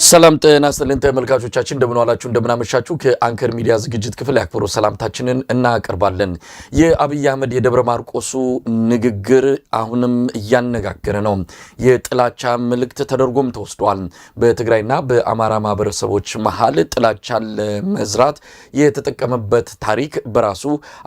ሰላም ጤና ይስጥልን ተመልካቾቻችን እንደምን ዋላችሁ እንደምን አመሻችሁ ከአንከር ሚዲያ ዝግጅት ክፍል ያክብሮት ሰላምታችንን እናቀርባለን። የአብይ አህመድ የደብረ ማርቆሱ ንግግር አሁንም እያነጋገረ ነው። የጥላቻ መልእክት ተደርጎም ተወስዷል። በትግራይና በአማራ ማህበረሰቦች መሃል ጥላቻን ለመዝራት የተጠቀመበት ታሪክ በራሱ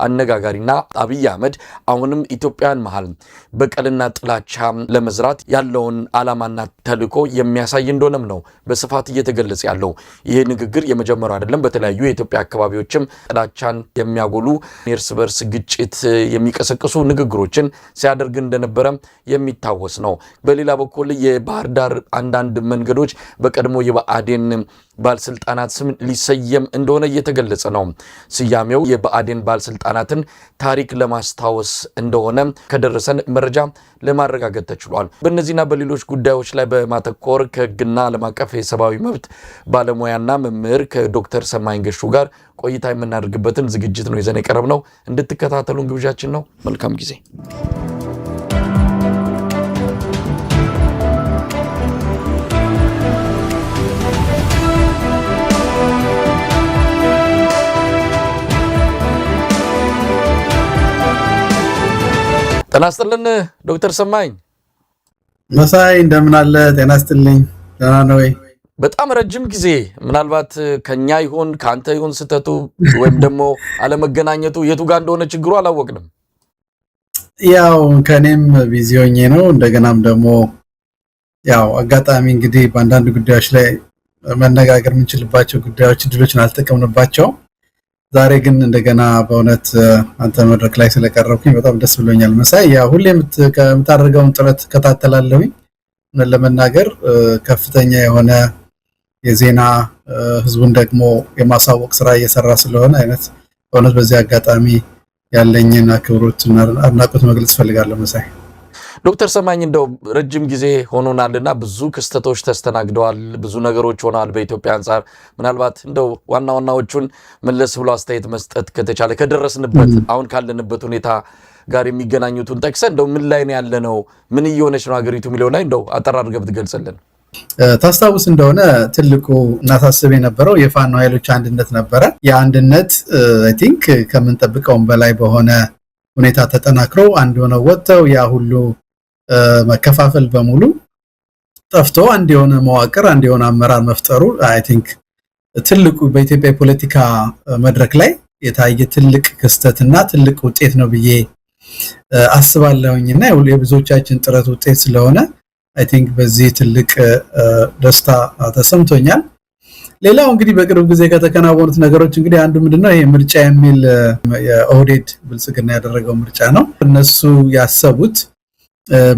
አነጋጋሪና አብይ አህመድ አሁንም ኢትዮጵያን መሃል በቀልና ጥላቻ ለመዝራት ያለውን ዓላማና ተልዕኮ የሚያሳይ እንደሆነም ነው በስፋት እየተገለጸ ያለው። ይሄ ንግግር የመጀመሪያው አይደለም። በተለያዩ የኢትዮጵያ አካባቢዎችም ጥላቻን የሚያጎሉ እርስ በርስ ግጭት የሚቀሰቅሱ ንግግሮችን ሲያደርግ እንደነበረ የሚታወስ ነው። በሌላ በኩል የባህር ዳር አንዳንድ መንገዶች በቀድሞ የብአዴን ባለስልጣናት ስም ሊሰየም እንደሆነ እየተገለጸ ነው። ስያሜው የብአዴን ባለስልጣናትን ታሪክ ለማስታወስ እንደሆነ ከደረሰን መረጃ ለማረጋገጥ ተችሏል። በእነዚህና በሌሎች ጉዳዮች ላይ በማተኮር ከህግና ዓለም አቀፍ የሰብአዊ መብት ባለሙያና መምህር ከዶክተር ሰማኝ ገሹ ጋር ቆይታ የምናደርግበትን ዝግጅት ነው ይዘን የቀረብነው። እንድትከታተሉን ግብዣችን ነው። መልካም ጊዜ። ጤና ይስጥልን ዶክተር ሰማኝ። መሳይ እንደምን አለ? ጤና ይስጥልኝ። ደህና ነው ወይ? በጣም ረጅም ጊዜ ምናልባት ከኛ ይሁን ካንተ ይሁን ስተቱ ወይም ደግሞ አለመገናኘቱ የቱ ጋር እንደሆነ ችግሩ አላወቅንም። ያው ከኔም ቢዚ ሆኜ ነው። እንደገናም ደግሞ ያው አጋጣሚ እንግዲህ በአንዳንድ ጉዳዮች ላይ መነጋገር የምንችልባቸው ጉዳዮች እድሎችን አልተጠቀምንባቸው። ዛሬ ግን እንደገና በእውነት አንተ መድረክ ላይ ስለቀረብኩኝ በጣም ደስ ብሎኛል። መሳይ ያው ሁሌ የምታደርገውን ጥረት ከታተላለሁኝ። ለመናገር ከፍተኛ የሆነ የዜና ህዝቡን ደግሞ የማሳወቅ ስራ እየሰራ ስለሆነ አይነት በእውነት በዚህ አጋጣሚ ያለኝን አክብሮትና አድናቆት መግለጽ ፈልጋለሁ። መሳይ ዶክተር ሰማኝ እንደው ረጅም ጊዜ ሆኖናልና ብዙ ክስተቶች ተስተናግደዋል፣ ብዙ ነገሮች ሆነዋል በኢትዮጵያ አንጻር። ምናልባት እንደው ዋና ዋናዎቹን መለስ ብሎ አስተያየት መስጠት ከተቻለ ከደረስንበት አሁን ካለንበት ሁኔታ ጋር የሚገናኙትን ጠቅሰን እንደው ምን ላይ ነው ያለነው፣ ምን እየሆነች ነው ሀገሪቱ የሚለው ላይ እንደው አጠር አድርገህ ብትገልጽልን። ታስታውስ እንደሆነ ትልቁ እናሳስብ የነበረው የፋኖ ኃይሎች አንድነት ነበረ። የአንድነት አይ ቲንክ ከምንጠብቀውም በላይ በሆነ ሁኔታ ተጠናክሮ አንድ ሆነው ወጥተው ያ ሁሉ መከፋፈል በሙሉ ጠፍቶ አንድ የሆነ መዋቅር አንድ የሆነ አመራር መፍጠሩ አይ ቲንክ ትልቁ በኢትዮጵያ ፖለቲካ መድረክ ላይ የታየ ትልቅ ክስተትና ትልቅ ውጤት ነው ብዬ አስባለሁኝና የብዙዎቻችን ጥረት ውጤት ስለሆነ አይ ቲንክ በዚህ ትልቅ ደስታ ተሰምቶኛል። ሌላው እንግዲህ በቅርብ ጊዜ ከተከናወኑት ነገሮች እንግዲህ አንዱ ምንድነው ይሄ ምርጫ የሚል የኦህዴድ ብልጽግና ያደረገው ምርጫ ነው። እነሱ ያሰቡት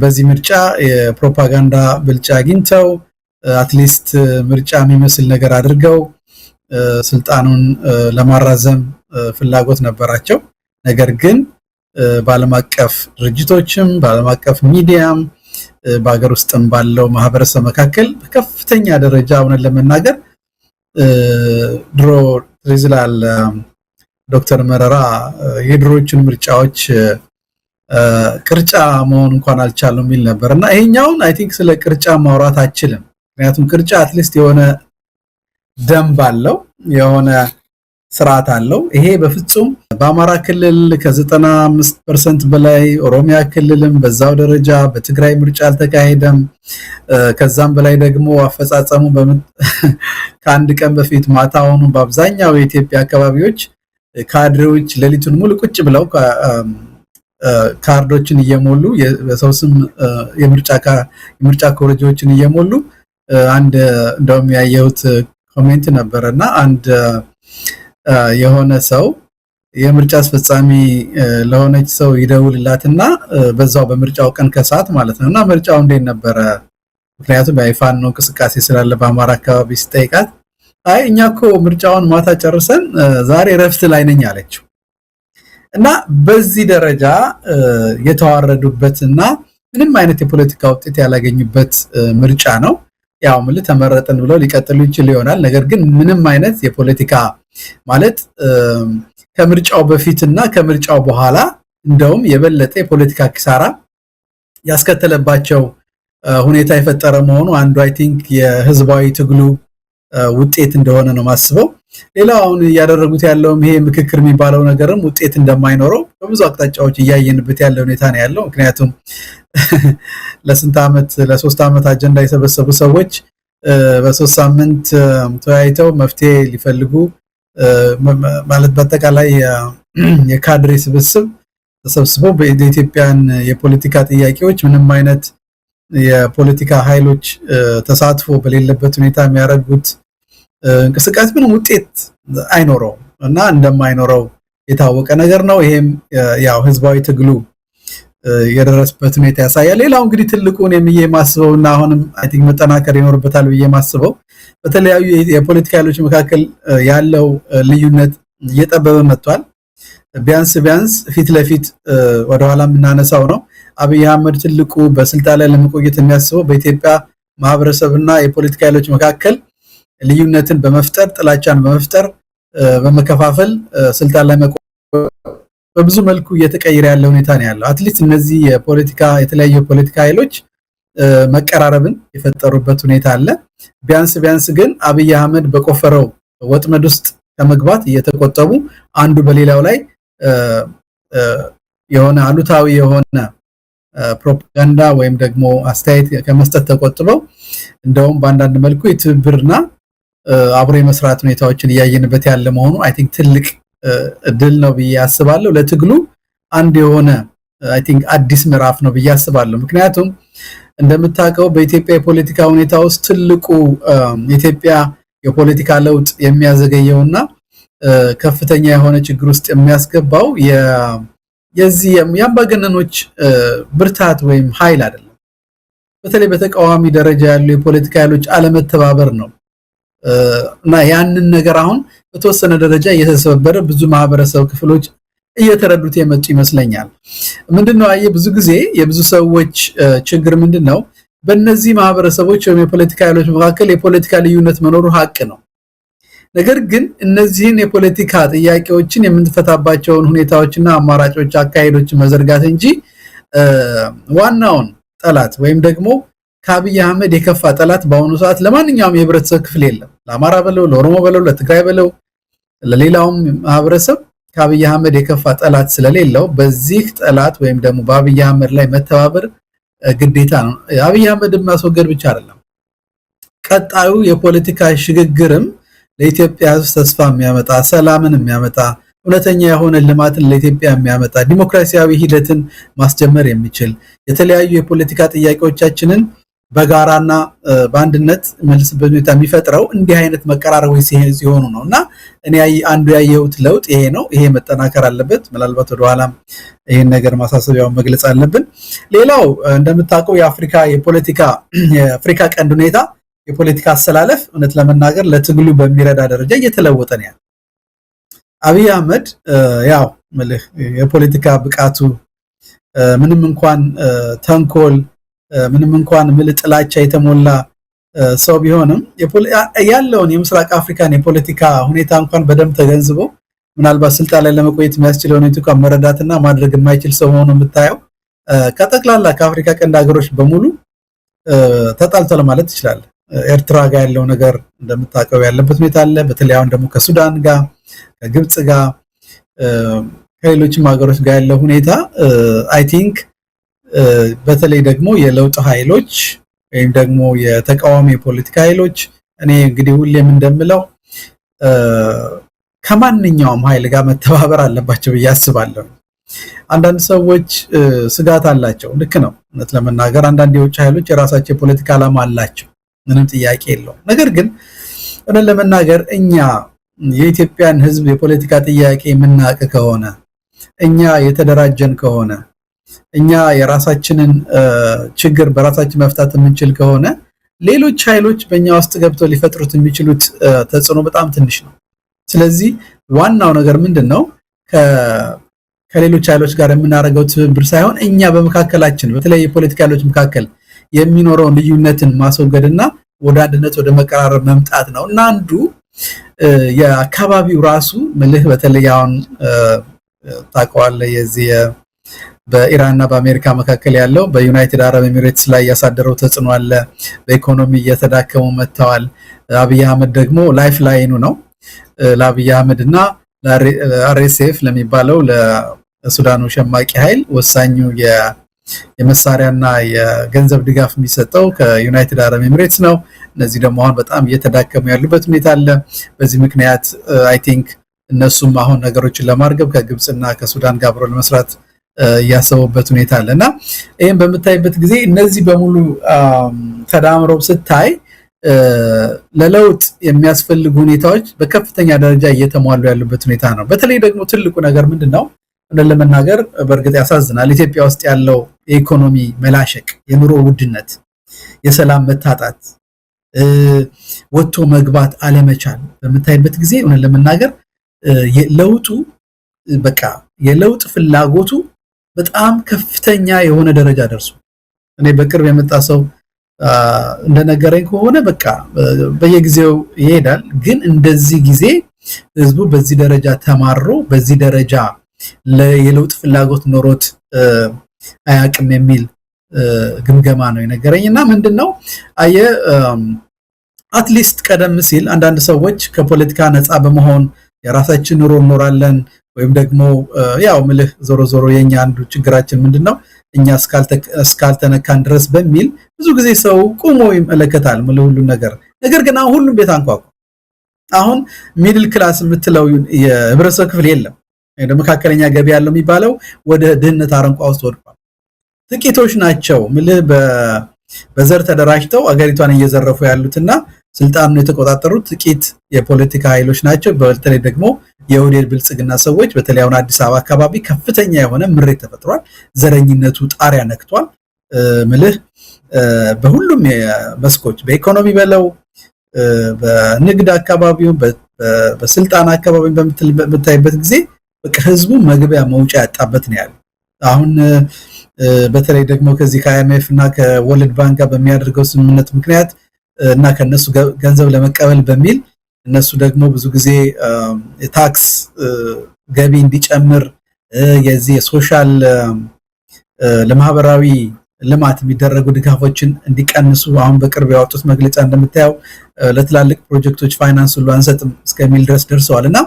በዚህ ምርጫ የፕሮፓጋንዳ ብልጫ አግኝተው አትሊስት ምርጫ የሚመስል ነገር አድርገው ስልጣኑን ለማራዘም ፍላጎት ነበራቸው። ነገር ግን በዓለም አቀፍ ድርጅቶችም በዓለም አቀፍ ሚዲያም በአገር ውስጥም ባለው ማህበረሰብ መካከል በከፍተኛ ደረጃ ሆነን ለመናገር ድሮ ትሪዝላል ዶክተር መረራ የድሮችን ምርጫዎች ቅርጫ መሆን እንኳን አልቻለም የሚል ነበርና ይሄኛውን አይ ቲንክ ስለ ቅርጫ ማውራት አችልም። ምክንያቱም ቅርጫ አትሊስት የሆነ ደንብ አለው፣ የሆነ ስርዓት አለው። ይሄ በፍጹም በአማራ ክልል ከ95% በላይ ኦሮሚያ ክልልም በዛው ደረጃ በትግራይ ምርጫ አልተካሄደም። ከዛም በላይ ደግሞ አፈጻጸሙ ከአንድ ቀን በፊት ማታውኑ በአብዛኛው የኢትዮጵያ አካባቢዎች ካድሬዎች ሌሊቱን ሙሉ ቁጭ ብለው ካርዶችን እየሞሉ በሰው ስም የምርጫ ኮረጆችን እየሞሉ አንድ እንደውም ያየሁት ኮሜንት ነበርና አንድ የሆነ ሰው የምርጫ አስፈጻሚ ለሆነች ሰው ይደውልላትና በዛው በምርጫው ቀን ከሰዓት ማለት ነውና ምርጫው እንዴት ነበረ? ምክንያቱም በይፋን እንቅስቃሴ ስላለ በአማራ አካባቢ ሲጠይቃት አይ እኛ እኮ ምርጫውን ማታ ጨርሰን ዛሬ ረፍት ላይ ነኝ አለችው። እና በዚህ ደረጃ የተዋረዱበትና ምንም አይነት የፖለቲካ ውጤት ያላገኙበት ምርጫ ነው። ያው ተመረጠን ብለው ሊቀጥሉ ይችላል ይሆናል። ነገር ግን ምንም አይነት የፖለቲካ ማለት ከምርጫው በፊትና ከምርጫው በኋላ እንደውም የበለጠ የፖለቲካ ኪሳራ ያስከተለባቸው ሁኔታ የፈጠረ መሆኑ አንዱ አይ ቲንክ የህዝባዊ ትግሉ ውጤት እንደሆነ ነው ማስበው። ሌላው አሁን ያደረጉት ያለው ይሄ ምክክር የሚባለው ነገርም ውጤት እንደማይኖረው በብዙ አቅጣጫዎች እያየንበት ያለ ሁኔታ ነው ያለው። ምክንያቱም ለሶስት ዓመት አጀንዳ የሰበሰቡ ሰዎች በ3 ሳምንት ተወያይተው መፍትሄ ሊፈልጉ ማለት በአጠቃላይ የካድሬ ስብስብ ተሰብስበው በኢትዮጵያን የፖለቲካ ጥያቄዎች ምንም አይነት የፖለቲካ ኃይሎች ተሳትፎ በሌለበት ሁኔታ የሚያደርጉት እንቅስቃሴ ምንም ውጤት አይኖረው እና እንደማይኖረው የታወቀ ነገር ነው። ይሄም ያው ህዝባዊ ትግሉ የደረሰበት ሁኔታ ያሳያል። ሌላው እንግዲህ ትልቁን የማስበውና አሁንም አይ ቲንክ መጠናከር ይኖርበታል የማስበው በተለያዩ የፖለቲካ ኃይሎች መካከል ያለው ልዩነት እየጠበበ መጥቷል። ቢያንስ ፊት ለፊት ወደ ኋላ የምናነሳው ነው አብይ አህመድ ትልቁ በስልጣን ላይ ለመቆየት የሚያስበው በኢትዮጵያ ማህበረሰብና የፖለቲካ ኃይሎች መካከል ልዩነትን በመፍጠር ጥላቻን በመፍጠር በመከፋፈል ስልጣን ላይ በብዙ መልኩ እየተቀየረ ያለ ሁኔታ ነው ያለው። አትሊስት እነዚህ የተለያዩ የፖለቲካ ኃይሎች መቀራረብን የፈጠሩበት ሁኔታ አለ። ቢያንስ ግን አብይ አህመድ በቆፈረው ወጥመድ ውስጥ ከመግባት እየተቆጠቡ አንዱ በሌላው ላይ የሆነ አሉታዊ የሆነ ፕሮፓጋንዳ ወይም ደግሞ አስተያየት ከመስጠት ተቆጥበው እንደውም በአንዳንድ መልኩ የትብብርና አብሮ የመስራት ሁኔታዎችን እያየንበት ያለ መሆኑ አይ ቲንክ ትልቅ ድል ነው ብዬ አስባለሁ። ለትግሉ አንድ የሆነ አይ ቲንክ አዲስ ምዕራፍ ነው ብዬ አስባለሁ። ምክንያቱም እንደምታውቀው በኢትዮጵያ የፖለቲካ ሁኔታ ውስጥ ትልቁ የኢትዮጵያ የፖለቲካ ለውጥ የሚያዘገየውና ከፍተኛ የሆነ ችግር ውስጥ የሚያስገባው የዚህ የአምባገነኖች ብርታት ወይም ኃይል አይደለም። በተለይ በተቃዋሚ ደረጃ ያሉ የፖለቲካ ኃይሎች አለመተባበር ነው እና ያንን ነገር አሁን በተወሰነ ደረጃ እየተሰበረ ብዙ ማህበረሰብ ክፍሎች እየተረዱት የመጡ ይመስለኛል። ምንድነው ብዙ ጊዜ የብዙ ሰዎች ችግር ምንድነው በእነዚህ ማህበረሰቦች ወይም የፖለቲካ ኃይሎች መካከል የፖለቲካ ልዩነት መኖሩ ሀቅ ነው። ነገር ግን እነዚህን የፖለቲካ ጥያቄዎችን የምንፈታባቸውን ሁኔታዎችና አማራጮች አካሄዶችን መዘርጋት እንጂ ዋናውን ጠላት ወይም ደግሞ ከአብይ አህመድ የከፋ ጠላት በአሁኑ ሰዓት ለማንኛውም የህብረተሰብ ክፍል የለም። ለአማራ በለው፣ ለኦሮሞ በለው፣ ለትግራይ በለው፣ ለሌላውም ማህበረሰብ ከአብይ አህመድ የከፋ ጠላት ስለሌለው በዚህ ጠላት ወይም ደግሞ በአብይ አህመድ ላይ መተባበር ግዴታ ነው። አብይ አህመድን ማስወገድ ብቻ አይደለም፣ ቀጣዩ የፖለቲካ ሽግግርም ለኢትዮጵያ ተስፋ የሚያመጣ ሰላምን የሚያመጣ እውነተኛ የሆነ ልማትን ለኢትዮጵያ የሚያመጣ ዲሞክራሲያዊ ሂደትን ማስጀመር የሚችል የተለያዩ የፖለቲካ ጥያቄዎቻችንን በጋራና በአንድነት መልስ በሁኔታ የሚፈጥረው እንዲህ አይነት መቀራረቦች ሲሆኑ ነውና እኔ አንዱ ያየሁት ለውጥ ይሄ ነው። ይሄ መጠናከር አለበት። ምናልባት ወደ ኋላም ይሄን ነገር ማሳሰቢያው መግለጽ አለብን። ሌላው እንደምታውቀው የአፍሪካ ቀንድ ሁኔታ የፖለቲካ አሰላለፍ እውነት ለመናገር ለትግሉ በሚረዳ ደረጃ እየተለወጠ ነው ያለው። አብይ አህመድ ያው የፖለቲካ ብቃቱ ምንም እንኳን ተንኮል ምንም እንኳን ጥላቻ የተሞላ ሰው ቢሆንም ያለውን የምስራቅ አፍሪካን የፖለቲካ ሁኔታ እንኳን በደንብ ተገንዝቦ ምናልባት ስልጣን ላይ ለመቆየት የሚያስችለው ሁኔታ መረዳትና ማድረግ የማይችል ሰው ሆኖ የምታየው ከጠቅላላ ከአፍሪካ ቀንድ ሀገሮች በሙሉ ተጣልቷል ማለት ይችላል። ኤርትራ ጋር ያለው ነገር እንደምታውቀው ያለበት ሁኔታ አለ። በተለይ አሁን ደግሞ ከሱዳን ጋር ከግብጽ ጋር ከሌሎችም ሀገሮች ጋር ያለው ሁኔታ አይ ቲንክ በተለይ ደግሞ የለውጥ ኃይሎች ወይም ደግሞ የተቃዋሚ የፖለቲካ ኃይሎች እኔ እንግዲህ ሁሌም እንደምለው ከማንኛውም ኃይል ጋር መተባበር አለባቸው ብዬ አስባለሁ። አንዳንድ ሰዎች ስጋት አላቸው። ልክ ነው። እውነት ለመናገር አንዳንድ የውጭ ኃይሎች የራሳቸው የፖለቲካ ዓላማ አላቸው። ምንም ጥያቄ የለውም። ነገር ግን እውነት ለመናገር እኛ የኢትዮጵያን ሕዝብ የፖለቲካ ጥያቄ የምናውቅ ከሆነ እኛ የተደራጀን ከሆነ እኛ የራሳችንን ችግር በራሳችን መፍታት የምንችል ከሆነ ሌሎች ኃይሎች በእኛ ውስጥ ገብተው ሊፈጥሩት የሚችሉት ተጽዕኖ በጣም ትንሽ ነው። ስለዚህ ዋናው ነገር ምንድነው ከሌሎች ኃይሎች ጋር የምናደርገው ትብብር ሳይሆን እኛ በመካከላችን በተለይ የፖለቲካ ኃይሎች መካከል የሚኖረውን ልዩነትን ማስወገድና ወደ አንድነት ወደ መቀራረብ መምጣት ነው እና አንዱ የአካባቢው ራሱ በተለይ አሁን ታውቀዋለህ የዚህ በኢራንና በአሜሪካ መካከል ያለው በዩናይትድ አረብ ኤሚሬትስ ላይ ያሳደረው ተጽዕኖ አለ። በኢኮኖሚ እየተዳከሙ መጥተዋል። አብይ አህመድ ደግሞ ላይፍ ላይኑ ነው። ለአብይ አህመድና ለአርኤስኤፍ ለሚባለው ለሱዳኑ ሸማቂ ኃይል ወሳኙ የመሳሪያና የገንዘብ ድጋፍ የሚሰጠው ከዩናይትድ አረብ ኤሚሬትስ ነው። እነዚህ ደግሞ አሁን በጣም እየተዳከሙ ያሉበት ሁኔታ አለ። በዚህ ምክንያት አይ ቲንክ እነሱም አሁን ነገሮችን ለማርገብ ከግብፅና ከሱዳን ጋር አብሮ ለመስራት ያሰቡበት ሁኔታ አለና ይሄን በመታይበት ጊዜ እነዚህ በሙሉ ተዳምረው ስታይ ለለውጥ የሚያስፈልጉ ሁኔታዎች በከፍተኛ ደረጃ እየተሟሉ ያሉበት ሁኔታ ነው። በተለይ ደግሞ ትልቁ ነገር ምንድነው ለመናገር በእርግጥ ያሳዝናል። ኢትዮጵያ ውስጥ ያለው የኢኮኖሚ መላሸቅ፣ የኑሮ ውድነት፣ የሰላም መታጣት፣ ወጥቶ መግባት አለመቻል በመታይበት ጊዜ ለመናገር ለውጡ በቃ የለውጥ ፍላጎቱ በጣም ከፍተኛ የሆነ ደረጃ ደርሶ እኔ በቅርብ የመጣ ሰው እንደነገረኝ ከሆነ በቃ በየጊዜው ይሄዳል፣ ግን እንደዚህ ጊዜ ህዝቡ በዚህ ደረጃ ተማሮ በዚህ ደረጃ የለውጥ ፍላጎት ኖሮት አያቅም የሚል ግምገማ ነው የነገረኝና ምንድነው አየ አትሊስት ቀደም ሲል አንዳንድ ሰዎች ከፖለቲካ ነፃ በመሆን የራሳችን ኑሮ እንኖራለን ወይም ደግሞ ያው ምልህ ዞሮ ዞሮ የኛ አንዱ ችግራችን ምንድነው እኛ እስካልተነካን ድረስ በሚል ብዙ ጊዜ ሰው ቆሞ ይመለከታል ሁሉ ነገር ግን አሁን ሁሉም ቤት አንኳኩ። አሁን ሚድል ክላስ የምትለው የህብረተሰብ ክፍል የለም። መካከለኛ ገቢ ያለው የሚባለው ወደ ድህነት አረንቋ ውስጥ ወድቋል። ጥቂቶች ናቸው ምልህ በዘር ተደራጅተው አገሪቷን እየዘረፉ ያሉትና ስልጣኑን የተቆጣጠሩት ጥቂት የፖለቲካ ኃይሎች ናቸው። በተለይ ደግሞ የኦህዴድ ብልጽግና ሰዎች በተለይ አሁን አዲስ አበባ አካባቢ ከፍተኛ የሆነ ምሬት ተፈጥሯል። ዘረኝነቱ ጣሪያ ነክቷል። ምልህ በሁሉም መስኮች በኢኮኖሚ በለው በንግድ አካባቢው በስልጣን አካባቢ በምታይበት ጊዜ በቃ ህዝቡ መግቢያ መውጫ ያጣበት ነው ያለው። አሁን በተለይ ደግሞ ከዚህ ከአይኤምኤፍ እና ከወርልድ ባንክ ጋር በሚያደርገው ስምምነት ምክንያት እና ከነሱ ገንዘብ ለመቀበል በሚል እነሱ ደግሞ ብዙ ጊዜ የታክስ ገቢ እንዲጨምር የዚህ የሶሻል ለማህበራዊ ልማት የሚደረጉ ድጋፎችን እንዲቀንሱ አሁን በቅርብ ያወጡት መግለጫ እንደምታየው ለትላልቅ ፕሮጀክቶች ፋይናንስ ሁሉ አንሰጥም እስከሚል ድረስ ደርሰዋልና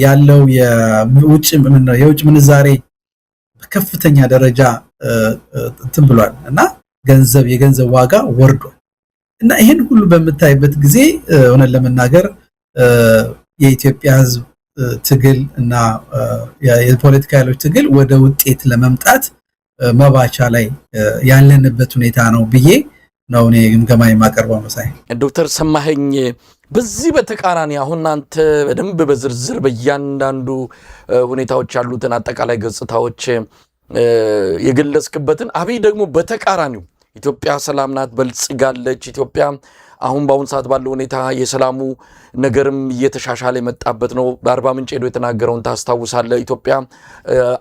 ያለው የውጭ ምንዛሬ በከፍተኛ ደረጃ እንትን ብሏል እና የገንዘብ ዋጋ ወርዷል። እና ይሄን ሁሉ በመታይበት ጊዜ ሆነ ለመናገር የኢትዮጵያ ህዝብ ትግል እና የፖለቲካ ኃይሎች ትግል ወደ ውጤት ለመምጣት መባቻ ላይ ያለንበት ሁኔታ ነው ብዬ ነው እኔ ግምገማ የማቀርበው። መሳይ ዶክተር ሰማኸኝ በዚህ በተቃራኒ አሁን አንተ በደንብ በዝርዝር በእያንዳንዱ ሁኔታዎች ያሉትን አጠቃላይ ገጽታዎች የገለጽክበትን አብይ ደግሞ በተቃራኒው ኢትዮጵያ ሰላም ናት፣ በልጽጋለች፣ ኢትዮጵያ አሁን በአሁን ሰዓት ባለው ሁኔታ የሰላሙ ነገርም እየተሻሻለ የመጣበት ነው። በአርባ ምንጭ ሄዶ የተናገረውን ታስታውሳለህ። ኢትዮጵያ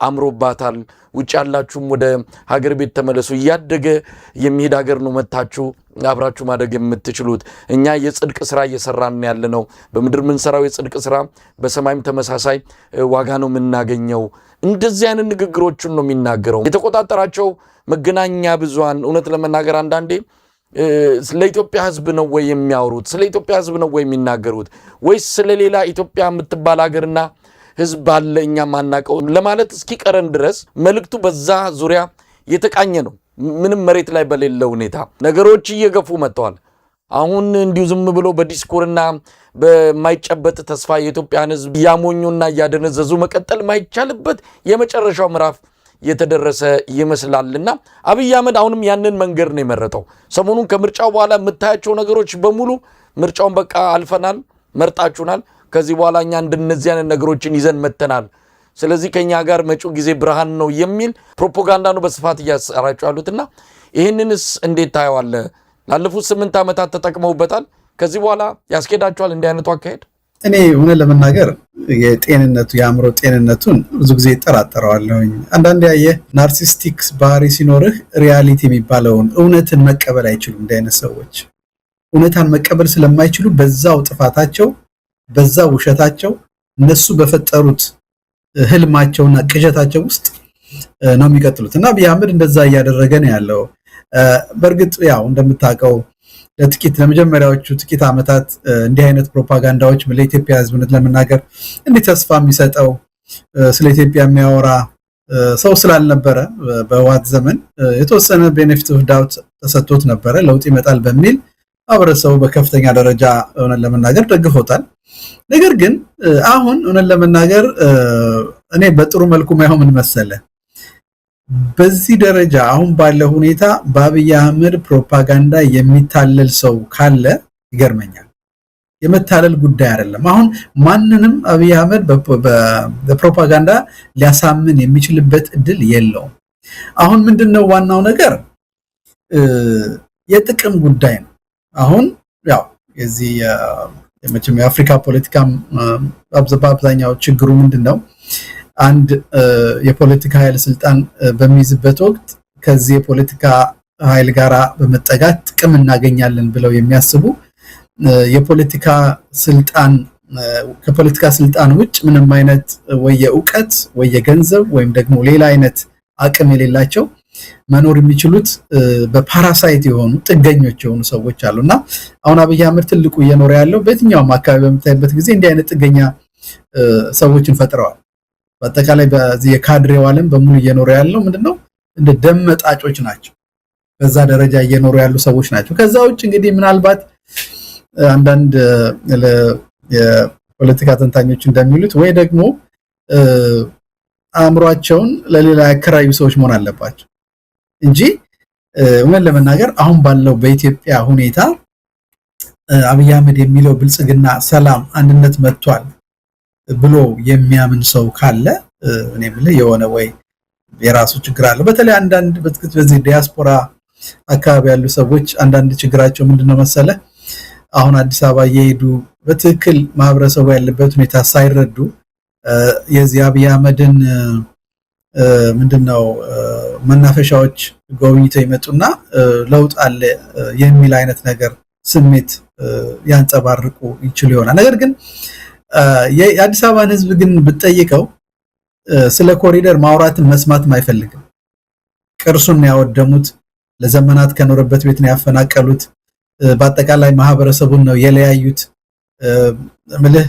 አምሮባታል፣ ውጭ ያላችሁም ወደ ሀገር ቤት ተመለሱ፣ እያደገ የሚሄድ ሀገር ነው፣ መታችሁ አብራችሁ ማደግ የምትችሉት። እኛ የጽድቅ ስራ እየሰራን ያለ ነው። በምድር የምንሰራው የጽድቅ ስራ በሰማይም ተመሳሳይ ዋጋ ነው የምናገኘው። እንደዚህ አይነት ንግግሮችን ነው የሚናገረው። የተቆጣጠራቸው መገናኛ ብዙሃን እውነት ለመናገር አንዳንዴ ስለ ኢትዮጵያ ህዝብ ነው ወይ የሚያወሩት? ስለ ኢትዮጵያ ህዝብ ነው ወይ የሚናገሩት? ወይስ ስለ ሌላ ኢትዮጵያ የምትባል ሀገርና ህዝብ አለ እኛ ማናቀው ለማለት እስኪቀረን ድረስ መልእክቱ በዛ ዙሪያ የተቃኘ ነው። ምንም መሬት ላይ በሌለ ሁኔታ ነገሮች እየገፉ መጥተዋል። አሁን እንዲሁ ዝም ብሎ በዲስኮርና በማይጨበጥ ተስፋ የኢትዮጵያን ህዝብ ያሞኙና ያደነዘዙ መቀጠል ማይቻልበት የመጨረሻው ምዕራፍ የተደረሰ ይመስላልና አብይ አህመድ አሁንም ያንን መንገድ ነው የመረጠው። ሰሞኑን ከምርጫው በኋላ የምታያቸው ነገሮች በሙሉ ምርጫውን በቃ አልፈናል፣ መርጣችሁናል፣ ከዚህ በኋላ እኛ እንደነዚህ አይነት ነገሮችን ይዘን መተናል፣ ስለዚህ ከኛ ጋር መጪው ጊዜ ብርሃን ነው የሚል ፕሮፓጋንዳ ነው በስፋት እያሰራጩ ያሉትና ይህንንስ እንዴት ታየዋለህ? ላለፉት 8 ዓመታት ተጠቅመውበታል። ከዚህ በኋላ ያስኬዳቸዋል እንዲህ አይነቱ አካሄድ? እኔ ሆነ ለመናገር የአእምሮ ጤንነቱን ብዙ ጊዜ እጠራጠረዋለሁኝ። አንዳንድ ያየ ናርሲስቲክ ባህሪ ሲኖርህ ሪያሊቲ የሚባለውን እውነትን መቀበል አይችሉም። እንዲህ አይነት ሰዎች እውነታን መቀበል ስለማይችሉ በዛው ጥፋታቸው በዛው ውሸታቸው እነሱ በፈጠሩት ህልማቸውና ቅዠታቸው ውስጥ ነው የሚቀጥሉት እና አብይ አህመድ እንደዛ እያደረገ ነው ያለው። በእርግጥ ያው እንደምታውቀው ለመጀመሪያዎቹ ጥቂት ዓመታት እንዲህ አይነት ፕሮፓጋንዳዎች ለኢትዮጵያ ህዝብነት ለመናገር እንዲህ ተስፋ የሚሰጠው ስለ ኢትዮጵያ የሚያወራ ሰው ስላልነበረ በህወሓት ዘመን የተወሰነ ቤኔፊት ኦፍ ዳውት ተሰጥቶት ነበረ ለውጥ ይመጣል በሚል ማህበረሰቡ በከፍተኛ ደረጃ ሆነን ለመናገር ደግፎታል። ነገር ግን አሁን ሆነን ለመናገር እኔ በጥሩ መልኩ ማይሆን ምን መሰለ በዚህ ደረጃ አሁን ባለው ሁኔታ በአብይ አህመድ ፕሮፓጋንዳ የሚታለል ሰው ካለ ይገርመኛል። የመታለል ጉዳይ አይደለም። አሁን ማንንም አብይ አህመድ በፕሮፓጋንዳ ሊያሳምን የሚችልበት እድል የለውም። አሁን ምንድነው ዋናው ነገር የጥቅም ጉዳይ ነው። አሁን ያው የዚህ የመቼም የአፍሪካ ፖለቲካም አብዛኛው ችግሩ ምንድነው አንድ የፖለቲካ ኃይል ስልጣን በሚይዝበት ወቅት ከዚህ የፖለቲካ ኃይል ጋራ በመጠጋት ጥቅም እናገኛለን ብለው የሚያስቡ የፖለቲካ ስልጣን ከፖለቲካ ስልጣን ውጭ ምንም አይነት ወይ የዕውቀት ወይ የገንዘብ ወይም ደግሞ ሌላ አይነት አቅም የሌላቸው መኖር የሚችሉት በፓራሳይት የሆኑ ጥገኞች የሆኑ ሰዎች አሉና አሁን አብይ አህመድ ትልቁ እየኖረ ያለው በየትኛውም አካባቢ በምታይበት ጊዜ እንዲህ አይነት ጥገኛ ሰዎችን ፈጥረዋል። በአጠቃላይ በዚህ የካድሬው ዓለም በሙሉ እየኖረ ያለው ምንድነው እንደ ደመጣጮች ናቸው። በዛ ደረጃ እየኖሩ ያሉ ሰዎች ናቸው። ከዛ ውጭ እንግዲህ ምናልባት አንዳንድ የፖለቲካ ተንታኞች እንደሚሉት ወይ ደግሞ አእምሯቸውን ለሌላ ያከራዩ ሰዎች መሆን አለባቸው እንጂ እውነት ለመናገር አሁን ባለው በኢትዮጵያ ሁኔታ አብይ አህመድ የሚለው ብልጽግና ሰላም አንድነት መጥቷል ብሎ የሚያምን ሰው ካለ እኔ ምልህ የሆነ ወይ የራሱ ችግር አለ። በተለይ አንዳንድ በዚህ ዲያስፖራ አካባቢ ያሉ ሰዎች አንዳንድ ችግራቸው ምንድነው መሰለ አሁን አዲስ አበባ እየሄዱ በትክክል ማህበረሰቡ ያለበት ሁኔታ ሳይረዱ የዚህ አብይ አህመድን ምንድነው መናፈሻዎች ጎብኝተው ይመጡና ለውጥ አለ የሚል አይነት ነገር ስሜት ያንጸባርቁ ይችሉ ይሆናል። ነገር ግን የአዲስ አበባን ህዝብ ግን ብትጠይቀው ስለ ኮሪደር ማውራትን መስማትም አይፈልግም። ቅርሱን ያወደሙት ለዘመናት ከኖረበት ቤት ነው ያፈናቀሉት። በአጠቃላይ ማህበረሰቡን ነው የለያዩት። ምልህ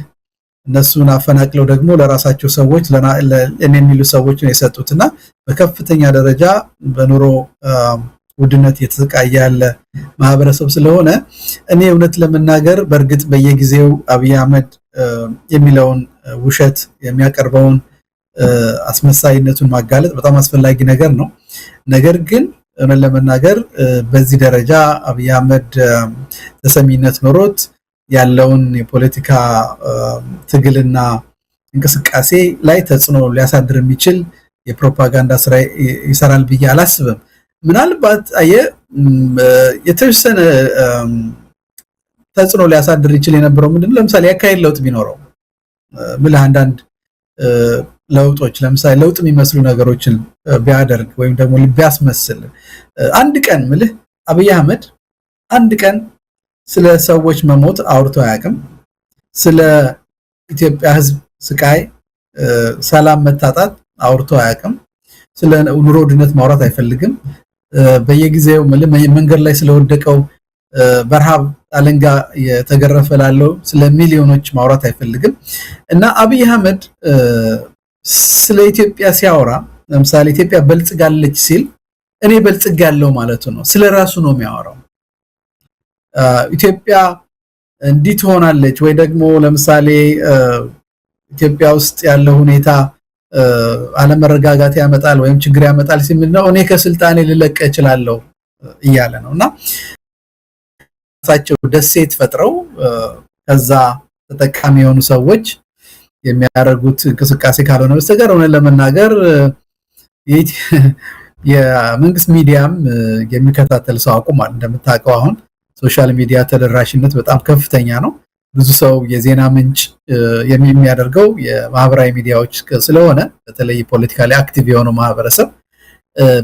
እነሱን አፈናቅለው ደግሞ ለራሳቸው ሰዎች ለኔ የሚሉ ሰዎች ነው የሰጡትና በከፍተኛ ደረጃ በኑሮ ውድነት የተሰቃየ ያለ ማህበረሰብ ስለሆነ እኔ እውነት ለመናገር በእርግጥ በየጊዜው አብይ አህመድ የሚለውን ውሸት የሚያቀርበውን አስመሳይነቱን ማጋለጥ በጣም አስፈላጊ ነገር ነው። ነገር ግን እውነት ለመናገር በዚህ ደረጃ አብይ አህመድ ተሰሚነት ኖሮት ያለውን የፖለቲካ ትግልና እንቅስቃሴ ላይ ተጽዕኖ ሊያሳድር የሚችል የፕሮፓጋንዳ ስራ ይሰራል ብዬ አላስብም። ምናልባት የተወሰነ ተጽዕኖ ሊያሳድር ይችል የነበረው ምንድነው ለምሳሌ ያካሄድ ለውጥ ቢኖረው ምልህ አንዳንድ ለውጦች ለምሳሌ ለውጥ የሚመስሉ ነገሮችን ቢያደርግ ወይም ደግሞ ቢያስመስል አንድ ቀን ምልህ አብይ አህመድ አንድ ቀን ስለ ሰዎች መሞት አውርቶ አያውቅም። ስለ ኢትዮጵያ ህዝብ ስቃይ ሰላም መታጣት አውርቶ አያውቅም። ስለ ኑሮ ውድነት ማውራት አይፈልግም። በየጊዜው መንገድ ላይ ስለወደቀው በረሃብ አለንጋ የተገረፈ ላለው ስለ ሚሊዮኖች ማውራት አይፈልግም እና አብይ አህመድ ስለ ኢትዮጵያ ሲያወራ ለምሳሌ ኢትዮጵያ በልጽጋለች ሲል እኔ በልጽጋለሁ ማለቱ ነው። ስለራሱ ነው የሚያወራው። ኢትዮጵያ እንዲህ ትሆናለች ወይ ደግሞ ለምሳሌ ኢትዮጵያ ውስጥ ያለው ሁኔታ አለመረጋጋት ያመጣል ወይም ችግር ያመጣል ሲል ነው እኔ ከስልጣኔ ልለቀ እችላለሁ እያለ ነውና ራሳቸው ደሴት ፈጥረው ከዛ ተጠቃሚ የሆኑ ሰዎች የሚያደርጉት እንቅስቃሴ ካልሆነ በስተቀር ሆነ ለመናገር የመንግስት ሚዲያም የሚከታተል ሰው አቁሟል። እንደምታውቀው አሁን ሶሻል ሚዲያ ተደራሽነት በጣም ከፍተኛ ነው። ብዙ ሰው የዜና ምንጭ የሚያደርገው የማህበራዊ ሚዲያዎች ስለሆነ በተለይ ፖለቲካሊ አክቲቭ የሆነው ማህበረሰብ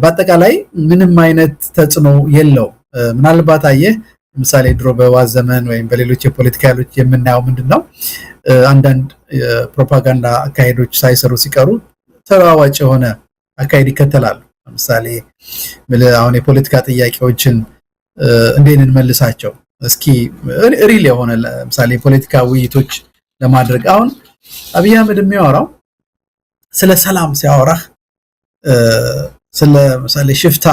በአጠቃላይ ምንም አይነት ተጽዕኖ የለው። ምናልባት አየህ ለምሳሌ ድሮ በህወሓት ዘመን ወይም በሌሎች የፖለቲካ ኃይሎች የምናየው ምንድነው አንዳንድ ፕሮፓጋንዳ አካሄዶች ሳይሰሩ ሲቀሩ ተለዋዋጭ የሆነ አካሄድ ይከተላሉ። ለምሳሌ አሁን የፖለቲካ ጥያቄዎችን እንዴት እንመልሳቸው እስኪ ሪል የሆነ ለምሳሌ የፖለቲካ ውይይቶች ለማድረግ አሁን አብይ አህመድ የሚያወራው ስለ ሰላም ሲያወራህ ስለ ምሳሌ ሽፍታ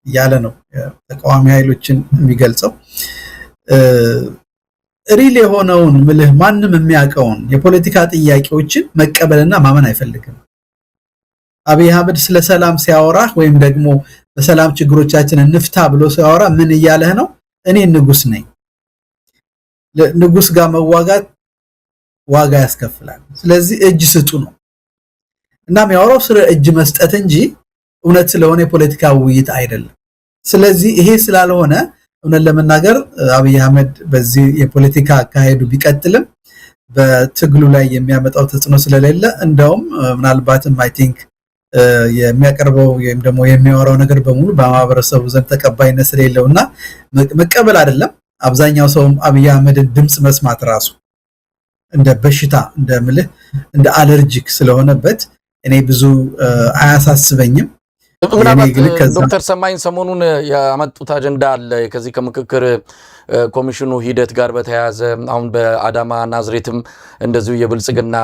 ያለ ነው ተቃዋሚ ኃይሎችን የሚገልጸው ሪል የሆነውን ምልህ ማንም የሚያቀውን የፖለቲካ ጥያቄዎችን መቀበልና ማመን አይፈልግም። አብይ አህመድ ስለ ሰላም ሲያወራህ ወይም ደግሞ በሰላም ችግሮቻችንን እንፍታ ብሎ ሲያወራ ምን እያለህ ነው? እኔ ንጉስ ነኝ፣ ንጉስ ጋር መዋጋት ዋጋ ያስከፍላል፣ ስለዚህ እጅ ስጡ ነው። እናም ያወራው ስለ እጅ መስጠት እንጂ እውነት ስለሆነ የፖለቲካ ውይይት አይደለም። ስለዚህ ይሄ ስላልሆነ እውነት ለመናገር አብይ አህመድ በዚህ የፖለቲካ አካሄዱ ቢቀጥልም በትግሉ ላይ የሚያመጣው ተጽዕኖ ስለሌለ እንደውም ምናልባትም አይ ቲንክ የሚያቀርበው ወይም ደግሞ የሚያወራው ነገር በሙሉ በማህበረሰቡ ዘንድ ተቀባይነት ስለሌለውና መቀበል አይደለም አብዛኛው ሰው አብይ አህመድን ድምጽ መስማት ራሱ እንደ በሽታ እንደ አለርጂክ ስለሆነበት እኔ ብዙ አያሳስበኝም። ዶክተር ሰማይን ሰሞኑን ያመጡት አጀንዳ አለ ከዚህ ከምክክር ኮሚሽኑ ሂደት ጋር በተያያዘ አሁን በአዳማ ናዝሬትም እንደዚሁ የብልጽግና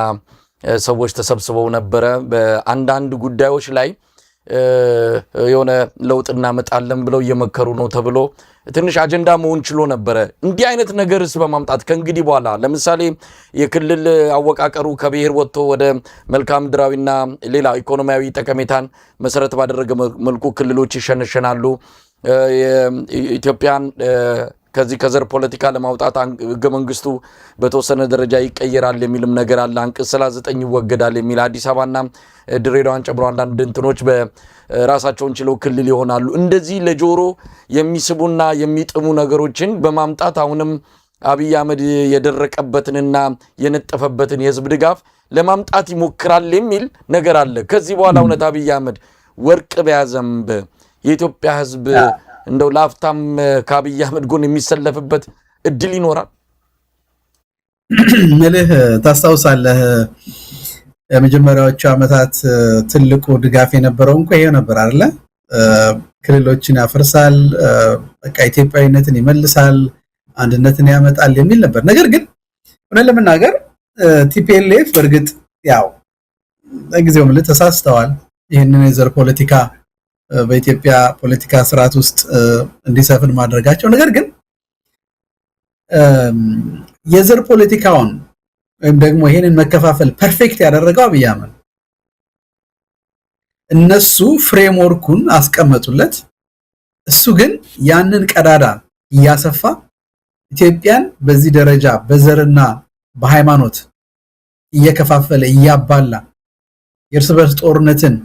ሰዎች ተሰብስበው ነበረ። በአንዳንድ ጉዳዮች ላይ የሆነ ለውጥ እናመጣለን ብለው እየመከሩ ነው ተብሎ ትንሽ አጀንዳ መሆን ችሎ ነበረ። እንዲህ አይነት ነገርስ በማምጣት ከእንግዲህ በኋላ ለምሳሌ የክልል አወቃቀሩ ከብሔር ወጥቶ ወደ መልክዓ ምድራዊና ሌላ ኢኮኖሚያዊ ጠቀሜታን መሰረት ባደረገ መልኩ ክልሎች ይሸነሸናሉ። የኢትዮጵያን ከዚህ ከዘር ፖለቲካ ለማውጣት ህገ መንግስቱ በተወሰነ ደረጃ ይቀየራል የሚልም ነገር አለ። አንቀጽ 39 ይወገዳል የሚል አዲስ አበባና ድሬዳዋን ጨምሮ አንዳንድ እንትኖች በራሳቸውን ችለው ክልል ይሆናሉ። እንደዚህ ለጆሮ የሚስቡና የሚጥሙ ነገሮችን በማምጣት አሁንም አብይ አህመድ የደረቀበትንና የነጠፈበትን የህዝብ ድጋፍ ለማምጣት ይሞክራል የሚል ነገር አለ። ከዚህ በኋላ እውነት አብይ አህመድ ወርቅ በያዘንብ የኢትዮጵያ ህዝብ እንደው ላፍታም ከአብይ አህመድ ጎን የሚሰለፍበት እድል ይኖራል? መልህ ታስታውሳለህ የመጀመሪያዎቹ ዓመታት ትልቁ ድጋፍ የነበረው እንኳን ይሄ ነበር አይደለ? ክልሎችን ያፈርሳል፣ በቃ ኢትዮጵያዊነትን ይመልሳል፣ አንድነትን ያመጣል የሚል ነበር። ነገር ግን እውነት ለመናገር ቲፒኤልኤፍ በርግጥ ያው ለጊዜው ምልህ ተሳስተዋል። ይሄንን የዘር ፖለቲካ በኢትዮጵያ ፖለቲካ ስርዓት ውስጥ እንዲሰፍን ማድረጋቸው ነገር ግን የዘር ፖለቲካውን ወይም ደግሞ ይሄንን መከፋፈል ፐርፌክት ያደረገው አብይ አህመድ እነሱ ፍሬምወርኩን አስቀመጡለት። እሱ ግን ያንን ቀዳዳ እያሰፋ ኢትዮጵያን በዚህ ደረጃ በዘርና በሃይማኖት እየከፋፈለ እያባላ የእርስ በርስ ጦርነትን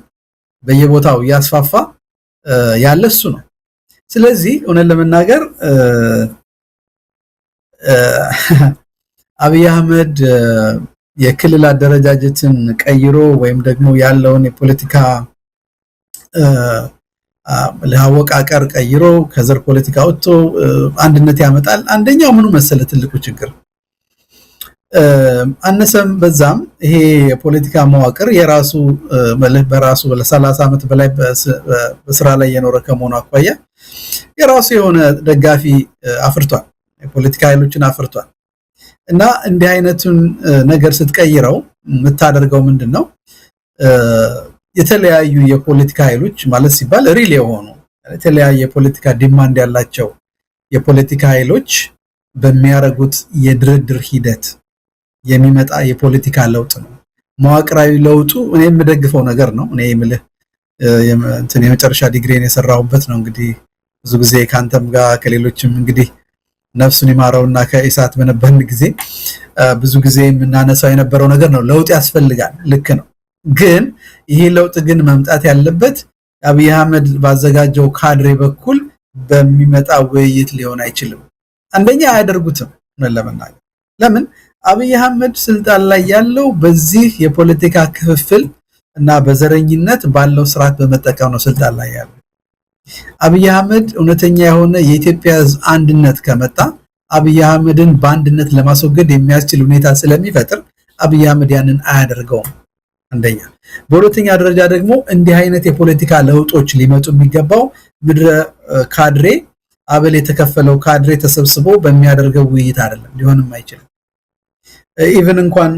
በየቦታው ያስፋፋ ያለ እሱ ነው። ስለዚህ እውነት ለመናገር አብይ አህመድ የክልል አደረጃጀትን ቀይሮ ወይም ደግሞ ያለውን የፖለቲካ ለአወቃቀር ቀይሮ ከዘር ፖለቲካ ወጥቶ አንድነት ያመጣል። አንደኛው ምኑ መሰለ ትልቁ ችግር አነሰም በዛም ይሄ የፖለቲካ መዋቅር የራሱ በራሱ ለ30 ዓመት በላይ በስራ ላይ የኖረ ከመሆኑ አኳያ የራሱ የሆነ ደጋፊ አፍርቷል፣ የፖለቲካ ኃይሎችን አፍርቷል። እና እንዲህ አይነቱን ነገር ስትቀይረው የምታደርገው ምንድነው? የተለያዩ የፖለቲካ ኃይሎች ማለት ሲባል ሪል የሆኑ የተለያየ የፖለቲካ ዲማንድ ያላቸው የፖለቲካ ኃይሎች በሚያረጉት የድርድር ሂደት የሚመጣ የፖለቲካ ለውጥ ነው። መዋቅራዊ ለውጡ እኔ የምደግፈው ነገር ነው። እኔ የምልህ የመጨረሻ ዲግሪን የሰራሁበት ነው። እንግዲህ ብዙ ጊዜ ካንተም ጋር ከሌሎችም እንግዲህ ነፍሱን ይማረውና ከኢሳት በነበርን ጊዜ ብዙ ጊዜ የምናነሳው የነበረው ነገር ነው። ለውጥ ያስፈልጋል፣ ልክ ነው። ግን ይሄ ለውጥ ግን መምጣት ያለበት አብይ አህመድ ባዘጋጀው ካድሬ በኩል በሚመጣ ውይይት ሊሆን አይችልም። አንደኛ አያደርጉትም ለመናገር ለምን አብይ አህመድ ስልጣን ላይ ያለው በዚህ የፖለቲካ ክፍፍል እና በዘረኝነት ባለው ስርዓት በመጠቀም ነው ስልጣን ላይ ያለው። አብይ አህመድ እውነተኛ የሆነ የኢትዮጵያ አንድነት ከመጣ አብይ አህመድን በአንድነት ለማስወገድ የሚያስችል ሁኔታ ስለሚፈጥር አብይ አህመድ ያንን አያደርገውም። አንደኛ። በሁለተኛ ደረጃ ደግሞ እንዲህ አይነት የፖለቲካ ለውጦች ሊመጡ የሚገባው ምድረ ካድሬ አበል የተከፈለው ካድሬ ተሰብስቦ በሚያደርገው ውይይት አይደለም፣ ሊሆንም አይችልም። ኢቭን እንኳን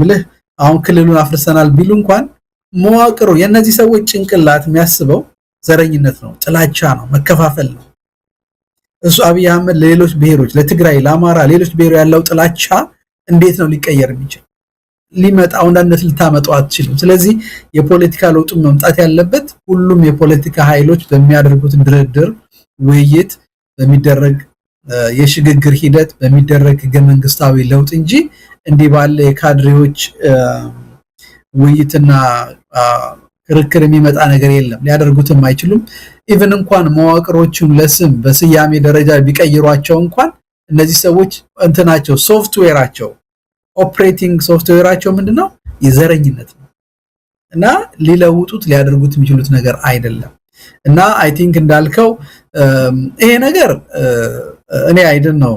ምልህ አሁን ክልሉን አፍርሰናል ቢሉ እንኳን መዋቅሩ የነዚህ ሰዎች ጭንቅላት የሚያስበው ዘረኝነት ነው፣ ጥላቻ ነው፣ መከፋፈል ነው። እሱ አብይ አህመድ ለሌሎች ብሔሮች፣ ለትግራይ፣ ለአማራ፣ ሌሎች ብሔር ያለው ጥላቻ እንዴት ነው ሊቀየር የሚችል? ሊመጣው አንድነት ልታመጣው አትችልም። ስለዚህ የፖለቲካ ለውጡ መምጣት ያለበት ሁሉም የፖለቲካ ኃይሎች በሚያደርጉት ድርድር፣ ውይይት፣ በሚደረግ የሽግግር ሂደት፣ በሚደረግ ህገ መንግስታዊ ለውጥ እንጂ እንዲህ ባለ የካድሬዎች ውይይትና ክርክር የሚመጣ ነገር የለም። ሊያደርጉትም አይችሉም። ኢቭን እንኳን መዋቅሮቹን ለስም በስያሜ ደረጃ ቢቀይሯቸው እንኳን እነዚህ ሰዎች እንትናቸው ሶፍትዌራቸው ኦፕሬቲንግ ሶፍትዌራቸው ምንድነው? የዘረኝነት ነው እና ሊለውጡት ሊያደርጉት የሚችሉት ነገር አይደለም። እና አይ ቲንክ እንዳልከው ይሄ ነገር እኔ አይደል ነው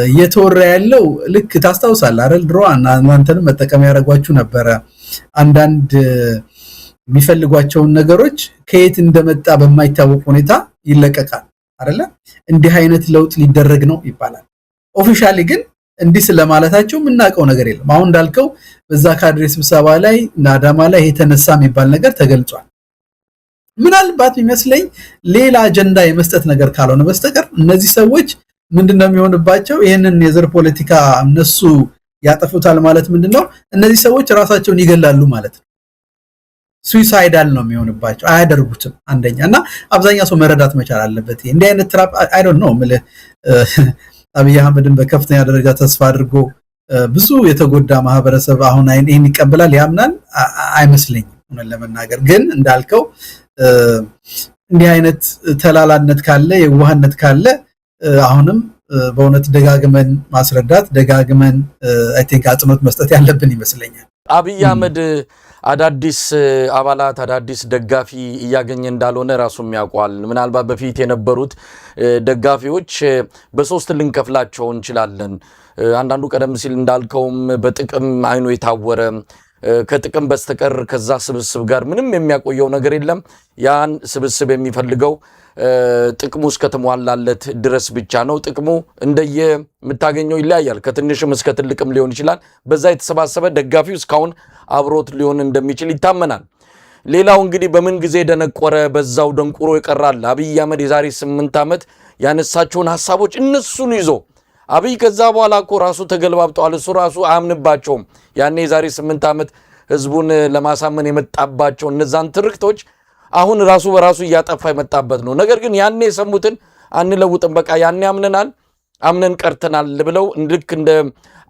እየተወራ ያለው ልክ ታስታውሳለህ አይደል? ድሮ እናንተንም መጠቀም ያደርጓችሁ ነበረ። አንዳንድ የሚፈልጓቸውን ነገሮች ከየት እንደመጣ በማይታወቅ ሁኔታ ይለቀቃል አይደለ? እንዲህ አይነት ለውጥ ሊደረግ ነው ይባላል። ኦፊሻሊ ግን እንዲህ ስለማለታቸው የምናውቀው ነገር የለም። አሁን እንዳልከው በዛ ካድሬ ስብሰባ ላይ አዳማ ላይ የተነሳ የሚባል ነገር ተገልጿል። ምናልባት የሚመስለኝ ሌላ አጀንዳ የመስጠት ነገር ካልሆነ በስተቀር እነዚህ ሰዎች ምንድነው የሚሆንባቸው? ይሄንን የዘር ፖለቲካ እነሱ ያጠፉታል ማለት ምንድነው? እነዚህ ሰዎች ራሳቸውን ይገላሉ ማለት ነው። ሱሳይዳል ነው የሚሆንባቸው። አያደርጉትም አንደኛ። እና አብዛኛው ሰው መረዳት መቻል አለበት። እንዲህ አይነት ትራፕ አይ ዶንት ኖ ማለት አብይ አህመድን በከፍተኛ ደረጃ ተስፋ አድርጎ ብዙ የተጎዳ ማህበረሰብ አሁን ይሄን ይቀበላል ያምናል አይመስለኝም ለመናገር። ግን እንዳልከው እንዲህ አይነት ተላላነት ካለ የዋህነት ካለ አሁንም በእውነት ደጋግመን ማስረዳት ደጋግመን አይ ቲንክ አጽንኦት መስጠት ያለብን ይመስለኛል። አብይ አህመድ አዳዲስ አባላት አዳዲስ ደጋፊ እያገኘ እንዳልሆነ ራሱም ያውቃል። ምናልባት በፊት የነበሩት ደጋፊዎች በሶስት ልንከፍላቸው እንችላለን። አንዳንዱ ቀደም ሲል እንዳልከውም በጥቅም አይኑ የታወረ ከጥቅም በስተቀር ከዛ ስብስብ ጋር ምንም የሚያቆየው ነገር የለም። ያን ስብስብ የሚፈልገው ጥቅሙ እስከተሟላለት ድረስ ብቻ ነው። ጥቅሙ እንደየ የምታገኘው ይለያያል። ከትንሽም እስከ ትልቅም ሊሆን ይችላል። በዛ የተሰባሰበ ደጋፊው እስካሁን አብሮት ሊሆን እንደሚችል ይታመናል። ሌላው እንግዲህ በምን ጊዜ ደነቆረ በዛው ደንቁሮ ይቀራል። አብይ አህመድ የዛሬ 8 ዓመት ያነሳቸውን ሐሳቦች እነሱን ይዞ አብይ ከዛ በኋላ እኮ ራሱ ተገልባብጧል። እሱ ራሱ አያምንባቸውም። ያኔ የዛሬ 8 ዓመት ህዝቡን ለማሳመን የመጣባቸው እነዛን ትርክቶች አሁን ራሱ በራሱ እያጠፋ የመጣበት ነው። ነገር ግን ያኔ የሰሙትን አንለውጥም፣ በቃ ያኔ አምነን ቀርተናል ብለው ልክ እንደ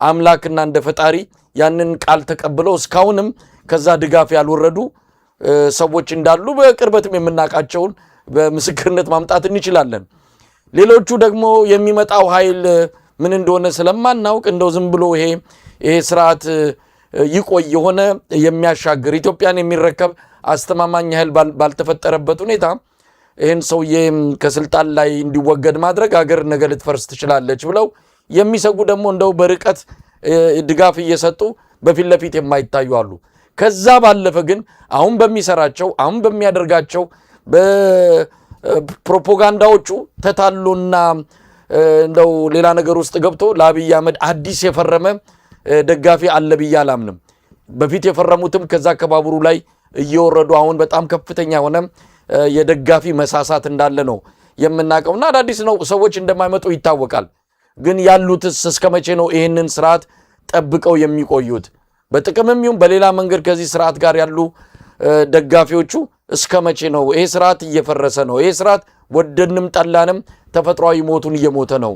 አምላክና እንደ ፈጣሪ ያንን ቃል ተቀብለው እስካሁንም ከዛ ድጋፍ ያልወረዱ ሰዎች እንዳሉ በቅርበትም የምናውቃቸውን በምስክርነት ማምጣት እንችላለን። ሌሎቹ ደግሞ የሚመጣው ኃይል ምን እንደሆነ ስለማናውቅ እንደው ዝም ብሎ ይሄ ስርዓት ይቆይ የሆነ የሚያሻግር ኢትዮጵያን የሚረከብ አስተማማኝ ኃይል ባልተፈጠረበት ሁኔታ ይህን ሰውዬ ከስልጣን ላይ እንዲወገድ ማድረግ ሀገር ነገ ልትፈርስ ትችላለች ብለው የሚሰጉ ደግሞ እንደው በርቀት ድጋፍ እየሰጡ በፊት ለፊት የማይታዩ አሉ። ከዛ ባለፈ ግን አሁን በሚሰራቸው አሁን በሚያደርጋቸው በፕሮፓጋንዳዎቹ ተታሎና እንደው ሌላ ነገር ውስጥ ገብቶ ለአብይ አህመድ አዲስ የፈረመ ደጋፊ አለ ብዬ አላምንም። በፊት የፈረሙትም ከዛ ከባቡሩ ላይ እየወረዱ አሁን በጣም ከፍተኛ ሆነ የደጋፊ መሳሳት እንዳለ ነው የምናውቀውና አዳዲስ ነው ሰዎች እንደማይመጡ ይታወቃል። ግን ያሉትስ እስከመቼ ነው ይሄንን ስርዓት ጠብቀው የሚቆዩት? በጥቅምም ይሁን በሌላ መንገድ ከዚህ ስርዓት ጋር ያሉ ደጋፊዎቹ እስከመቼ ነው? ይሄ ስርዓት እየፈረሰ ነው። ይሄ ስርዓት ወደንም ጠላንም ተፈጥሯዊ ሞቱን እየሞተ ነው።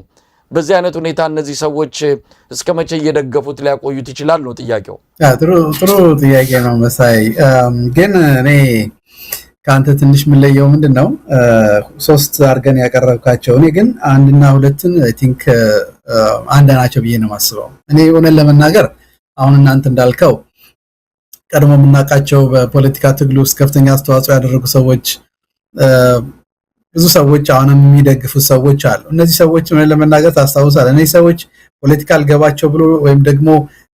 በዚህ አይነት ሁኔታ እነዚህ ሰዎች እስከመቼ እየደገፉት ሊያቆዩት ይችላል ነው ጥያቄው። ጥሩ ጥያቄ ነው መሳይ። ግን እኔ ካንተ ትንሽ ምለየው ምንድነው ሶስት አርገን ያቀረብካቸው እኔ ግን አንድና ሁለትን አይ ቲንክ አንድ ናቸው ብዬ ነው ማስበው። እኔ ሆነን ለመናገር አሁን እናንተ እንዳልከው ቀድሞ የምናውቃቸው በፖለቲካ ትግሉ ውስጥ ከፍተኛ አስተዋጽኦ ያደረጉ ሰዎች ብዙ ሰዎች አሁንም የሚደግፉ ሰዎች አሉ። እነዚህ ሰዎች ምን ለመናገር ታስታውሳለህ? እነዚህ ሰዎች ፖለቲካ አልገባቸው ብሎ ወይም ደግሞ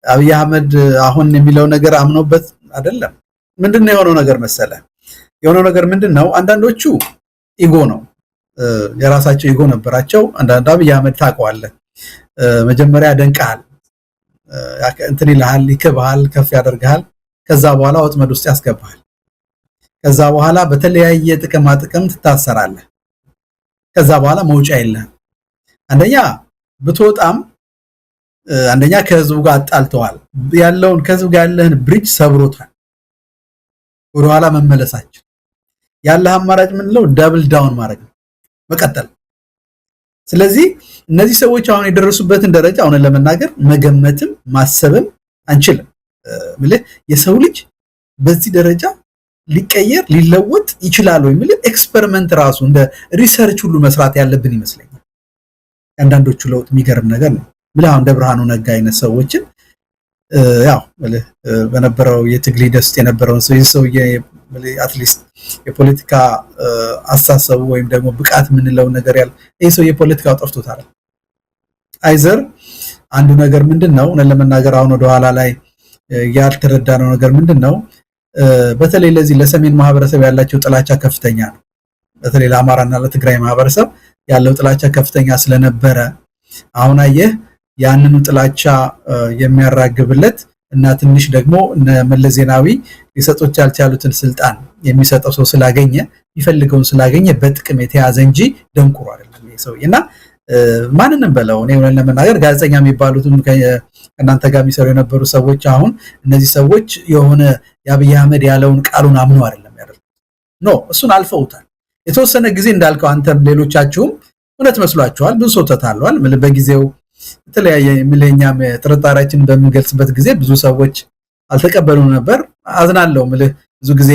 አብይ አህመድ አሁን የሚለው ነገር አምኖበት አይደለም። ምንድነው የሆነው ነገር መሰለ? የሆነው ነገር ምንድነው? አንዳንዶቹ ኢጎ ነው፣ የራሳቸው ኢጎ ነበራቸው። አንዳንድ አብይ አህመድ ታውቀዋለህ፣ መጀመሪያ ደንቃል፣ እንትን ይልሃል፣ ይክብሃል፣ ከፍ ያደርግሃል። ከዛ በኋላ ወጥመድ ውስጥ ያስገባሃል። ከዛ በኋላ በተለያየ ጥቅማ ጥቅም ትታሰራለህ። ከዛ በኋላ መውጫ የለህም። አንደኛ ብትወጣም አንደኛ ከህዝቡ ጋር አጣልተዋል፣ ያለውን ከህዝቡ ጋር ያለህን ብሪጅ ሰብሮታል። ወደኋላ መመለሳችን ያለህ አማራጭ ምንለው? ደብል ዳውን ማድረግ ነው፣ መቀጠል። ስለዚህ እነዚህ ሰዎች አሁን የደረሱበትን ደረጃ አሁን ለመናገር መገመትም ማሰብም አንችልም። ማለት የሰው ልጅ በዚህ ደረጃ ሊቀየር ሊለወጥ ይችላል ወይ? ማለት ኤክስፐሪመንት ራሱ እንደ ሪሰርች ሁሉ መስራት ያለብን ይመስለኛል። አንዳንዶቹ ለውጥ የሚገርም ነገር ነው። ማለት አሁን እንደ ብርሃኑ ነጋ አይነት ሰዎችን ያው በነበረው የትግል ሂደት የነበረውን ሰው አትሊስት የፖለቲካ አስተሳሰቡ ወይም ደግሞ ብቃት የምንለው ነገር ያለ ይሄ ሰው የፖለቲካው ጠፍቶታል። አይዘር አንዱ ነገር ምንድነው ለመናገር አሁን ወደ ኋላ ላይ ያልተረዳነው ነገር ምንድነው? በተለይ ለዚህ ለሰሜን ማህበረሰብ ያላቸው ጥላቻ ከፍተኛ ነው። በተለይ ለአማራና ለትግራይ ማህበረሰብ ያለው ጥላቻ ከፍተኛ ስለነበረ አሁን አየህ ያንኑ ጥላቻ የሚያራግብለት እና ትንሽ ደግሞ መለስ ዜናዊ ሊሰጡት ያልቻሉትን ስልጣን የሚሰጠው ሰው ስላገኘ ይፈልገውን ስላገኘ በጥቅም የተያዘ እንጂ ደንቁሮ አይደለም ይሄ ሰውዬና ማንንም በለው እኔ ወለን ለመናገር ጋዜጠኛ የሚባሉትም ከእናንተ ጋር የሚሰሩ የነበሩ ሰዎች አሁን እነዚህ ሰዎች የሆነ የአብይ አህመድ ያለውን ቃሉን አምነው አይደለም ያደረጉት። ኖ እሱን አልፈውታል። የተወሰነ ጊዜ እንዳልከው አንተም ሌሎቻችሁም እውነት መስሏችኋል። ብዙ ሰው ተታሏል። በጊዜው የተለያየ ምለኛም ጥርጣሬያችንን በምንገልጽበት ጊዜ ብዙ ሰዎች አልተቀበሉም ነበር። አዝናለሁ። ብዙ ጊዜ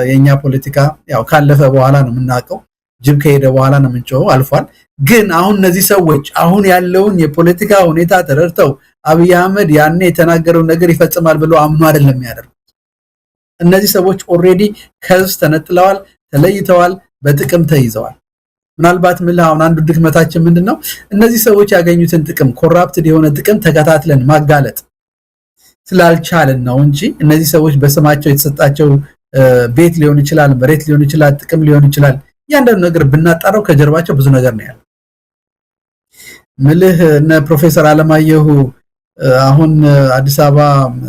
የኛ ፖለቲካ ያው ካለፈ በኋላ ነው የምናውቀው። ጅብ ከሄደ በኋላ ነው የምንጮኸው። አልፏል። ግን አሁን እነዚህ ሰዎች አሁን ያለውን የፖለቲካ ሁኔታ ተረድተው አብይ አህመድ ያኔ የተናገረው ነገር ይፈጽማል ብለው አምኖ አይደለም ያደርጉት። እነዚህ ሰዎች ኦሬዲ ከህዝብ ተነጥለዋል፣ ተለይተዋል፣ በጥቅም ተይዘዋል። ምናልባት አሁን አንዱ ድክመታችን ምንድነው? እነዚህ ሰዎች ያገኙትን ጥቅም ኮራፕትድ የሆነ ጥቅም ተከታትለን ማጋለጥ ስላልቻለን ነው እንጂ እነዚህ ሰዎች በስማቸው የተሰጣቸው ቤት ሊሆን ይችላል፣ መሬት ሊሆን ይችላል፣ ጥቅም ሊሆን ይችላል። ያንዳንዱ ነገር ብናጣራው ከጀርባቸው ብዙ ነገር ነው ያለው። እነ ፕሮፌሰር አለማየሁ አሁን አዲስ አበባ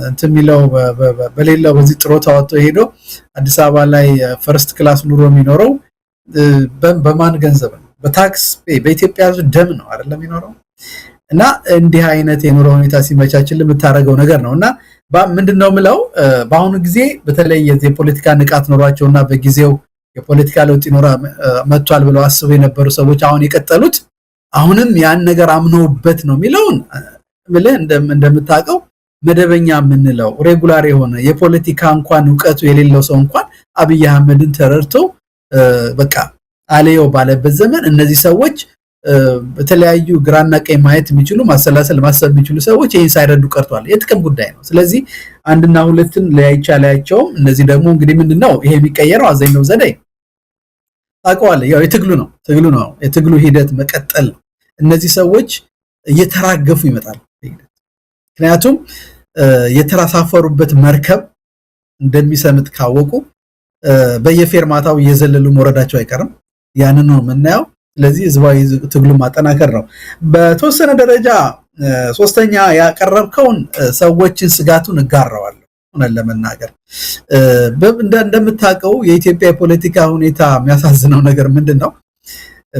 እንትን የሚለው በሌላው በዚህ ጥሮታ ወጥቶ ሄዶ አዲስ አበባ ላይ ፈርስት ክላስ ኑሮ የሚኖረው በማን ገንዘብ ነው? በታክስ በኢትዮጵያ ደም ነው አይደለም የሚኖረው። እና እንዲህ አይነት የኑሮ ሁኔታ ሲመቻችል የምታረገው ነገር ነውና ምንድነው ምለው በአሁኑ ጊዜ በተለይ የፖለቲካ ንቃት ኖሯቸውና በጊዜው የፖለቲካ ለውጥ ይኖራ መጥቷል ብለው አስበው የነበሩ ሰዎች አሁን የቀጠሉት አሁንም ያን ነገር አምነውበት ነው የሚለውን እንደምታውቀው መደበኛ የምንለው ሬጉላር የሆነ የፖለቲካ እንኳን ዕውቀቱ የሌለው ሰው እንኳን አብይ አህመድን ተረድቶ በቃ አለየው ባለበት ዘመን እነዚህ ሰዎች በተለያዩ ግራና ቀኝ ማየት የሚችሉ ማሰላሰል ማሰብ የሚችሉ ሰዎች ይሄን ሳይረዱ ቀርቷል። የጥቅም ጉዳይ ነው። ስለዚህ አንድና ሁለትን ለያይቻላያቸውም እነዚህ ደግሞ እንግዲህ ምንድነው ይሄ የሚቀየረው አዘኝነው ዘዴ ታውቀዋለህ። ያው የትግሉ ነው የትግሉ ሂደት መቀጠል ነው። እነዚህ ሰዎች እየተራገፉ ይመጣሉ። ምክንያቱም የተራሳፈሩበት መርከብ እንደሚሰምጥ ካወቁ በየፌርማታው እየዘለሉ መውረዳቸው አይቀርም። ያንን ነው የምናየው። ስለዚህ ህዝባዊ ትግሉ ማጠናከር ነው። በተወሰነ ደረጃ ሶስተኛ ያቀረብከውን ሰዎችን ስጋቱን እጋራዋለሁ። ሆነን ለመናገር እንደምታውቀው የኢትዮጵያ የፖለቲካ ሁኔታ የሚያሳዝነው ነገር ምንድነው?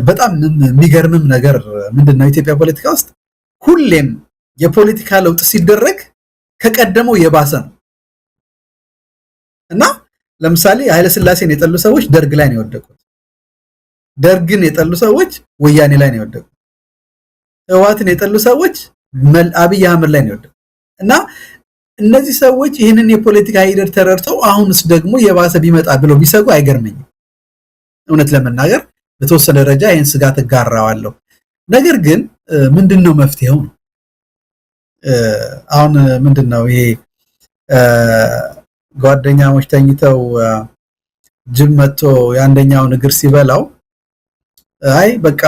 በጣም የሚገርምም ነገር ምንድነው? ኢትዮጵያ ፖለቲካ ውስጥ ሁሌም የፖለቲካ ለውጥ ሲደረግ ከቀደመው የባሰ ነው እና ለምሳሌ ኃይለ ሥላሴን የጠሉ ሰዎች ደርግ ላይ ነው የወደቁት። ደርግን የጠሉ ሰዎች ወያኔ ላይ ነው የወደቁት። ህወሓትን የጠሉ ሰዎች አብይ አህመድ ላይ ነው የወደቁት እና እነዚህ ሰዎች ይህንን የፖለቲካ ሂደት ተረድተው አሁንስ ደግሞ የባሰ ቢመጣ ብለው ቢሰጉ አይገርመኝም። እውነት ለመናገር በተወሰነ ደረጃ ይህን ስጋት እጋራዋለሁ። ነገር ግን ምንድነው መፍትሄው ነው? አሁን ምንድነው ይሄ ጓደኛሞች ተኝተው ጅብ መጥቶ የአንደኛውን እግር ሲበላው አይ በቃ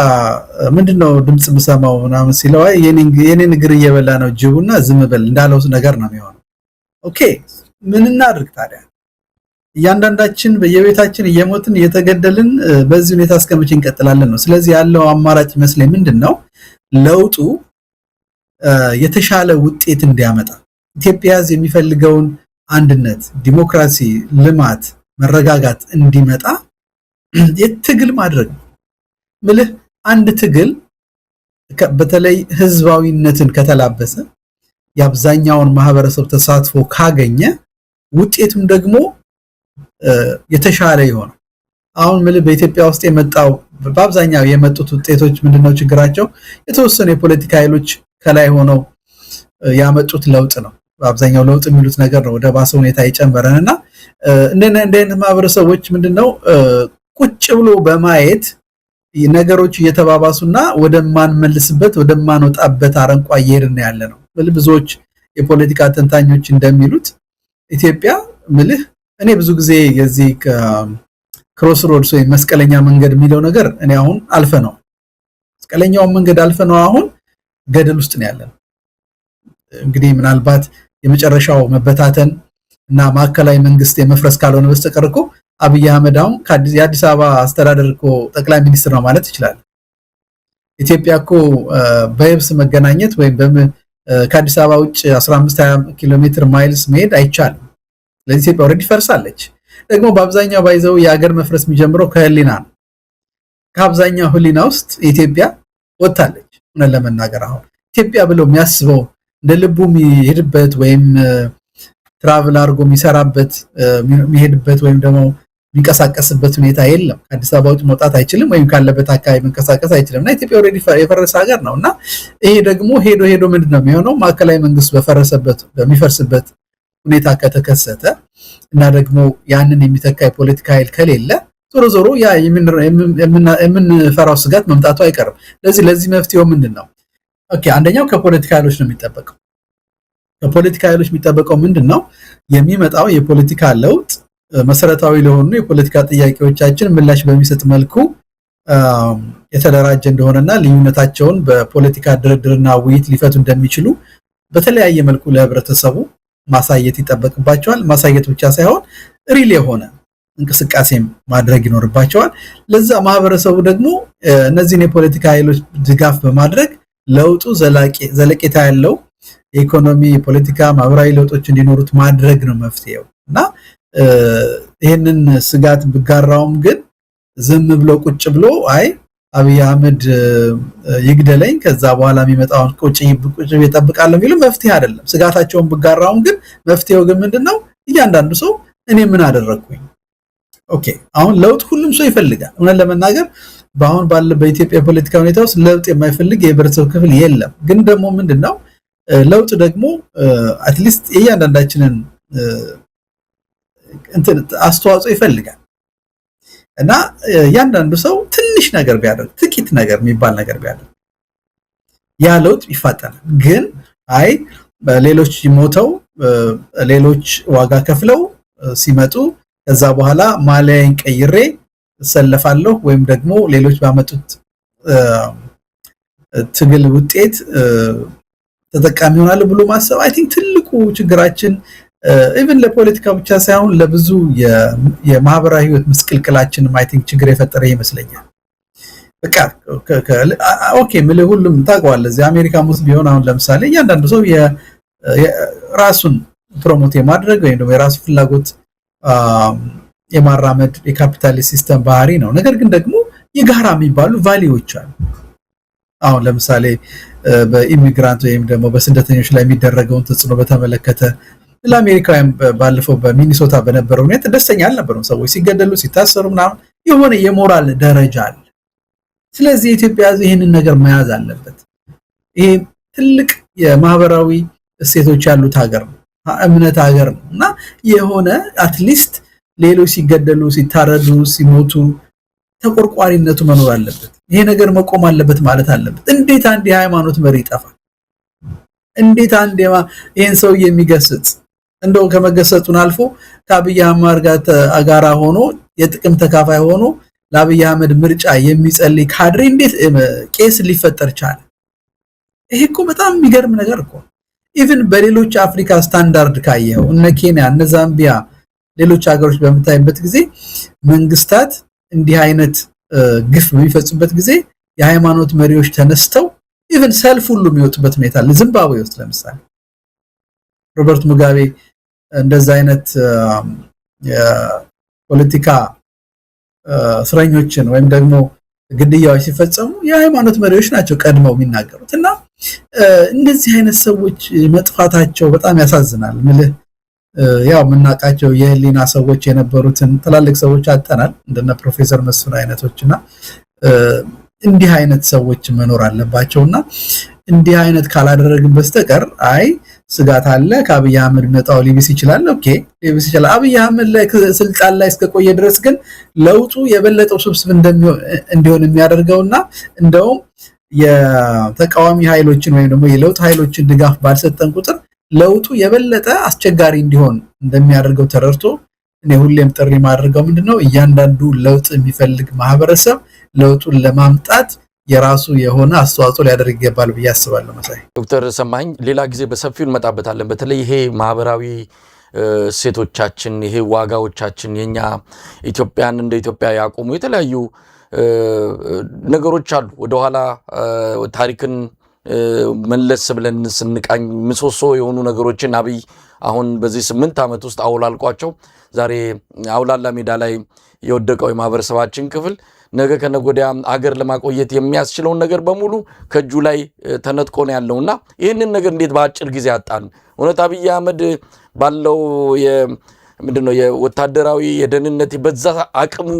ምንድነው ድምጽ ብሰማው ምናምን ሲለው አይ የኔን እግር እየበላ ነው ጅቡና ዝም በል እንዳለው ነገር ነው የሚሆነው። ኦኬ ምን እናድርግ ታዲያ? እያንዳንዳችን በየቤታችን እየሞትን እየተገደልን በዚህ ሁኔታ እስከመቼ እንቀጥላለን ነው። ስለዚህ ያለው አማራጭ መስለኝ ምንድነው ለውጡ የተሻለ ውጤት እንዲያመጣ ኢትዮጵያ የሚፈልገውን አንድነት፣ ዲሞክራሲ፣ ልማት፣ መረጋጋት እንዲመጣ የትግል ማድረግ ምልህ አንድ ትግል በተለይ ህዝባዊነትን ከተላበሰ የአብዛኛውን ማህበረሰብ ተሳትፎ ካገኘ ውጤቱም ደግሞ የተሻለ ይሆናል። አሁን ምልህ በኢትዮጵያ ውስጥ የመጣው በአብዛኛው የመጡት ውጤቶች ምንድነው ችግራቸው? የተወሰኑ የፖለቲካ ኃይሎች ከላይ ሆነው ያመጡት ለውጥ ነው። በአብዛኛው ለውጥ የሚሉት ነገር ነው ወደ ባሰ ሁኔታ ይጨመረንና እንደነ ማህበረሰቦች ምንድነው ቁጭ ብሎ በማየት ነገሮች እየተባባሱና ወደማንመልስበት ወደማንወጣበት አረንቋ እየሄድን ያለ ነው። ብዙዎች የፖለቲካ ተንታኞች እንደሚሉት ኢትዮጵያ ምልህ እኔ ብዙ ጊዜ የዚህ ክሮስ ሮድስ ወይ መስቀለኛ መንገድ የሚለው ነገር እኔ አሁን አልፈነው መስቀለኛው መንገድ አልፈነው አሁን ገደል ውስጥ ነው ያለነው። እንግዲህ ምናልባት የመጨረሻው መበታተን እና ማዕከላዊ መንግስት የመፍረስ ካልሆነ በስተቀር እኮ አብይ አህመድ አሁን የአዲስ አበባ አስተዳደር እኮ ጠቅላይ ሚኒስትር ነው ማለት ይችላል። ኢትዮጵያ እኮ በየብስ መገናኘት ወይም ከአዲስ አበባ ውጭ 15-20 ኪሎ ሜትር ማይልስ መሄድ አይቻልም። ስለዚህ ኢትዮጵያ ኦሬዲ ፈርሳለች። ደግሞ በአብዛኛው ባይዘው የሀገር መፍረስ የሚጀምረው ከህሊና ነው። ከአብዛኛው ህሊና ውስጥ ኢትዮጵያ ወጣለች። እውነት ለመናገር አሁን ኢትዮጵያ ብለው የሚያስበው እንደ ልቡ የሚሄድበት ወይም ትራቭል አድርጎ የሚሰራበት የሚሄድበት ወይም ደግሞ የሚንቀሳቀስበት ሁኔታ የለም። ከአዲስ አበባ ውጭ መውጣት አይችልም ወይም ካለበት አካባቢ መንቀሳቀስ አይችልም እና ኢትዮጵያ ኦሬዲ የፈረሰ ሀገር ነውና ይሄ ደግሞ ሄዶ ምንድነው የሚሆነው? ማዕከላዊ መንግስት በሚፈርስበት ሁኔታ ከተከሰተ እና ደግሞ ያንን የሚተካ የፖለቲካ ኃይል ከሌለ ዞሮ ያ የምንፈራው ስጋት መምጣቱ አይቀርም። ለዚህ መፍትሄው ምንድነው? ኦኬ አንደኛው ከፖለቲካ ኃይሎች ነው የሚጠበቀው። ከፖለቲካ ኃይሎች የሚጠበቀው ምንድነው? የሚመጣው የፖለቲካ ለውጥ መሰረታዊ ለሆኑ የፖለቲካ ጥያቄዎቻችን ምላሽ በሚሰጥ መልኩ የተደራጀ እንደሆነና ልዩነታቸውን በፖለቲካ ድርድርና ውይይት ሊፈቱ እንደሚችሉ በተለያየ መልኩ ለህብረተሰቡ ማሳየት ይጠበቅባቸዋል። ማሳየት ብቻ ሳይሆን ሪል የሆነ እንቅስቃሴም ማድረግ ይኖርባቸዋል። ለዛ ማህበረሰቡ ደግሞ እነዚህን የፖለቲካ ኃይሎች ድጋፍ በማድረግ ለውጡ ዘለቄታ ያለው የኢኮኖሚ፣ የፖለቲካ፣ ማህበራዊ ለውጦች እንዲኖሩት ማድረግ ነው መፍትሄው እና ይሄንን ስጋት ብጋራውም ግን ዝም ብሎ ቁጭ ብሎ አይ አብይ አህመድ ይግደለኝ ከዛ በኋላ የሚመጣውን ቁጭ ይጠብቃል የሚለው መፍትሄ አይደለም። ስጋታቸውን ብጋራውም ግን መፍትሄው ግን ምንድነው? እያንዳንዱ ሰው እኔ ምን አደረኩኝ? ኦኬ አሁን ለውጥ ሁሉም ሰው ይፈልጋል። እውነት ለመናገር በአሁን በኢትዮጵያ ፖለቲካ ሁኔታ ውስጥ ለውጥ የማይፈልግ የህብረተሰብ ክፍል የለም። ግን ደግሞ ምንድነው ለውጥ ደግሞ አትሊስት እያንዳንዳችንን አስተዋጽኦ ይፈልጋል እና ያንዳንዱ ሰው ትንሽ ነገር ቢያደርግ ጥቂት ነገር የሚባል ነገር ቢያደርግ ያ ለውጥ ይፋጠናል። ግን አይ ሌሎች ሞተው ሌሎች ዋጋ ከፍለው ሲመጡ ከዛ በኋላ ማሊያን ቀይሬ ሰለፋለሁ ወይም ደግሞ ሌሎች ባመጡት ትግል ውጤት ተጠቃሚ ሆናለሁ ብሎ ማሰብ አይ ቲንክ ትልቁ ችግራችን ኢቭን ለፖለቲካ ብቻ ሳይሆን ለብዙ የማህበራዊ ህይወት ምስቅልቅላችን አይ ቲንክ ችግር የፈጠረ ይመስለኛል። በቃ ኦኬ ሁሉም ታውቀዋለህ እዚህ አሜሪካ ውስጥ ቢሆን አሁን ለምሳሌ እያንዳንዱ ሰው የራሱን ፕሮሞት የማድረግ ወይም ደግሞ የራሱ ፍላጎት የማራመድ የካፒታሊስት ሲስተም ባህሪ ነው። ነገር ግን ደግሞ የጋራ የሚባሉ ቫልዩዎች አሉ። አሁን ለምሳሌ በኢሚግራንት ወይም ደግሞ በስደተኞች ላይ የሚደረገውን ተጽዕኖ በተመለከተ ለአሜሪካውያን ባለፈው በሚኒሶታ በነበረው ሁኔታ ደስተኛ አልነበሩም። ሰዎች ሲገደሉ ሲታሰሩ ምናምን የሆነ የሞራል ደረጃ አለ። ስለዚህ ኢትዮጵያ ይሄንን ነገር መያዝ አለበት። ይሄ ትልቅ የማህበራዊ እሴቶች ያሉት ሀገር ነው፣ እምነት ሀገር ነው እና የሆነ አትሊስት ሌሎች ሲገደሉ ሲታረዱ ሲሞቱ ተቆርቋሪነቱ መኖር አለበት። ይሄ ነገር መቆም አለበት ማለት አለበት። እንዴት አንድ የሃይማኖት መሪ ይጠፋል? እንዴት አንድ ይሄን ሰው የሚገስጽ እንደው ከመገሰጹን አልፎ ከአብይ አህመድ ጋር ሆኖ የጥቅም ተካፋይ ሆኖ ለአብይ አህመድ ምርጫ የሚጸልይ ካድሬ እንዴት ቄስ ሊፈጠር ቻለ? ይሄ እኮ በጣም የሚገርም ነገር እኮ። ኢቭን በሌሎች አፍሪካ ስታንዳርድ ካየው እነ ኬንያ እነ ዛምቢያ ሌሎች ሀገሮች በመታየበት ጊዜ መንግስታት እንዲህ አይነት ግፍ በሚፈጽሙበት ጊዜ የሃይማኖት መሪዎች ተነስተው ኢቭን ሰልፍ ሁሉ የሚወጡበት ሁኔታ ለዚምባብዌ ውስጥ ለምሳሌ ሮበርት ሙጋቤ እንደዛ አይነት የፖለቲካ እስረኞችን ወይም ደግሞ ግድያዎች ሲፈጸሙ የሃይማኖት መሪዎች ናቸው ቀድመው የሚናገሩት እና እንደዚህ አይነት ሰዎች መጥፋታቸው በጣም ያሳዝናል ምልህ ያው መናቃቸው የህሊና ሰዎች የነበሩትን ትላልቅ ሰዎች አጠናል እንደነ ፕሮፌሰር መስፍን አይነቶችና እንዲህ አይነት ሰዎች መኖር አለባቸውና እንዲህ አይነት ካላደረግን በስተቀር አይ ስጋት አለ ከአብይ አህመድ መጣው ሊብስ ይችላል ኦኬ ሊብስ ይችላል አብይ አህመድ ላይ ስልጣን ላይ እስከቆየ ድረስ ግን ለውጡ የበለጠው ስብስብ እንዲሆን የሚያደርገውና እንደውም የተቃዋሚ ኃይሎችን ወይም ደግሞ የለውጥ ኃይሎችን ድጋፍ ባልሰጠን ቁጥር ለውጡ የበለጠ አስቸጋሪ እንዲሆን እንደሚያደርገው ተረርቶ እኔ ሁሌም ጥሪ ማድረገው ምንድነው እያንዳንዱ ለውጥ የሚፈልግ ማህበረሰብ ለውጡን ለማምጣት የራሱ የሆነ አስተዋጽኦ ሊያደርግ ይገባል ብዬ አስባለሁ መሳይ ዶክተር ሰማኝ ሌላ ጊዜ በሰፊው እንመጣበታለን በተለይ ይሄ ማህበራዊ ሴቶቻችን ይሄ ዋጋዎቻችን የኛ ኢትዮጵያን እንደ ኢትዮጵያ ያቆሙ የተለያዩ ነገሮች አሉ ወደ ኋላ ታሪክን መለስ ብለን ስንቃኝ ምሰሶ የሆኑ ነገሮችን አብይ አሁን በዚህ 8 ዓመት ውስጥ አውላልቋቸው ዛሬ አውላላ ሜዳ ላይ የወደቀው የማህበረሰባችን ክፍል ነገ ከነጎዲያ አገር ለማቆየት የሚያስችለውን ነገር በሙሉ ከጁ ላይ ተነጥቆ ነው ያለውና ይሄንን ነገር እንዴት በአጭር ጊዜ አጣን እውነት አብይ አህመድ ባለው ምንድነው የወታደራዊ የደህንነት በዛ አቅሙ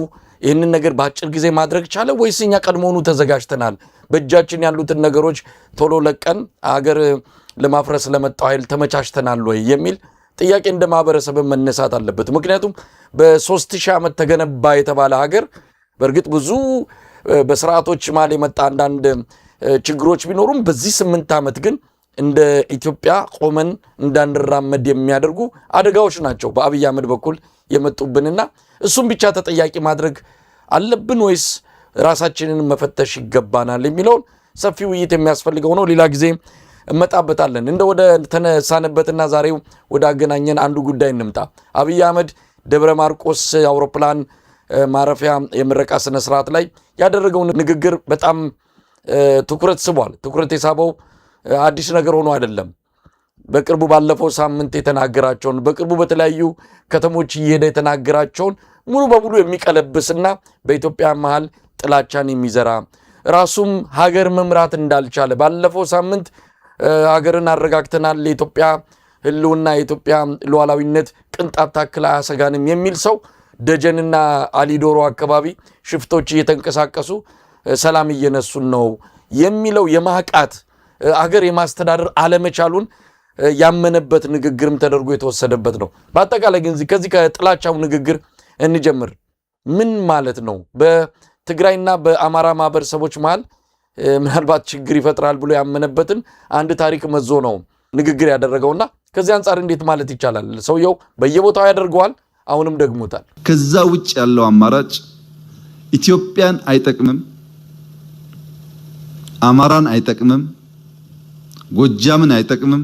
ይሄንን ነገር በአጭር ጊዜ ማድረግ ቻለ ወይስ እኛ ቀድሞውኑ ተዘጋጅተናል በእጃችን ያሉትን ነገሮች ቶሎ ለቀን አገር ለማፍረስ ለመጣው ኃይል ተመቻችተናል ወይ የሚል ጥያቄ እንደ ማህበረሰብ መነሳት አለበት ምክንያቱም በ3000 ዓመት ተገነባ የተባለ ሀገር በርግጥ ብዙ በስርዓቶች ማል የመጣ አንዳንድ ችግሮች ቢኖሩም በዚህ 8 ዓመት ግን እንደ ኢትዮጵያ ቆመን እንዳንራመድ የሚያደርጉ አደጋዎች ናቸው በአብይ አህመድ በኩል የመጡብንና እሱም ብቻ ተጠያቂ ማድረግ አለብን ወይስ ራሳችንን መፈተሽ ይገባናል የሚለው ሰፊ ውይይት የሚያስፈልገው ነው ሌላ ጊዜ እመጣበታለን እንደ ወደ ተነሳነበትና ዛሬው ወደ አገናኘን አንዱ ጉዳይ እንምጣ አብይ አህመድ ደብረ ማርቆስ አውሮፕላን ማረፊያ የምረቃ ስነ ስርዓት ላይ ያደረገው ንግግር በጣም ትኩረት ስቧል ትኩረት የሳበው አዲስ ነገር ሆኖ አይደለም በቅርቡ ባለፈው ሳምንት የተናገራቸውን በቅርቡ በተለያዩ ከተሞች እየሄደ የተናገራቸውን ሙሉ በሙሉ የሚቀለብስና በኢትዮጵያ መሃል ጥላቻን የሚዘራ ራሱም ሀገር መምራት እንዳልቻለ ባለፈው ሳምንት ሀገርን አረጋግተናል ለኢትዮጵያ ህልውና የኢትዮጵያ ሉዓላዊነት ቅንጣት ታክል አያሰጋንም የሚል ሰው ደጀንና አሊዶሮ አካባቢ ሽፍቶች እየተንቀሳቀሱ ሰላም እየነሱን ነው የሚለው የማቃት አገር የማስተዳደር አለመቻሉን ያመነበት ንግግርም ተደርጎ የተወሰደበት ነው በአጠቃላይ ግን ከዚህ ከጥላቻው ንግግር እንጀምር ምን ማለት ነው በትግራይና በአማራ ማህበረሰቦች መሃል ምናልባት ችግር ይፈጥራል ብሎ ያመነበትን አንድ ታሪክ መዞ ነው ንግግር ያደረገውና ከዚህ አንፃር እንዴት ማለት ይቻላል ሰውየው በየቦታው ያደርገዋል አሁንም ደግሞታል ከዛ ውጭ ያለው አማራጭ ኢትዮጵያን አይጠቅምም አማራን አይጠቅምም ጎጃምን አይጠቅምም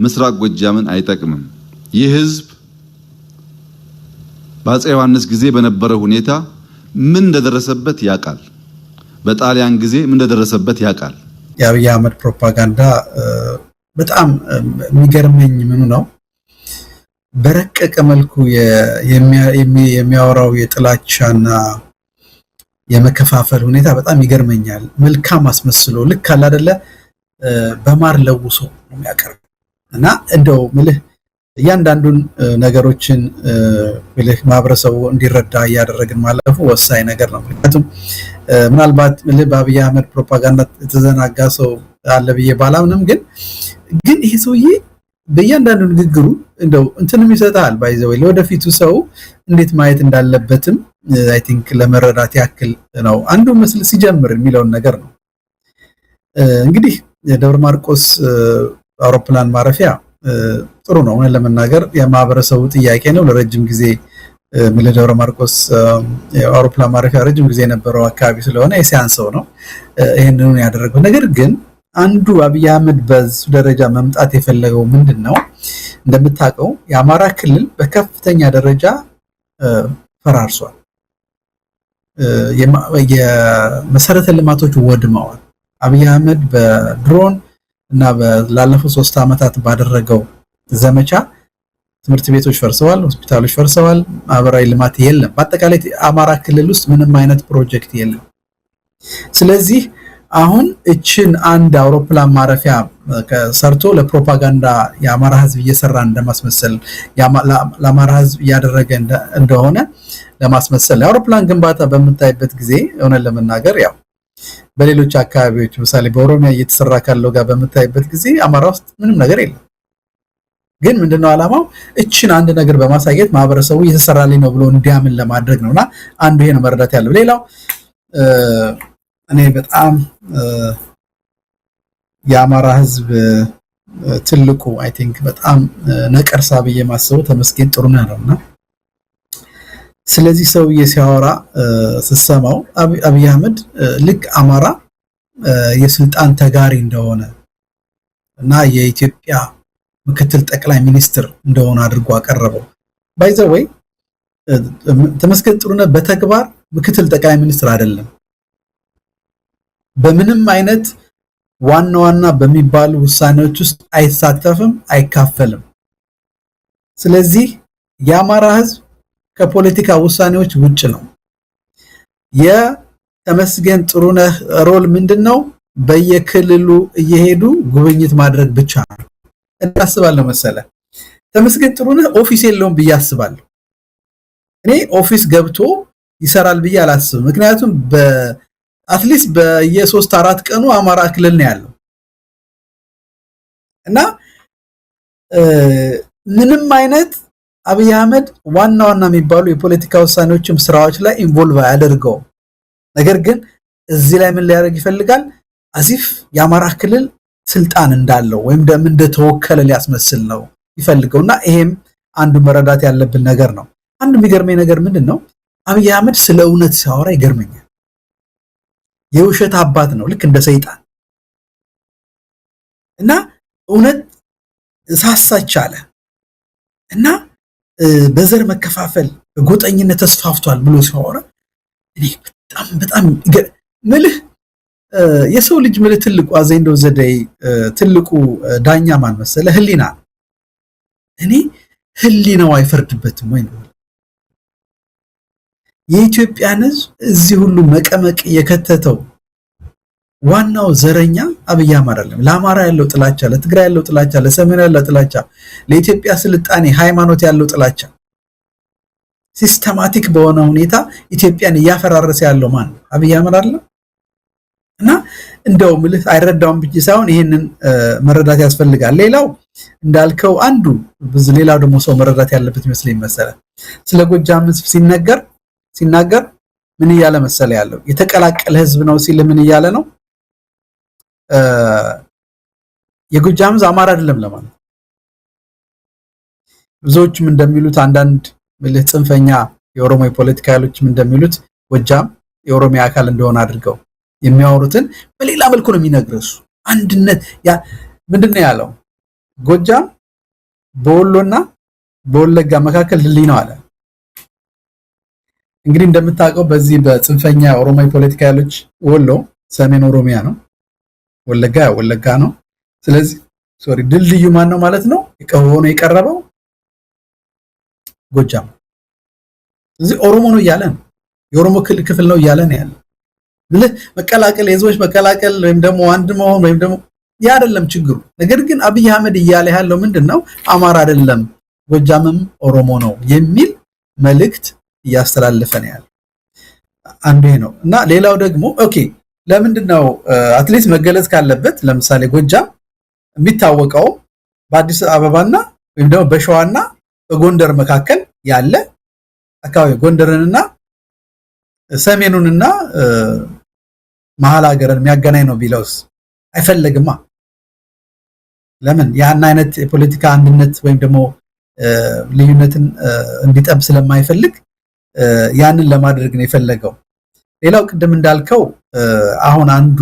ምስራቅ ጎጃምን አይጠቅምም ይህ ህዝብ በአፄ ዮሐንስ ጊዜ በነበረ ሁኔታ ምን እንደደረሰበት ያቃል በጣሊያን ጊዜ ምን እንደደረሰበት ያቃል የአብይ አህመድ ፕሮፓጋንዳ በጣም የሚገርመኝ ምኑ ነው በረቀቀ መልኩ የሚያወራው የጥላቻና የመከፋፈል ሁኔታ በጣም ይገርመኛል መልካም አስመስሎ ልክ አለ አይደለ በማር ለውሶ ነው የሚያቀርብ እና እንደው ምልህ እያንዳንዱን ነገሮችን ምልህ ማህበረሰቡ እንዲረዳ ያደረግን ማለፉ ወሳኝ ነገር ነው ምክንያቱም ምናልባት ምልህ በአብይ አህመድ ፕሮፓጋንዳ ተዘናጋ ሰው አለ ብዬ ባላምንም ግን ይሄ ሰውዬ በእያንዳንዱ ንግግሩ እንደው እንትንም ይሰጣል ባይዘው ለወደፊቱ ሰው እንዴት ማየት እንዳለበትም አይ ቲንክ ለመረዳት ያክል ነው አንዱ መስል ሲጀምር የሚለው ነገር ነው እንግዲህ የደብረ ማርቆስ አውሮፕላን ማረፊያ ጥሩ ነው ለመናገር የማህበረሰቡ ጥያቄ ነው ለረጅም ጊዜ ደብረ ማርቆስ አውሮፕላን ማረፊያ ረጅም ጊዜ የነበረው አካባቢ ስለሆነ የሳያንሰው ነው ይሄንን ያደረገው ነገር ግን አንዱ አብይ አህመድ በዚህ ደረጃ መምጣት የፈለገው ምንድነው? እንደምታውቀው የአማራ ክልል በከፍተኛ ደረጃ ፈራርሷል። የመሰረተ ልማቶች ወድመዋል። አብይ አህመድ በድሮን እና ላለፉት 3 ዓመታት ባደረገው ዘመቻ ትምህርት ቤቶች ፈርሰዋል፣ ሆስፒታሎች ፈርሰዋል፣ ማህበራዊ ልማት የለም። በአጠቃላይ አማራ ክልል ውስጥ ምንም አይነት ፕሮጀክት የለም። ስለዚህ አሁን እችን አንድ አውሮፕላን ማረፊያ ሰርቶ ለፕሮፓጋንዳ የአማራ ህዝብ እየሰራ እንደማስመሰል ለአማራ ህዝብ እያደረገ እንደሆነ ለማስመሰል የአውሮፕላን ግንባታ በምታይበት ጊዜ እውነት ለመናገር ያው በሌሎች አካባቢዎች ምሳሌ በኦሮሚያ እየተሰራ ካለው ጋር በምታይበት ጊዜ አማራ ውስጥ ምንም ነገር የለም። ግን ምንድነው ዓላማው? እችን አንድ ነገር በማሳየት ማህበረሰቡ እየተሰራልኝ ነው ብሎ እንዲያምን ለማድረግ ነውና አንዱ ይሄ ነው መረዳት ያለው። ሌላው እኔ በጣም የአማራ ህዝብ ትልቁ አይ ቲንክ በጣም ነቀርሳ ብዬ ማስበው ተመስገን ጥሩነህ ነውና ስለዚህ ሰውዬ ሲያወራ ስሰማው አብይ አህመድ ልክ አማራ የስልጣን ተጋሪ እንደሆነ እና የኢትዮጵያ ምክትል ጠቅላይ ሚኒስትር እንደሆነ አድርጎ አቀረበው። ባይ ዘ ወይ ተመስገን ጥሩነህ በተግባር ምክትል ጠቅላይ ሚኒስትር አይደለም። በምንም አይነት ዋና በሚባሉ ውሳኔዎች ውስጥ አይሳተፍም፣ አይካፈልም። ስለዚህ የአማራ ህዝብ ከፖለቲካ ውሳኔዎች ውጭ ነው። የተመስገን ጥሩነህ ሮል ምንድነው? በየክልሉ እየሄዱ ጉብኝት ማድረግ ብቻ ነው። እናስባለሁ መሰለ ተመስገን ጥሩነህ ኦፊስ የለውም ብዬ አስባለሁ። እኔ ኦፊስ ገብቶ ይሰራል ብዬ አላስብም። ምክንያቱም አትሊስት በየ3-4 ቀኑ አማራ ክልል ነው ያለው እና ምንም አይነት አብይ አህመድ ዋና የሚባሉ የፖለቲካ ውሳኔዎችም ስራዎች ላይ ኢንቮልቭ ያደርገው። ነገር ግን እዚህ ላይ ምን ሊያደርግ ይፈልጋል? አዚፍ የአማራ ክልል ስልጣን እንዳለው ወይም ደግሞ እንደተወከለ ሊያስመስል ነው ይፈልገውና ይሄም አንዱ መረዳት ያለብን ነገር ነው። አንዱ የሚገርመኝ ነገር ምንድነው? አብይ አህመድ ስለ እውነት ሲያወራ ይገርመኛል። የውሸት አባት ነው ልክ እንደ ሰይጣን እና እውነት ሳሳች አለ እና በዘር መከፋፈል በጎጠኝነት ተስፋፍቷል ብሎ ሲያወራ እኔ በጣም ምልህ የሰው ልጅ ምልህ ትልቁ አዘንዶ ዘደይ ትልቁ ዳኛ ማን መሰለ? ህሊና። እኔ ህሊናው አይፈርድበትም ወይ ነው የኢትዮጵያን ህዝብ እዚህ ሁሉ መቀመቅ የከተተው ዋናው ዘረኛ አብይ አህመድ አይደለም። ለአማራ ያለው ጥላቻ፣ ለትግራይ ያለው ጥላቻ፣ ለሰሜን ያለው ጥላቻ፣ ለኢትዮጵያ ስልጣኔ ሃይማኖት ያለው ጥላቻ ሲስተማቲክ በሆነ ሁኔታ ኢትዮጵያን ያፈራረሰ ያለው ማን ነው? አብይ አህመድ አይደለም። እና እንደው ምልህ አይረዳውም ብቻ ሳይሆን ይሄንን መረዳት ያስፈልጋል። ሌላው እንዳልከው አንዱ ሌላው ደግሞ ሰው መረዳት ያለበት ይመስለኝ መሰለ ስለ ጎጃም ህዝብ ሲናገር ምን እያለ መሰለ ያለው? የተቀላቀለ ህዝብ ነው ሲል ምን እያለ ነው? የጎጃም ህዝብ አማራ አይደለም ለማለት። ብዙዎችም እንደሚሉት አንዳንድ ምልህ ጽንፈኛ የኦሮሞ የፖለቲካ ኃይሎችም እንደሚሉት ጎጃም የኦሮሚያ አካል እንደሆነ አድርገው የሚያወሩትን በሌላ መልኩ ነው የሚነግረሱ። አንድነት ያ ምንድነው ያለው? ጎጃም በወሎና በወለጋ መካከል ድልድይ ነው አለ። እንግዲህ እንደምታውቀው በዚህ በጽንፈኛ ኦሮሞ የፖለቲካ ኃይሎች ወሎ ሰሜን ኦሮሚያ ነው፣ ወለጋ ነው። ስለዚህ ድልድዩ ማን ነው ማለት ነው? ሆኖ የቀረበው ጎጃም። ስለዚህ ኦሮሞ ነው እያለ ነው፣ የኦሮሞ ክፍል ነው እያለ ነው ያለው። መቀላቀል የህዝቦች መቀላቀል ወይም ደግሞ አንድ መሆን ወይም ደግሞ ያ አይደለም ችግሩ። ነገር ግን አብይ አህመድ እያለ ያለው ምንድነው? አማራ አይደለም ጎጃምም ኦሮሞ ነው የሚል መልእክት እያስተላለፈ ነው ያለው። አንዱ ነው እና ሌላው ደግሞ ኦኬ ለምንድነው አትሊስት መገለጽ ካለበት ለምሳሌ ጎጃም የሚታወቀው በአዲስ አበባና ወይም ደግሞ በሸዋና በጎንደር መካከል ያለ አካባቢ ጎንደርንና ሰሜኑንና መሃል ሀገርን የሚያገናኝ ነው ቢለውስ አይፈልግማ። ለምን? ያን አይነት የፖለቲካ አንድነት ወይም ደግሞ ልዩነትን እንዲጠብ ስለማይፈልግ ያንን ለማድረግ ነው የፈለገው። ሌላው ቅድም እንዳልከው አሁን አንዱ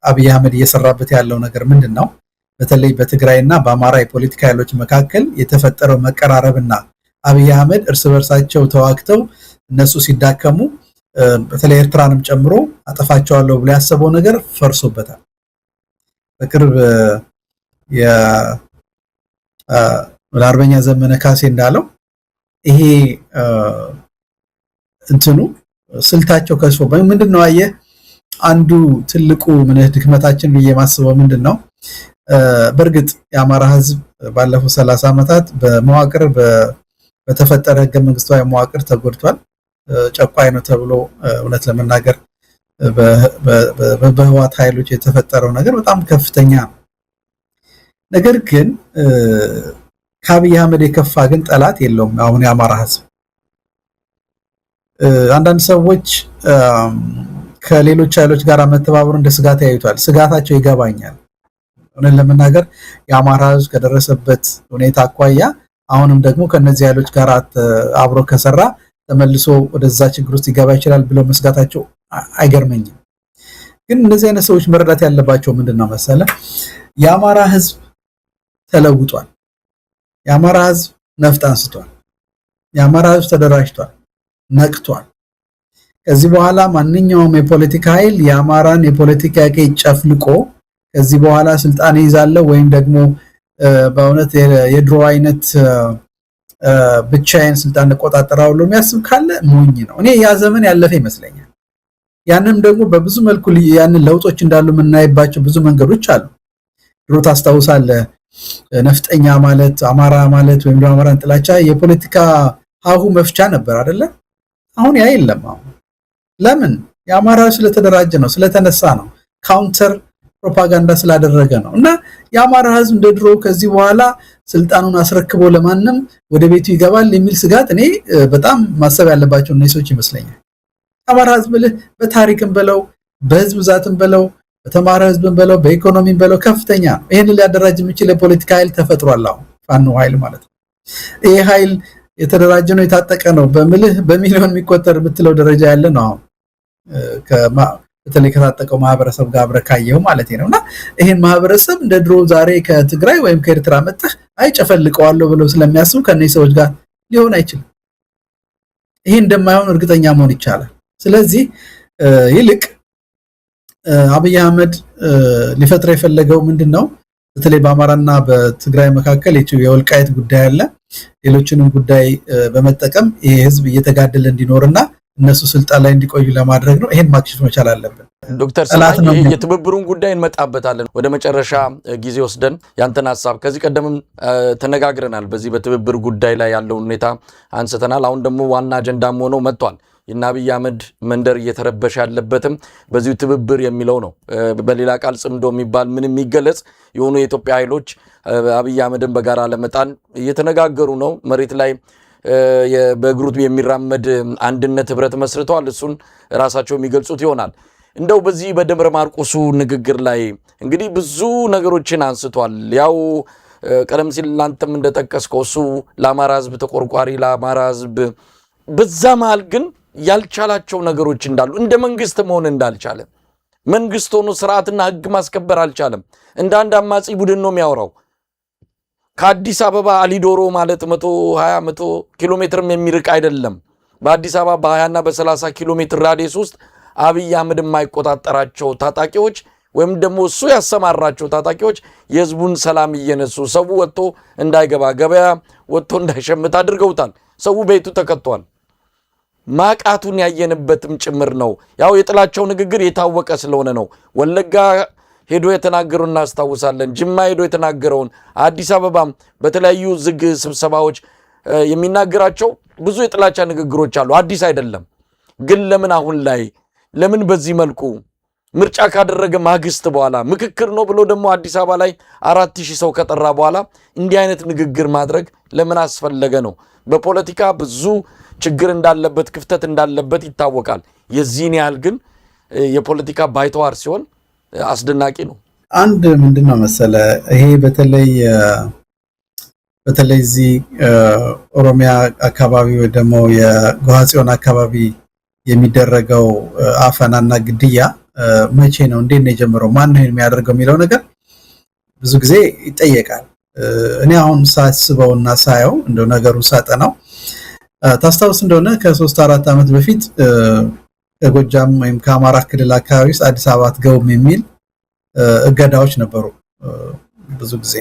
አብይ አህመድ እየሰራበት ያለው ነገር ምንድነው? በተለይ በትግራይና በአማራ የፖለቲካ ኃይሎች መካከል የተፈጠረው መቀራረብና አብይ አህመድ እርስ በርሳቸው ተዋክተው እነሱ ሲዳከሙ በተለይ ኤርትራንም ጨምሮ አጠፋቸዋለሁ ብሎ ያሰበው ነገር ፈርሶበታል። በቅርብ ለአርበኛ ዘመነ ካሴ እንዳለው ይሄ እንትኑ ስልታቸው ከስፎ ምንድነው አየ አንዱ ትልቁ ድክመታችን ብዬ ማስበው ምንድነው በርግጥ የአማራ ህዝብ ባለፈው 30 ዓመታት በመዋቅር በተፈጠረ ህገ መንግስታዊ መዋቅር ተጎድቷል። ጨቋይ ነው ተብሎ እውነት ለመናገር በህወሓት ኃይሎች የተፈጠረው ነገር በጣም ከፍተኛ ነው። ነገር ግን ከአብይ አህመድ የከፋ ግን ጠላት የለውም አሁን የአማራ ህዝብ። አንዳንድ ሰዎች ከሌሎች ኃይሎች ጋር መተባበሩ እንደ ስጋት ያዩታል። ስጋታቸው ይገባኛል። እውነት ለመናገር የአማራ ህዝብ ከደረሰበት ሁኔታ አኳያ አሁንም ደግሞ ከነዚህ ኃይሎች ጋር አብሮ ከሰራ ተመልሶ ወደዛ ችግር ውስጥ ይገባ ይችላል ብለው መስጋታቸው አይገርመኝም። ግን እነዚህ አይነት ሰዎች መረዳት ያለባቸው ምንድነው መሰለ የአማራ ህዝብ ተለውጧል። የአማራ ህዝብ ነፍጥ አንስቷል። የአማራ ህዝብ ተደራጅቷል፣ ነቅቷል። ከዚህ በኋላ ማንኛውም የፖለቲካ ኃይል የአማራን የፖለቲካ ቀይ ጨፍልቆ ከዚህ በኋላ ስልጣን ይዛለው ወይም ደግሞ በእውነት የድሮ አይነት ብቻዬን ስልጣን ተቆጣጣራው ብሎ የሚያስብ ካለ ሞኝ ነው። እኔ ያ ዘመን ያለፈ ይመስለኛል። ያንንም ደግሞ በብዙ መልኩ ያንን ለውጦች እንዳሉ የምናይባቸው ብዙ መንገዶች አሉ። ድሮ ታስታውሳለህ ነፍጠኛ ማለት አማራ ማለት ወይም ደግሞ አማራን ጥላቻ የፖለቲካ ሀሁ መፍቻ ነበር አይደለ? አሁን ያ የለም። አሁን ለምን? የአማራ ስለተደራጀ ነው፣ ስለተነሳ ነው፣ ካውንተር ፕሮፓጋንዳ ስላደረገ ነው። እና የአማራ ህዝብ እንደድሮ ከዚህ በኋላ ስልጣኑን አስረክቦ ለማንም ወደ ቤቱ ይገባል የሚል ስጋት እኔ በጣም ማሰብ ያለባቸው እነዚህ ሰዎች ይመስለኛል። አማራ ህዝብ በታሪክም በለው በህዝብ ብዛትም በለው በተማረ ህዝብም በለው በኢኮኖሚም በለው ከፍተኛ ነው። ይሄንን ሊያደራጅ የሚችል የፖለቲካ ኃይል ተፈጥሯል። አሁን ፋኖ ኃይል ማለት ነው። ይሄ ኃይል የተደራጀ ነው፣ የታጠቀ ነው፣ በሚሊዮን የሚቆጠር ብትለው ደረጃ ያለ ነው። አሁን በተለይ ከታጠቀው ማህበረሰብ ጋር አብረካየው ማለት ነውና ይሄን ማህበረሰብ እንደ ድሮ ዛሬ ከትግራይ ወይም ከኤርትራ መጣህ አይጨፈልቀዋለሁ ብለው ስለሚያስቡ ከነዚህ ሰዎች ጋር ሊሆን አይችልም። ይሄ እንደማይሆን እርግጠኛ መሆን ይቻላል። ስለዚህ ይልቅ አብይ አህመድ ሊፈጥር የፈለገው ምንድነው? በተለይ በአማራና በትግራይ መካከል የወልቃይት ጉዳይ አለ። ሌሎችንም ጉዳይ በመጠቀም ይሄ ህዝብ እየተጋደለ እንዲኖርና እነሱ ስልጣን ላይ እንዲቆዩ ለማድረግ ነው። ይሄን ማክሽፍ መቻል አለብን። ዶክተር ሰማይ የትብብሩን ጉዳይ እንመጣበታለን። ወደ መጨረሻ ጊዜ ወስደን ያንተን ሐሳብ ከዚህ ቀደምም ተነጋግረናል። በዚህ በትብብር ጉዳይ ላይ ያለውን ሁኔታ አንስተናል። አሁን ደግሞ ዋና አጀንዳም ሆኖ መጥቷል። የአብይ አህመድ መንደር እየተረበሸ ያለበትም በዚሁ ትብብር የሚለው ነው። በሌላ ቃል ጽምዶ የሚባል ምን የሚገለጽ የሆኑ የኢትዮጵያ ኃይሎች አብይ አህመድን በጋራ ለመጣን እየተነጋገሩ ነው። መሬት ላይ በግሩት የሚራመድ አንድነት ህብረት መስርተዋል። እሱን ራሳቸው የሚገልጹት ይሆናል። እንደው በዚህ በደብረ ማርቆሱ ንግግር ላይ እንግዲህ ብዙ ነገሮችን አንስቷል። ያው ቀደም ሲል ላንተም እንደጠቀስከው እሱ ለአማራ ህዝብ ተቆርቋሪ ለአማራ ህዝብ በዛ መሃል ግን ያልቻላቸው ነገሮች እንዳሉ እንደ መንግስት መሆን እንዳልቻለ መንግስት ሆኖ ስርዓትና ህግ ማስከበር አልቻለም። እንደ አንድ አማጺ ቡድን ነው የሚያወራው። ከአዲስ አበባ አሊዶሮ ማለት 120 ኪሎ ሜትርም የሚርቅ አይደለም። በአዲስ አበባ በ20 እና በ30 ኪሎ ሜትር ራዲየስ ውስጥ አብይ አህመድ የማይቆጣጠራቸው ታጣቂዎች ወይም ደግሞ እሱ ያሰማራቸው ታጣቂዎች የህዝቡን ሰላም እየነሱ ሰው ወጥቶ እንዳይገባ ገበያ ወጥቶ እንዳይሸምት አድርገውታል። ሰው ቤቱ ተከቷል። ማቃቱን ያየንበትም ጭምር ነው። ያው የጥላቸው ንግግር የታወቀ ስለሆነ ነው። ወለጋ ሄዶ የተናገረውን እናስታውሳለን። ጅማ ሄዶ የተናገረውን አዲስ አበባም በተለያዩ ዝግ ስብሰባዎች የሚናገራቸው ብዙ የጥላቻ ንግግሮች አሉ። አዲስ አይደለም። ግን ለምን አሁን ላይ ለምን በዚህ መልኩ ምርጫ ካደረገ ማግስት በኋላ ምክክር ነው ብሎ ደግሞ አዲስ አበባ ላይ 4000 ሰው ከጠራ በኋላ እንዲህ አይነት ንግግር ማድረግ ለምን አስፈለገ ነው? በፖለቲካ ብዙ ችግር እንዳለበት ክፍተት እንዳለበት ይታወቃል። የዚህን ያህል ግን የፖለቲካ ባይተዋር ሲሆን አስደናቂ ነው። አንድ ምንድነው መሰለ ይሄ በተለይ እዚህ ኦሮሚያ አካባቢ ወይ ደግሞ የጎሃጽዮን አካባቢ የሚደረገው አፈናና ግድያ መቼ ነው እንዴት ነው የጀመረው ማን ነው የሚያደርገው የሚለው ነገር ብዙ ጊዜ ይጠየቃል እኔ አሁን ሳስበውና ሳየው እንደው ነገሩን ሳጠናው ታስታውስ እንደሆነ ከ3-4 አመት በፊት ከጎጃም ወይም ከአማራ ክልል አካባቢ አዲስ አበባ አትገቡም የሚል እገዳዎች ነበሩ ብዙ ጊዜ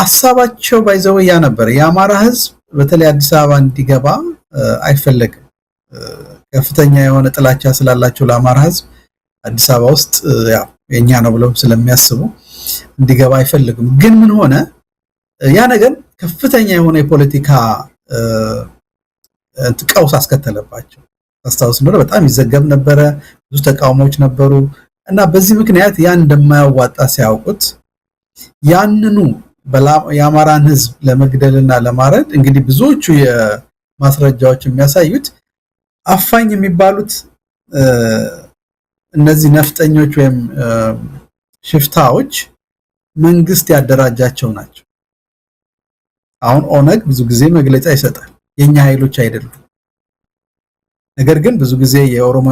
ሐሳባቸው ባይዘው ያ ነበር የአማራ ህዝብ በተለይ አዲስ አበባ እንዲገባ አይፈልግም ከፍተኛ የሆነ ጥላቻ ስላላቸው ለአማራ ህዝብ አዲስ አበባ ውስጥ ያው የኛ ነው ብለው ስለሚያስቡ እንዲገባ አይፈልግም ግን ምን ሆነ ያ ነገር ከፍተኛ የሆነ የፖለቲካ ቀውስ አስከተለባቸው ታስታውስ እንደሆነ በጣም ይዘገብ ነበር ብዙ ተቃውሞዎች ነበሩ እና በዚህ ምክንያት ያን እንደማያዋጣ ሲያውቁት ያንኑ የአማራን ህዝብ ለመግደልና ለማረድ እንግዲህ ብዙዎቹ የማስረጃዎች የሚያሳዩት አፋኝ የሚባሉት እነዚህ ነፍጠኞች ወይም ሽፍታዎች መንግስት ያደራጃቸው ናቸው አሁን ኦነግ ብዙ ጊዜ መግለጫ ይሰጣል የኛ ኃይሎች አይደሉም ነገር ግን ብዙ ጊዜ የኦሮሞ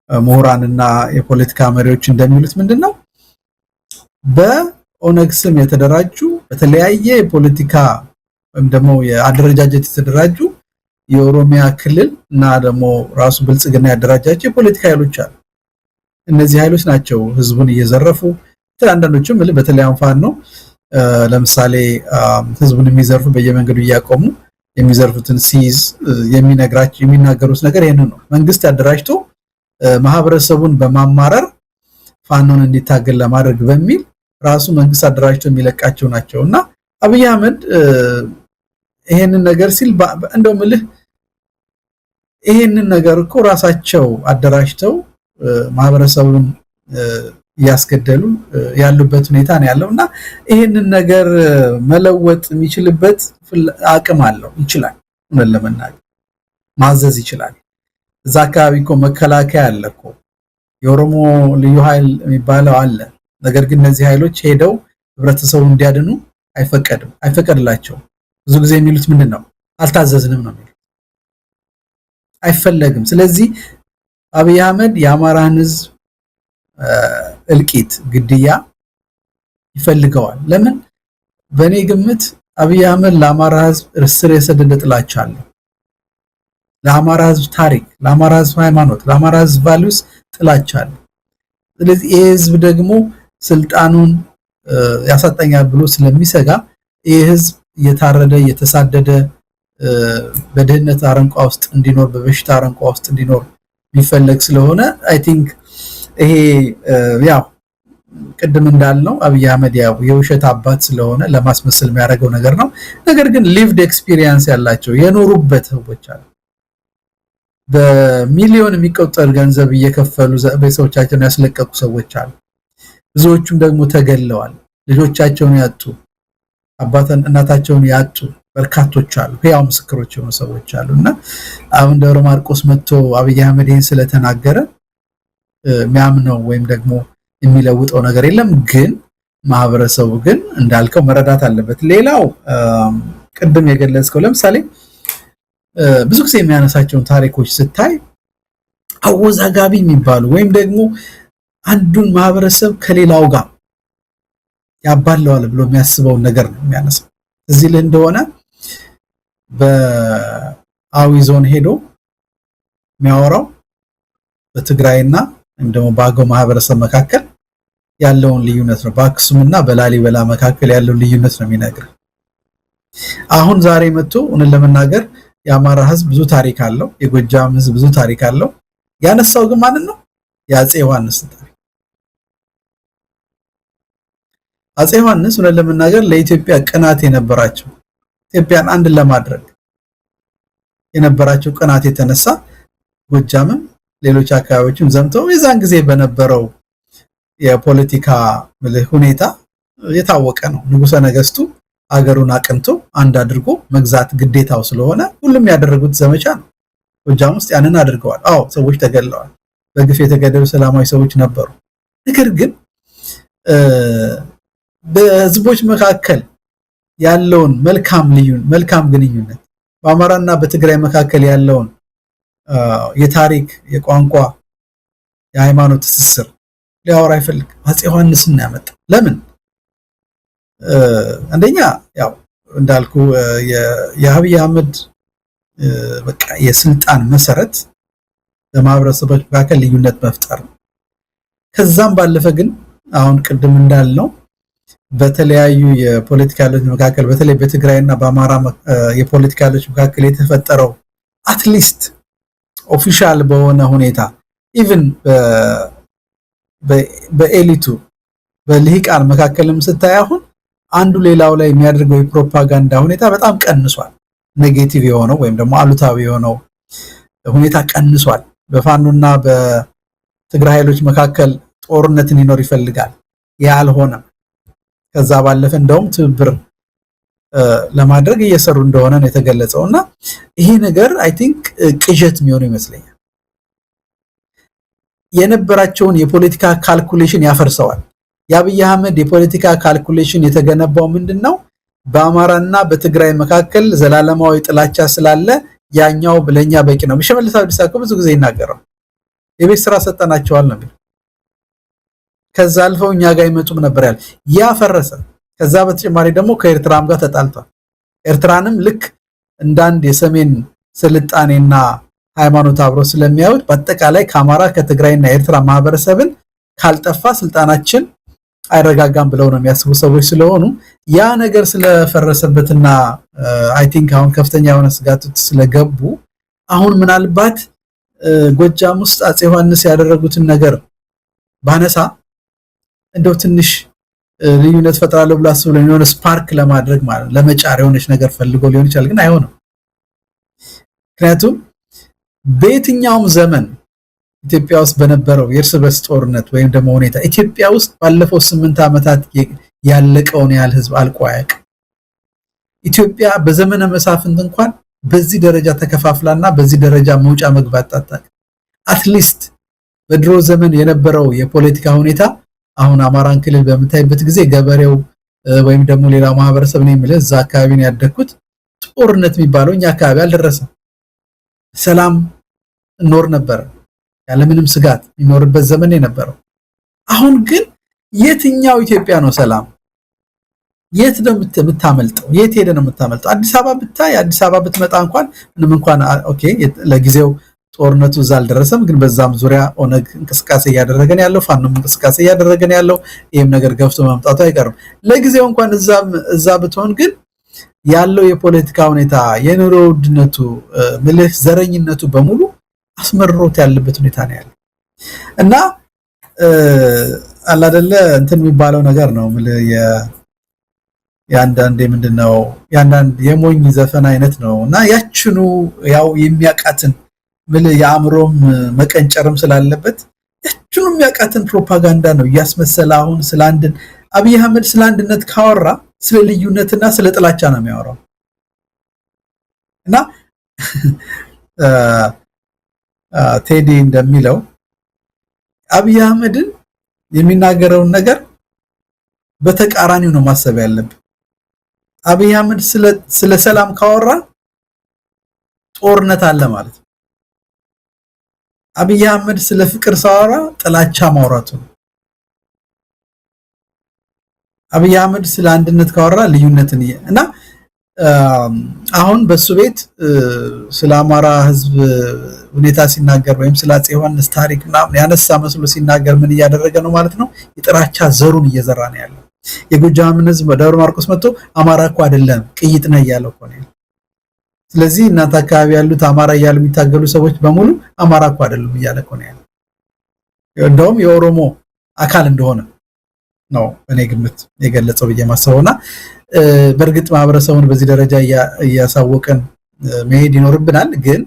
ምሁራንና የፖለቲካ መሪዎች እንደሚሉት ምንድነው በኦነግ ስም የተደራጁ በተለያየ የፖለቲካ ወይም ደግሞ የአደረጃጀት የተደራጁ የኦሮሚያ ክልል እና ደግሞ ራሱ ብልጽግና ያደራጃቸው የፖለቲካ ኃይሎች አሉ እነዚህ ኃይሎች ናቸው ህዝቡን እየዘረፉ አንዳንዶቹም በተለይ አንፋን ነው ለምሳሌ ህዝቡን የሚዘርፉ በየመንገዱ እያቆሙ የሚዘርፉትን ሲዝ የሚናገሩት ነገር ይሄን ነው መንግስት ያደራጅቶ ማህበረሰቡን በማማረር ፋኖን እንዲታገል ለማድረግ በሚል ራሱ መንግስት አደራጅቶ የሚለቃቸው ናቸውና አብይ አህመድ ይሄንን ነገር ሲል እንደው ምልህ ይሄንን ነገር እኮ ራሳቸው አደራጅተው ማህበረሰቡን ያስገደሉ ያሉበት ሁኔታ ነው ያለውና ይሄንን ነገር መለወጥ የሚችልበት አቅም አለው ይችላል ለመናገር ማዘዝ ይችላል እዛ አካባቢ እኮ መከላከያ አለ እኮ የኦሮሞ ልዩ ኃይል የሚባለው አለ ነገር ግን እነዚህ ኃይሎች ሄደው ህብረተሰቡ እንዲያድኑ አይፈቀድላቸው ብዙ ጊዜ የሚሉት ምንድነው አልታዘዝንም ነው የሚሉት አይፈለግም ስለዚህ አብይ አህመድ የአማራን ህዝብ እልቂት ግድያ ይፈልገዋል ለምን በኔ ግምት አብይ አህመድ ለአማራ ህዝብ ስር የሰደደ ጥላቻ አለው ለአማራ ህዝብ ታሪክ ለአማራ ህዝብ ሃይማኖት ለአማራ ህዝብ ቫልዩስ ጥላቻ አለው ስለዚህ ይህ ህዝብ ደግሞ ስልጣኑን ያሳጣኛል ብሎ ስለሚሰጋ ይህ ህዝብ እየታረደ እየተሳደደ በድህነት አረንቋ ውስጥ እንዲኖር በበሽታ አረንቋ ውስጥ እንዲኖር የሚፈልግ ስለሆነ አይ ቲንክ ይሄ ያው ቅድም እንዳልነው አብይ አህመድ ያው የውሸት አባት ስለሆነ ለማስመሰል የሚያደርገው ነገር ነው ነገር ግን ሊቭድ ኤክስፒሪየንስ ያላቸው የኖሩበት ሰዎች አሉ በሚሊዮን የሚቆጠር ገንዘብ እየከፈሉ ቤተሰቦቻቸውን ያስለቀቁ ሰዎች አሉ ብዙዎቹም ደግሞ ተገለዋል ልጆቻቸውን ያጡ አባታን እናታቸውን ያጡ በርካቶች አሉ ያው ምስክሮች የሆኑ ሰዎች አሉና አሁን ደብረ ማርቆስ መጥቶ አብይ አህመድ ይሄን ስለተናገረ የሚያምነው ወይም ደግሞ የሚለውጠው ነገር የለም ግን ማህበረሰቡ ግን እንዳልከው መረዳት አለበት ሌላው ቅድም የገለጽከው ለምሳሌ ብዙ ጊዜ የሚያነሳቸውን ታሪኮች ስታይ አወዛጋቢ የሚባሉ ወይም ደግሞ አንዱን ማህበረሰብ ከሌላው ጋር ያባለዋል ብሎ የሚያስበው ነገር ነው የሚያነሳው እዚህ ላይ እንደሆነ በአዊ ዞን ሄዶ የሚያወራው በትግራይና ወይም ደግሞ በአገው ማህበረሰብ መካከል ያለውን ልዩነት ነው በአክሱምና በላሊበላ መካከል ያለውን ልዩነት ነው የሚነግረው አሁን ዛሬ መጥቶ እንን ለመናገር የአማራ ህዝብ ብዙ ታሪክ አለው የጎጃም ህዝብ ብዙ ታሪክ አለው ያነሳው ግን ማንን ነው የአፄ ዮሐንስ ታሪክ አፄ ዮሐንስ እንን ለመናገር ለኢትዮጵያ ቅናት የነበራቸው ኢትዮጵያን አንድ ለማድረግ የነበራቸው ቅናት የተነሳ ጎጃምም ሌሎች አካባቢዎችም ዘምተው የዛን ጊዜ በነበረው የፖለቲካ ሁኔታ የታወቀ ነው ንጉሠ ነገስቱ አገሩን አቅንቶ አንድ አድርጎ መግዛት ግዴታው ስለሆነ ሁሉም ያደረጉት ዘመቻ ነው ጎጃም ውስጥ ያንን አድርገዋል አዎ ሰዎች ተገለዋል በግፍ የተገደሉ ሰላማዊ ሰዎች ነበሩ ነገር ግን በህዝቦች መካከል ያለውን መልካም ግንኙነት በአማራና በትግራይ መካከል ያለውን የታሪክ የቋንቋ የሃይማኖት ትስስር ሊያወራ አይፈልግም። አፄ ዮሐንስን ያመጣ ለምን? አንደኛ ያው እንዳልኩ የአብይ አህመድ በቃ የስልጣን መሰረት በማህበረሰቦች መካከል ልዩነት መፍጠር ነው። ከዛም ባለፈ ግን አሁን ቅድም እንዳልነው በተለያዩ የፖለቲካሎች መካከል በተለይ በትግራይና በአማራ የፖለቲካሎች መካከል የተፈጠረው አትሊስት ኦፊሻል በሆነ ሁኔታ ኢቭን በኤሊቱ በልሂቃን መካከልም ስታይ አሁን አንዱ ሌላው ላይ የሚያደርገው የፕሮፓጋንዳ ሁኔታ በጣም ቀንሷል። ኔጌቲቭ የሆነው ወይም ደግሞ አሉታዊ የሆነው ሁኔታ ቀንሷል። በፋኖና በትግራይ ኃይሎች መካከል ጦርነት ሊኖር ይፈልጋል ያልሆነ ከዛ ባለፈ እንደውም ትብብር ለማድረግ እየሰሩ እንደሆነ ነው የተገለጸውና ይሄ ነገር አይ ቲንክ ቅዠት የሚሆነው ይመስለኛል። የነበራቸውን የፖለቲካ ካልኩሌሽን ያፈርሰዋል። የአብይ አህመድ የፖለቲካ ካልኩሌሽን የተገነባው ምንድነው? በአማራና በትግራይ መካከል ዘላለማዊ ጥላቻ ስላለ ያኛው ብለኛ በቂ ነው። ሽመልስ አብዲሳ ብዙ ጊዜ ይናገራል። የቤት ስራ ሰጠናቸዋል ነው የሚለው። ከዛ አልፈው እኛ ጋር ይመጡም ነበር ያለ ያፈረሰ። ከዛ በተጨማሪ ደግሞ ከኤርትራም ጋር ተጣልቷል። ኤርትራንም ልክ እንዳንድ የሰሜን ስልጣኔና ሃይማኖት አብሮ ስለሚያዩት በአጠቃላይ ከአማራ ከትግራይና ኤርትራ ማህበረሰብን ካልጠፋ ስልጣናችን አይረጋጋም ብለው ነው የሚያስቡ ሰዎች ስለሆኑ ያ ነገር ስለፈረሰበትና አይ ቲንክ አሁን ከፍተኛ የሆነ ስጋት ስለገቡ አሁን ምናልባት ጎጃም ውስጥ አፄ ዮሐንስ ያደረጉትን ነገር ባነሳ እንደው ትንሽ ልዩነት ፈጥራለሁ ብላ አስቡ ለሆነ ስፓርክ ለማድረግ ማለት ለመጫር የሆነች ነገር ፈልጎ ሊሆን ይችላል፣ ግን አይሆንም። ምክንያቱም በየትኛውም ዘመን ኢትዮጵያ ውስጥ በነበረው የእርስ በርስ ጦርነት ወይም ደግሞ ሁኔታ ኢትዮጵያ ውስጥ ባለፈው 8 ዓመታት ያለቀውን ያህል ህዝብ አልቆ አያውቅም። ኢትዮጵያ በዘመነ መሳፍንት እንኳን በዚህ ደረጃ ተከፋፍላና በዚህ ደረጃ መውጫ መግባት አጣጣ አትሊስት በድሮ ዘመን የነበረው የፖለቲካ ሁኔታ አሁን አማራን ክልል በመታይበት ጊዜ ገበሬው ወይም ደግሞ ሌላ ማህበረሰብ ነው የሚለው እዛ አካባቢ ነው ያደኩት። ጦርነት የሚባለው እኛ አካባቢ አልደረሰም። ሰላም ኖር ነበር ያለ ምንም ስጋት የሚኖርበት ዘመን የነበረው። አሁን ግን የትኛው ኢትዮጵያ ነው ሰላም? የት ነው የምታመልጠው? የት ሄደ ነው የምታመልጠው? አዲስ አበባ ብታይ አዲስ አበባ ብትመጣ እንኳን ኦኬ ለጊዜው ጦርነቱ እዛ አልደረሰም፣ ግን በዛም ዙሪያ ኦነግ እንቅስቃሴ እያደረገን ያለው ፋኖም እንቅስቃሴ እያደረገን ያለው ይሄም ነገር ገፍቶ መምጣቱ አይቀርም። ለጊዜው እንኳን እዛ ብትሆን ግን ያለው የፖለቲካ ሁኔታ የኑሮ ውድነቱ ምልህ ዘረኝነቱ በሙሉ አስመርሮት ያለበት ሁኔታ ነው ያለው እና አላደለ እንትን የሚባለው ነገር ነው ምልህ ያንዳንዴ ምንድነው ያንዳንድ የሞኝ ዘፈን አይነት ነው እና ያችኑ ያው የሚያቃትን ምልህ የአእምሮም መቀንጨርም ስላለበት ያችኑ የሚያቃትን ፕሮፓጋንዳ ነው ያስመሰለ። አሁን ስለ አንድን አብይ አህመድ ስለ አንድነት ካወራ ስለ ልዩነትና ስለ ጥላቻ ነው የሚያወራው እና ቴዲ እንደሚለው አብይ አህመድን የሚናገረውን ነገር በተቃራኒው ነው ማሰብ ያለብን። አብይ አህመድ ስለ ሰላም ካወራ ጦርነት አለ ማለት ነው። አብይ አህመድ ስለ ፍቅር ሳወራ ጥላቻ ማውራቱ ነው። አብይ አህመድ ስለ አንድነት ካወራ ልዩነትን እና አሁን በሱ ቤት ስለ አማራ ህዝብ ሁኔታ ሲናገር ወይም ስለ አፄ ዮሐንስ ታሪክ ምናምን ያነሳ መስሎ ሲናገር ምን እያደረገ ነው ማለት ነው? የጥላቻ ዘሩን እየዘራ ነው ያለው። የጎጃምን ህዝብ ደብረ ማርቆስ መጥቶ አማራ እኮ አይደለም ቅይጥ ነው እያለው እኮ ነው። ስለዚህ እናንተ አካባቢ ያሉት አማራ እያሉ የሚታገሉ ሰዎች በሙሉ አማራ እኮ አይደለም እያለ እኮ ነው ያለው። እንደውም የኦሮሞ አካል እንደሆነ ነው እኔ ግምት የገለጸው ብዬ ማሰበውና በርግጥ ማህበረሰቡን በዚህ ደረጃ እያሳወቀን መሄድ ይኖርብናል። ግን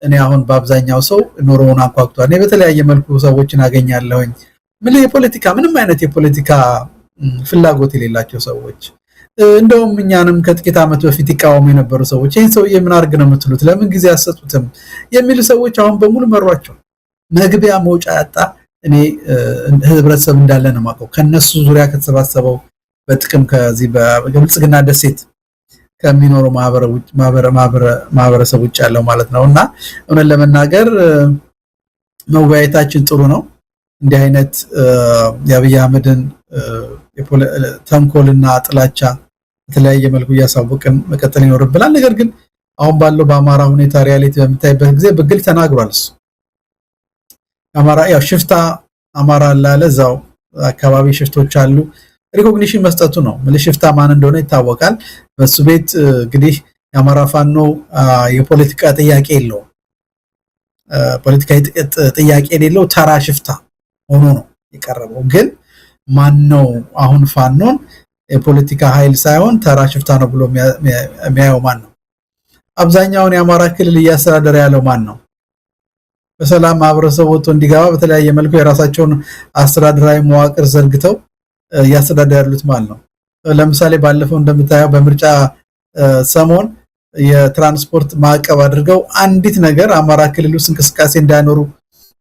እኔ አሁን በአብዛኛው ሰው ኑሮውን አንኳኩቷል። እኔ በተለያየ መልኩ ሰዎችን አገኛለሁኝ የፖለቲካ ምንም አይነት የፖለቲካ ፍላጎት የሌላቸው ሰዎች እንደውም እኛንም ከጥቂት ዓመት በፊት ይቃወሙ የነበሩ ሰዎች ይሄን ሰውዬ ምን አድርግ ነው የምትሉት ለምን ጊዜ አሰጡትም የሚሉ ሰዎች አሁን በሙሉ መሯቸው። መግቢያ መውጫ ያጣ እኔ ህብረተሰብ እንዳለ ነው ማቀው ከነሱ ዙሪያ ከተሰባሰበው በጥቅም ከዚህ በግልጽግና ደሴት ከሚኖሩ ማህበረሰብ ውጭ ያለው ማለት ነውና እውነት ለመናገር መወያየታችን ጥሩ ነው። እንዲህ አይነት የአብይ አህመድን ተንኮልና ጥላቻ በተለያየ መልኩ እያሳወቅን መቀጠል ይኖርብናል። ነገር ግን አሁን ባለው በአማራ ሁኔታ ሪያሊቲ በምታይበት ጊዜ በግል ተናግሯል። እሱ አማራ ያው ሽፍታ አማራ አለ እዛው አካባቢ ሽፍቶች አሉ ሪኮግኒሽን መስጠቱ ነው። ሽፍታ ማን እንደሆነ ይታወቃል። በሱ ቤት እንግዲህ የአማራ ፋኖ የፖለቲካ ጥያቄ የለው ፖለቲካዊ ጥያቄ የሌለው ተራ ሽፍታ ሆኖ ነው የቀረበው። ግን ማን ነው አሁን ፋኖን የፖለቲካ ኃይል ሳይሆን ተራ ሽፍታ ነው ብሎ የሚያየው ማን ነው? አብዛኛውን የአማራ ክልል እያስተዳደረ ያለው ማን ነው? በሰላም ማህበረሰቡ ወጥቶ እንዲገባ በተለያየ መልኩ የራሳቸውን አስተዳደራዊ መዋቅር ዘርግተው እያስተዳደሩ ያሉት ማን ነው? ለምሳሌ ባለፈው እንደምታየው በምርጫ ሰሞን የትራንስፖርት ማዕቀብ አድርገው አንዲት ነገር አማራ ክልል ውስጥ እንቅስቃሴ እንዳይኖሩ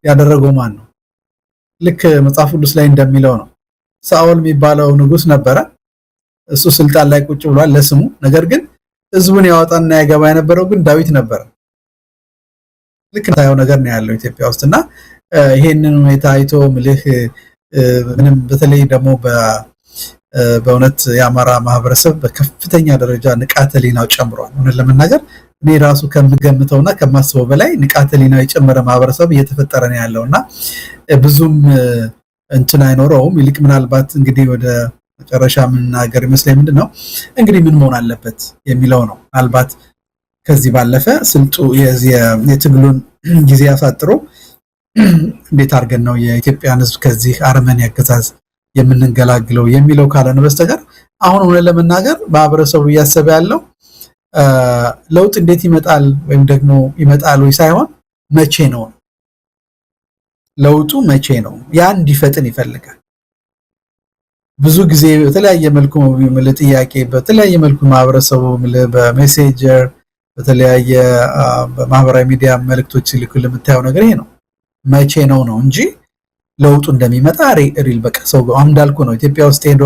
ያደረገው ማን ነው? ልክ መጽሐፍ ቅዱስ ላይ እንደሚለው ነው። ሳኦል የሚባለው ንጉስ ነበረ። እሱ ስልጣን ላይ ቁጭ ብሏል ለስሙ። ነገር ግን ህዝቡን ያወጣና ያገባ የነበረው ግን ዳዊት ነበር። ልክ ታየው ነገር ነው ያለው ኢትዮጵያ ውስጥና ይሄንን ሁኔታ አይቶ ምልህ ምንም በተለይ ደግሞ በእውነት የአማራ ማህበረሰብ በከፍተኛ ደረጃ ንቃተ ህሊናው ጨምሯል። እውነት ለመናገር እኔ ራሱ ከምገምተውና ከማስበው በላይ ንቃተ ህሊናው የጨመረ ማህበረሰብ እየተፈጠረ ነው ያለውና ብዙም እንትን አይኖረውም። ይልቅ ምናልባት እንግዲህ ወደ መጨረሻ ምንናገር ይመስለኝ ምንድነው እንግዲህ ምን መሆን አለበት የሚለው ነው። ምናልባት ከዚህ ባለፈ ስልጡ የትግሉን ጊዜ ያሳጥሮ እንዴት አድርገን ነው የኢትዮጵያን ህዝብ ከዚህ አርመን ያገዛዝ የምንገላግለው የሚለው ካለን በስተቀር አሁን ሆነ ለመናገር ማህበረሰቡ እያሰበ ያለው ለውጥ እንዴት ይመጣል ወይም ደግሞ ይመጣል ወይ ሳይሆን መቼ ነው ለውጡ መቼ ነው ያ እንዲፈጥን ይፈልጋል። ብዙ ጊዜ በተለያየ መልኩ ጥያቄ በተለያየ መልኩ ማህበረሰቡ በሜሴንጀር በተለያየ በማህበራዊ ሚዲያ መልእክቶች ሲልኩል የምታየው ነገር ይሄ ነው። መቼ ነው እንጂ ለውጡ እንደሚመጣ ሪል በቃ ሰው እንዳልኩ ነው። ኢትዮጵያ ውስጥ ሄዶ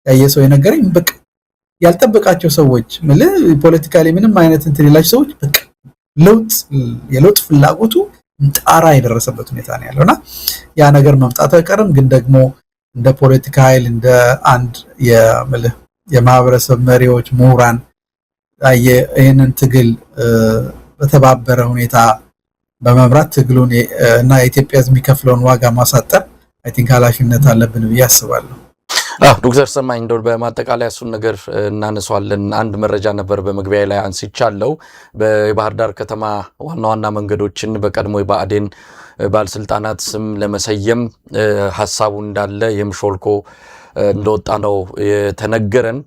ያየሰው የነገረኝ በቃ ያልጠበቃቸው ሰዎች ፖለቲካሊ ምንም አይነት እንትን ይላቸው ሰዎች በቃ የለውጥ ፍላጎቱ ጣራ የደረሰበት ሁኔታ ነው ያለውና ያ ነገር መምጣቱ አይቀርም። ግን ደግሞ እንደ ፖለቲካ ኃይል እንደ አንድ የማህበረሰብ መሪዎች ምሁራን ይሄንን ትግል በተባበረ ሁኔታ በመምራት ትግሉን እና የኢትዮጵያ ሕዝብ የሚከፍለውን ዋጋ ማሳጠር አይ ቲንክ ኃላፊነት አለብን ብዬ አስባለሁ። ዶክተር ሰማኝ እንደው በማጠቃለያ እሱን ነገር እናነሳዋለን። አንድ መረጃ ነበር በመግቢያ ላይ አንስቻለሁ። በባህር ዳር ከተማ ዋና ዋና መንገዶችን በቀድሞ የብአዴን ባለስልጣናት ስም ለመሰየም ሐሳቡ እንዳለ የምሾልኮ እንደወጣ ነው የተነገረን።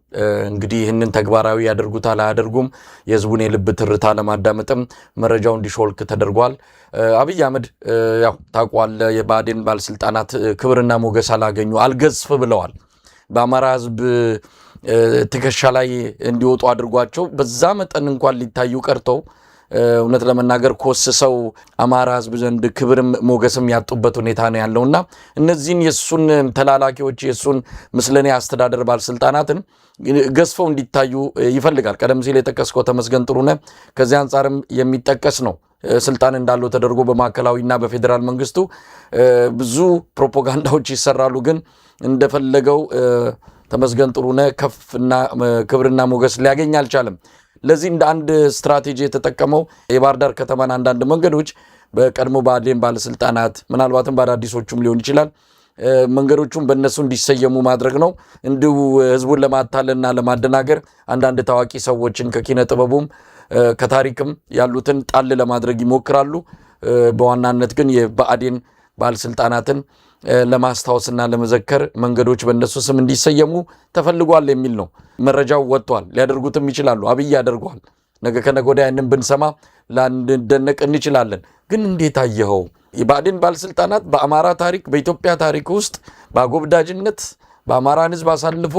እንግዲህ ይህንን ተግባራዊ ያደርጉታል አያደርጉም የህዝቡን የልብ ትርታ ለማዳመጥም መረጃው እንዲሾልክ ተደርጓል። አብይ አህመድ ያው ታቋለ የብአዴን ባለስልጣናት ክብርና ሞገስ አላገኙ አልገዝፍ ብለዋል። በአማራ ህዝብ ትከሻ ላይ እንዲወጡ አድርጓቸው በዛ መጠን እንኳን ሊታዩ ቀርተው እውነት ለመናገር ኮስሰው አማራ ህዝብ ዘንድ ክብርም ሞገስም ያጡበት ሁኔታ ነው ያለውና እነዚህን የሱን ተላላኪዎች የሱን ምስለኔ አስተዳደር ባለስልጣናትን ገዝፈው እንዲታዩ ይፈልጋል። ቀደም ሲል የጠቀስከው ተመስገን ጥሩነህ ከዚህ አንጻርም የሚጠቀስ ነው። ስልጣን እንዳለው ተደርጎ በማዕከላዊና በፌዴራል መንግስቱ ብዙ ፕሮፓጋንዳዎች ይሰራሉ። ግን እንደፈለገው ተመስገን ጥሩነህ ከፍና ክብርና ሞገስ ሊያገኝ አልቻለም። ለዚህ እንደ አንድ ስትራቴጂ የተጠቀመው የባህር ዳር ከተማን አንዳንድ መንገዶች በቀድሞ ብአዴን ባለስልጣናት ምናልባትም በአዳዲሶቹም ሊሆን ይችላል መንገዶቹም በእነሱ እንዲሰየሙ ማድረግ ነው። እንዲሁ ህዝቡን ለማታለልና ለማደናገር አንዳንድ ታዋቂ ሰዎችን ከኪነ ጥበቡም ከታሪክም ያሉትን ጣል ለማድረግ ይሞክራሉ። በዋናነት ግን የብአዴን ባለስልጣናትን ለማስታወስና ለመዘከር መንገዶች በእነሱ ስም እንዲሰየሙ ተፈልጓል የሚል ነው። መረጃው ወጥቷል። ሊያደርጉትም ይችላሉ። አብይ ያደርጓል። ነገ ከነገ ወዲያ ያንን ብንሰማ ላንደነቅ እንችላለን። ግን እንዴት አየኸው? የብአዴን ባለስልጣናት በአማራ ታሪክ በኢትዮጵያ ታሪክ ውስጥ በአጎብዳጅነት በአማራን ህዝብ አሳልፎ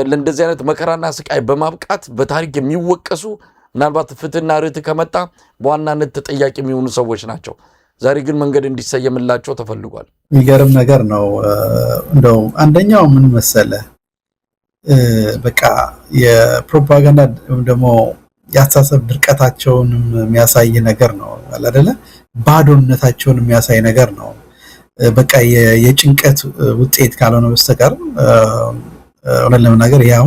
ለእንደዚህ አይነት መከራና ስቃይ በማብቃት በታሪክ የሚወቀሱ ምናልባት ፍትህና ርትዕ ከመጣ በዋናነት ተጠያቂ የሚሆኑ ሰዎች ናቸው። ዛሬ ግን መንገድ እንዲሰየምላቸው ተፈልጓል። የሚገርም ነገር ነው። እንደው አንደኛው ምን መሰለ በቃ የፕሮፓጋንዳ ደግሞ ያሳሰብ ድርቀታቸውን የሚያሳይ ነገር ነው አይደለ? ባዶነታቸውን የሚያሳይ ነገር ነው። በቃ የጭንቀት ውጤት ካልሆነ በስተቀር ወለ ለምናገር ያው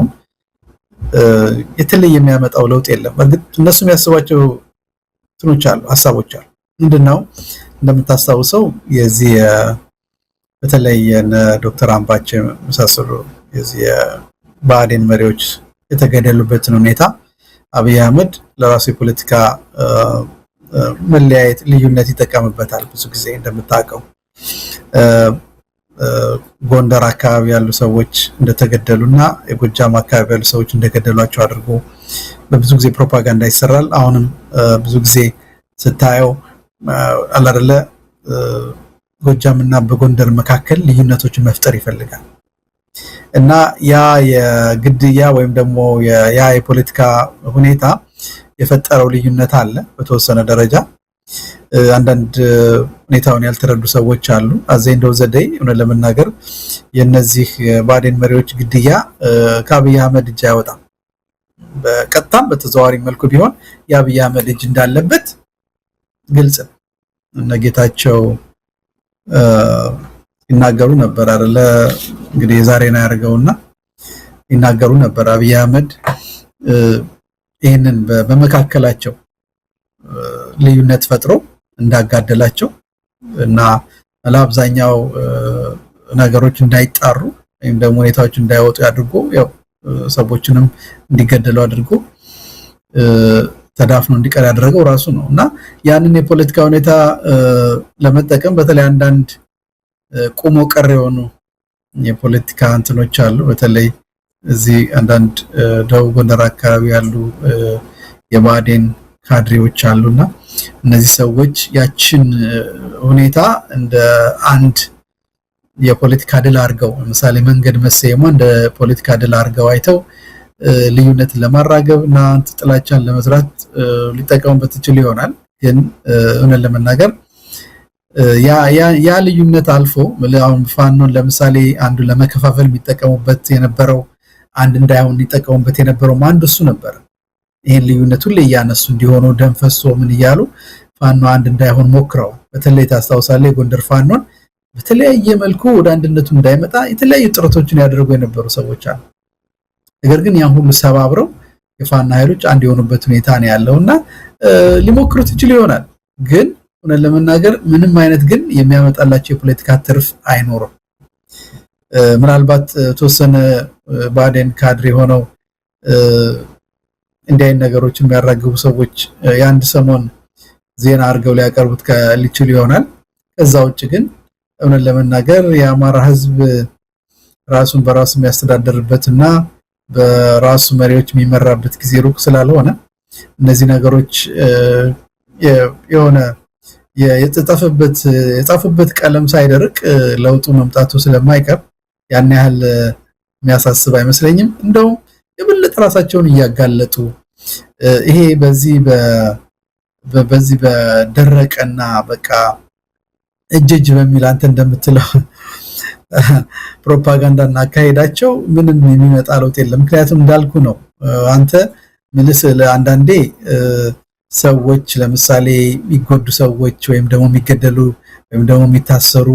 የተለየ የሚያመጣው ለውጥ የለም። በርግጥ እነሱ የሚያስባቸው ትኖች አሉ ሐሳቦች አሉ። ምንድነው እንደምታስታውሰው የዚህ በተለይ ዶክተር አምባቸው መሳሰሉ የዚህ ባዴን መሪዎች የተገደሉበትን ሁኔታ አብይ አህመድ ለራሱ የፖለቲካ መለያየት ልዩነት ይጠቀምበታል። ብዙ ጊዜ እንደምታውቀው ጎንደር አካባቢ ያሉ ሰዎች እንደተገደሉና የጎጃም አካባቢ ያሉ ሰዎች እንደገደሏቸው አድርጎ በብዙ ጊዜ ፕሮፓጋንዳ ይሰራል። አሁንም ብዙ ጊዜ ስታየው አላደለ ጎጃምና በጎንደር መካከል ልዩነቶችን መፍጠር ይፈልጋል እና ያ የግድያ ወይም ደግሞ ያ የፖለቲካ ሁኔታ የፈጠረው ልዩነት አለ በተወሰነ ደረጃ። አንዳንድ ሁኔታውን ያልተረዱ ሰዎች አሉ። አዘንደው ዘደይ እነ ለመናገር የነዚህ ባዴን መሪዎች ግድያ ከአብይ አህመድ እጅ አይወጣም። በቀጥታም በተዘዋዋሪ መልኩ ቢሆን የአብይ አህመድ እጅ እንዳለበት ግልጽ ነው። እነ ጌታቸው ይናገሩ ነበር አይደለ? እንግዲህ ዛሬና ያርገውና ይናገሩ ነበር አብይ አህመድ ይሄንን በመካከላቸው ልዩነት ፈጥሮ እንዳጋደላቸው እና ለአብዛኛው ነገሮች እንዳይጣሩ ወይም ደግሞ ሁኔታዎች እንዳይወጡ ያድርጎ ያው ሰዎችንም እንዲገደሉ አድርጎ ተዳፍኖ እንዲቀር ያደረገው ራሱ ነው እና ያንን የፖለቲካ ሁኔታ ለመጠቀም በተለይ አንዳንድ ቆሞ ቀር የሆኑ የፖለቲካ እንትኖች አሉ። በተለይ እዚህ አንዳንድ ደቡብ ጎንደር አካባቢ ያሉ የባዴን ካድሬዎች አሉና እነዚህ ሰዎች ያችን ሁኔታ እንደ አንድ የፖለቲካ ድል አድርገው ለምሳሌ መንገድ መሰየሙ እንደ ፖለቲካ ድል አድርገው አይተው ልዩነትን ለማራገብ እና ጥላቻን ለመስራት ሊጠቀሙበት ይችላል ይሆናል። ግን እነ ለመናገር ያ ልዩነት አልፎ አሁን ፋኖን ለምሳሌ አንዱ ለመከፋፈል የሚጠቀሙበት የነበረው አንድ እንዳይሆን ሊጠቀሙበት የነበረው አንዱ እሱ ነበር። ይሄን ልዩነት ሁሉ ያነሱ እንዲሆኑ ደንፈሶ ምን ይያሉ ፋኖ አንድ እንዳይሆን ሞክረው በተለይ ታስታውሳለህ የጎንደር ፋኖን በተለያየ መልኩ ወደ አንድነቱ እንዳይመጣ የተለያዩ ጥረቶችን ያደርጉ የነበሩ ሰዎች አሉ። ነገር ግን ያን ሁሉ ሰባብረው የፋና ኃይሎች አንድ የሆኑበት ሁኔታ ነው ያለውና ሊሞክሩት ይችላል ይሆናል። ግን እነ ለመናገር ምንም አይነት ግን የሚያመጣላቸው የፖለቲካ ትርፍ አይኖርም። ምናልባት ተወሰነ ባዴን ካድሬ ሆነው እንዲህ ነገሮችን የሚያራግቡ ሰዎች የአንድ ሰሞን ዜና አድርገው ሊያቀርቡት ከሊችሉ ይሆናል። ከዛ ውጭ ግን እነ ለመናገር የአማራ ህዝብ ራሱን በራሱ የሚያስተዳድርበትና በራሱ መሪዎች የሚመራበት ጊዜ ሩቅ ስላልሆነ እነዚህ ነገሮች የሆነ የጻፉበት ቀለም ሳይደርቅ ለውጡ መምጣቱ ስለማይቀር ያን ያህል የሚያሳስብ አይመስለኝም። እንደው የበለጠ ራሳቸውን እያጋለጡ ይሄ በዚህ በደረቀና በቃ እጅ በሚል አንተ እንደምትለው ፕሮፓጋንዳና አካሄዳቸው ምንም የሚመጣ ለውጥ የለም። ምክንያቱም እንዳልኩ ነው አንተ ምልስ ለአንዳንዴ ሰዎች ለምሳሌ የሚጎዱ ሰዎች ወይም ደግሞ የሚገደሉ ወይም ደግሞ የሚታሰሩ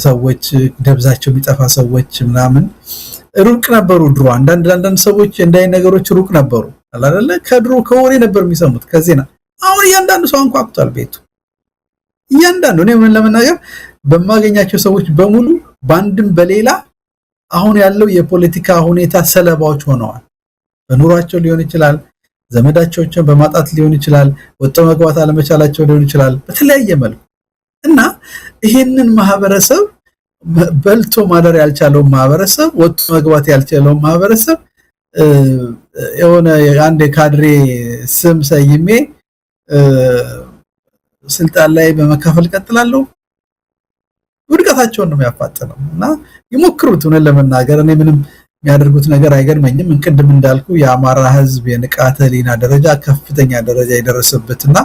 ሰዎች ደብዛቸው የሚጠፋ ሰዎች ምናምን ሩቅ ነበሩ ድሮ። አንዳንድ ሰዎች እንዳይ ነገሮች ሩቅ ነበሩ አይደለ? ከድሮ ከወሬ ነበር የሚሰሙት ከዜና። አሁን እያንዳንዱ ሰው አንኳኩቷል ቤቱ። እያንዳንዱ እኔ ምን ለመናገር በማገኛቸው ሰዎች በሙሉ ባንድም በሌላ አሁን ያለው የፖለቲካ ሁኔታ ሰለባዎች ሆነዋል። በኑሯቸው ሊሆን ይችላል፣ ዘመዳቸውን በማጣት ሊሆን ይችላል፣ ወጥቶ መግባት አለመቻላቸው ሊሆን ይችላል፣ በተለያየ መልኩ እና ይሄንን ማህበረሰብ በልቶ ማደር ያልቻለው ማህበረሰብ ወጥቶ መግባት ያልቻለው ማህበረሰብ የሆነ አንድ ካድሬ ስም ሰይሜ ስልጣን ላይ በመካፈል ቀጥላለሁ ውድቀታቸውን ነው የሚያፋጥነው እና ይሞክሩት። ሆነ ለመናገር እኔ ምንም የሚያደርጉት ነገር አይገርመኝም። እንቅድም እንዳልኩ የአማራ ህዝብ የንቃተ ህሊና ደረጃ ከፍተኛ ደረጃ የደረሰበትና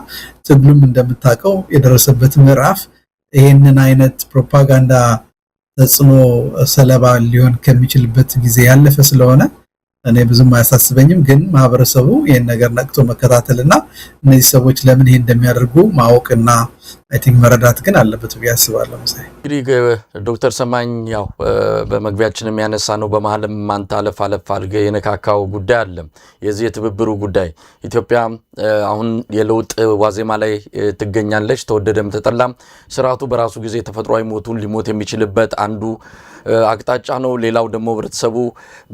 ትግሉም እንደምታውቀው የደረሰበት ምዕራፍ ይሄንን አይነት ፕሮፓጋንዳ ተጽዕኖ ሰለባ ሊሆን ከሚችልበት ጊዜ ያለፈ ስለሆነ እኔ ብዙም አያሳስበኝም። ግን ማህበረሰቡ ይሄን ነገር ነቅቶ መከታተልና እነዚህ ሰዎች ለምን ይሄን እንደሚያደርጉ ማወቅና አይ ቲንክ መረዳት ግን አለበት ብዬ አስባለሁ። እንግዲህ ዶክተር ሰማኝ ያው በመግቢያችንም ያነሳ ነው በመሐልም ማንታ አለፍ አድርገህ የነካካው ጉዳይ አለ። የዚህ የትብብሩ ጉዳይ ኢትዮጵያ አሁን የለውጥ ዋዜማ ላይ ትገኛለች። ተወደደም ተጠላም ስርዓቱ በራሱ ጊዜ ተፈጥሯዊ ሞቱን ሊሞት የሚችልበት አንዱ አቅጣጫ ነው። ሌላው ደግሞ ህብረተሰቡ